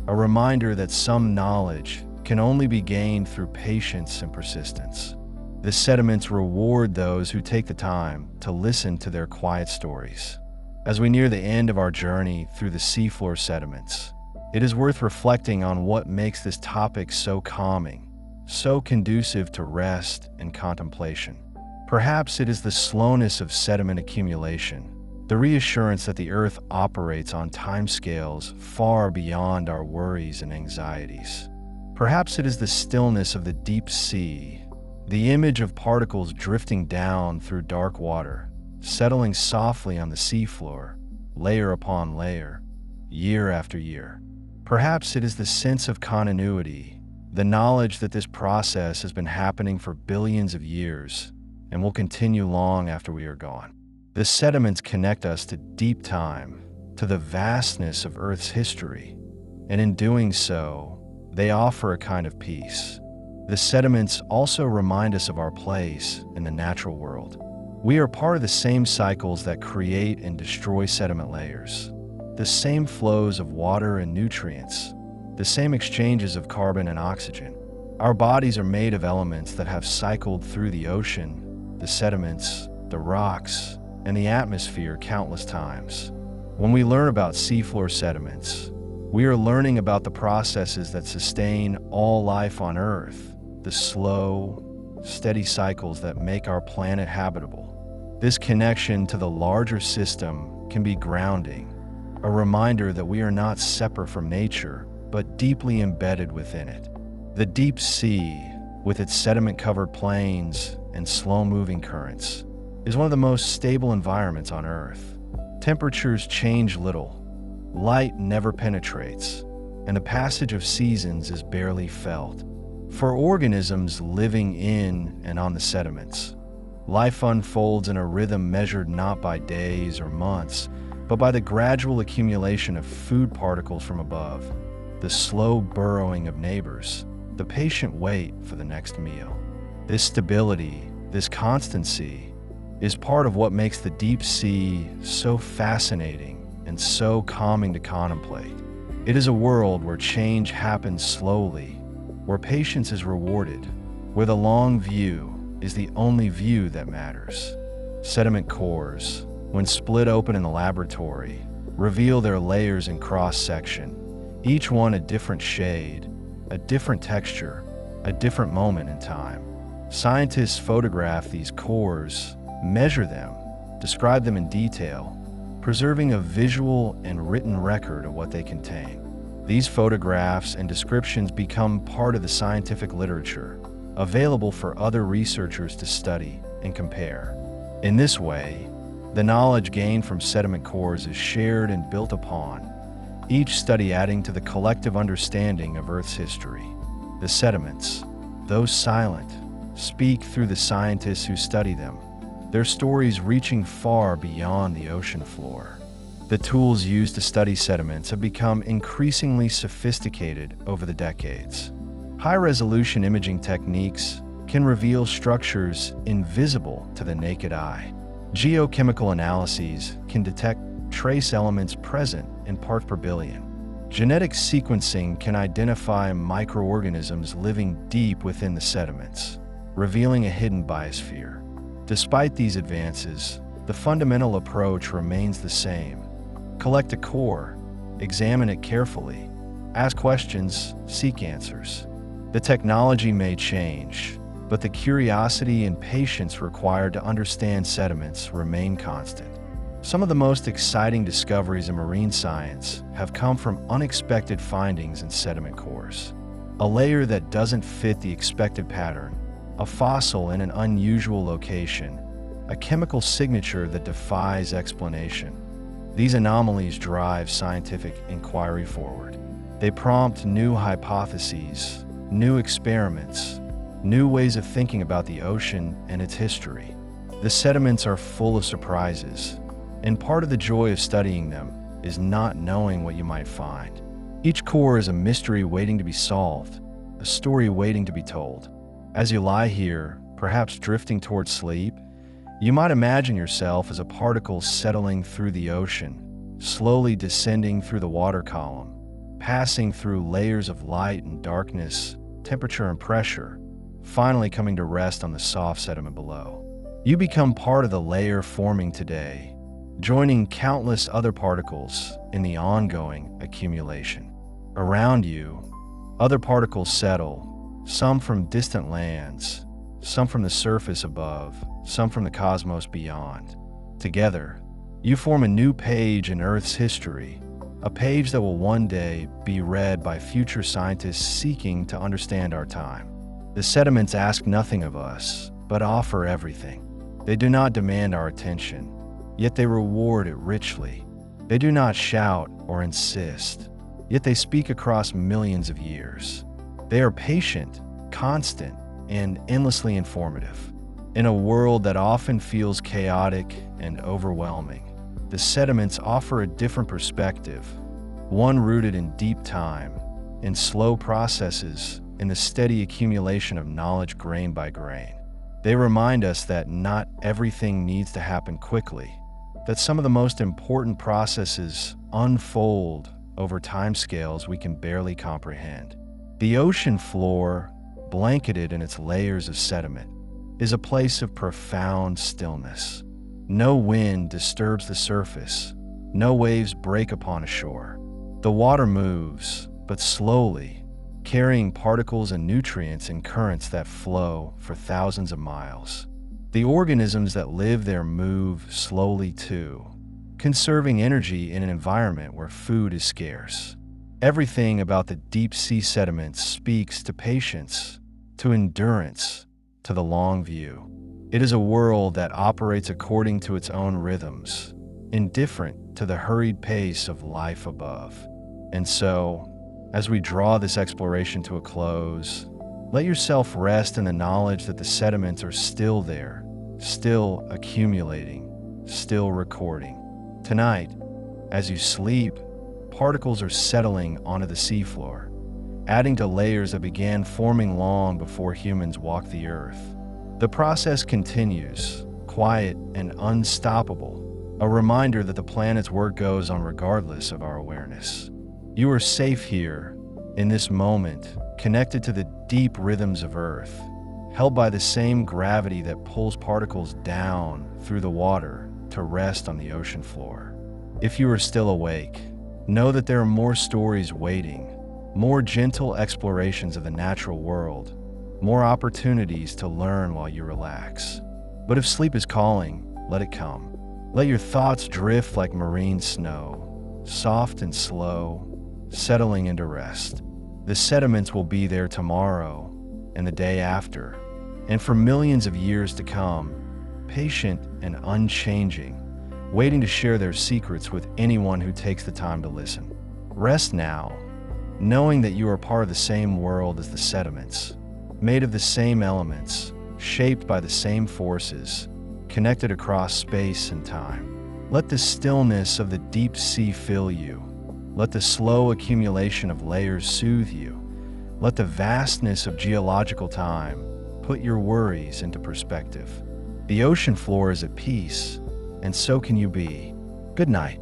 a reminder that some knowledge can only be gained through patience and persistence. The sediments reward those who take the time to listen to their quiet stories. As we near the end of our journey through the seafloor sediments, it is worth reflecting on what makes this topic so calming, so conducive to rest and contemplation. Perhaps it is the slowness of sediment accumulation, the reassurance that the Earth operates on timescales far beyond our worries and anxieties. Perhaps it is the stillness of the deep sea, the image of particles drifting down through dark water, settling softly on the seafloor, layer upon layer, year after year. Perhaps it is the sense of continuity, the knowledge that this process has been happening for billions of years and will continue long after we are gone. The sediments connect us to deep time, to the vastness of Earth's history, and in doing so, they offer a kind of peace, The sediments also remind us of our place in the natural world. We are part of the same cycles that create and destroy sediment layers, the same flows of water and nutrients, the same exchanges of carbon and oxygen. Our bodies are made of elements that have cycled through the ocean, the sediments, the rocks, and the atmosphere countless times. When we learn about seafloor sediments, we are learning about the processes that sustain all life on Earth, the slow, steady cycles that make our planet habitable. This connection to the larger system can be grounding, a reminder that we are not separate from nature, but deeply embedded within it. The deep sea, with its sediment-covered plains and slow-moving currents, is one of the most stable environments on Earth. Temperatures change little, light never penetrates, and the passage of seasons is barely felt. For organisms living in and on the sediments, life unfolds in a rhythm measured not by days or months, but by the gradual accumulation of food particles from above, the slow burrowing of neighbors, the patient wait for the next meal. This stability, this constancy, is part of what makes the deep sea so fascinating and so calming to contemplate. It is a world where change happens slowly, where patience is rewarded, where the long view is the only view that matters. Sediment cores, when split open in the laboratory, reveal their layers in cross-section, each one a different shade, a different texture, a different moment in time. Scientists photograph these cores, measure them, describe them in detail, preserving a visual and written record of what they contain. These photographs and descriptions become part of the scientific literature, available for other researchers to study and compare. In this way, the knowledge gained from sediment cores is shared and built upon, each study adding to the collective understanding of Earth's history. The sediments, though silent, speak through the scientists who study them, their stories reaching far beyond the ocean floor. The tools used to study sediments have become increasingly sophisticated over the decades. High-resolution imaging techniques can reveal structures invisible to the naked eye. Geochemical analyses can detect trace elements present in parts per billion. Genetic sequencing can identify microorganisms living deep within the sediments, revealing a hidden biosphere. Despite these advances, the fundamental approach remains the same. Collect a core, examine it carefully, ask questions, seek answers. The technology may change, but the curiosity and patience required to understand sediments remain constant. Some of the most exciting discoveries in marine science have come from unexpected findings in sediment cores. A layer that doesn't fit the expected pattern, a fossil in an unusual location, a chemical signature that defies explanation. These anomalies drive scientific inquiry forward. They prompt new hypotheses, new experiments, new ways of thinking about the ocean and its history. The sediments are full of surprises, and part of the joy of studying them is not knowing what you might find. Each core is a mystery waiting to be solved, a story waiting to be told. As you lie here, perhaps drifting towards sleep, you might imagine yourself as a particle settling through the ocean, slowly descending through the water column, passing through layers of light and darkness, temperature and pressure, finally coming to rest on the soft sediment below. You become part of the layer forming today, joining countless other particles in the ongoing accumulation. Around you, other particles settle, some from distant lands, some from the surface above, some from the cosmos beyond. Together, you form a new page in Earth's history, a page that will one day be read by future scientists seeking to understand our time. The sediments ask nothing of us, but offer everything. They do not demand our attention, yet they reward it richly. They do not shout or insist, yet they speak across millions of years. They are patient, constant, and endlessly informative. In a world that often feels chaotic and overwhelming, the sediments offer a different perspective, one rooted in deep time, in slow processes in the steady accumulation of knowledge grain by grain. They remind us that not everything needs to happen quickly, that some of the most important processes unfold over timescales we can barely comprehend. The ocean floor, blanketed in its layers of sediment, is a place of profound stillness. No wind disturbs the surface, no waves break upon a shore. The water moves, but slowly, carrying particles and nutrients in currents that flow for thousands of miles. The organisms that live there move slowly too, conserving energy in an environment where food is scarce. Everything about the deep sea sediments speaks to patience, to endurance, to the long view. It is a world that operates according to its own rhythms, indifferent to the hurried pace of life above. And so, as we draw this exploration to a close, let yourself rest in the knowledge that the sediments are still there, still accumulating, still recording. Tonight, as you sleep, particles are settling onto the seafloor, adding to layers that began forming long before humans walked the earth. The process continues, quiet and unstoppable, a reminder that the planet's work goes on regardless of our awareness. You are safe here, in this moment, connected to the deep rhythms of Earth, held by the same gravity that pulls particles down through the water to rest on the ocean floor. If you are still awake, know that there are more stories waiting, more gentle explorations of the natural world, more opportunities to learn while you relax. But if sleep is calling, let it come. Let your thoughts drift like marine snow, soft and slow, settling into rest. The sediments will be there tomorrow and the day after, and for millions of years to come, patient and unchanging, waiting to share their secrets with anyone who takes the time to listen. Rest now, knowing that you are part of the same world as the sediments, made of the same elements, shaped by the same forces, connected across space and time. Let the stillness of the deep sea fill you. Let the slow accumulation of layers soothe you. Let the vastness of geological time put your worries into perspective. The ocean floor is at peace, and so can you be. Good night.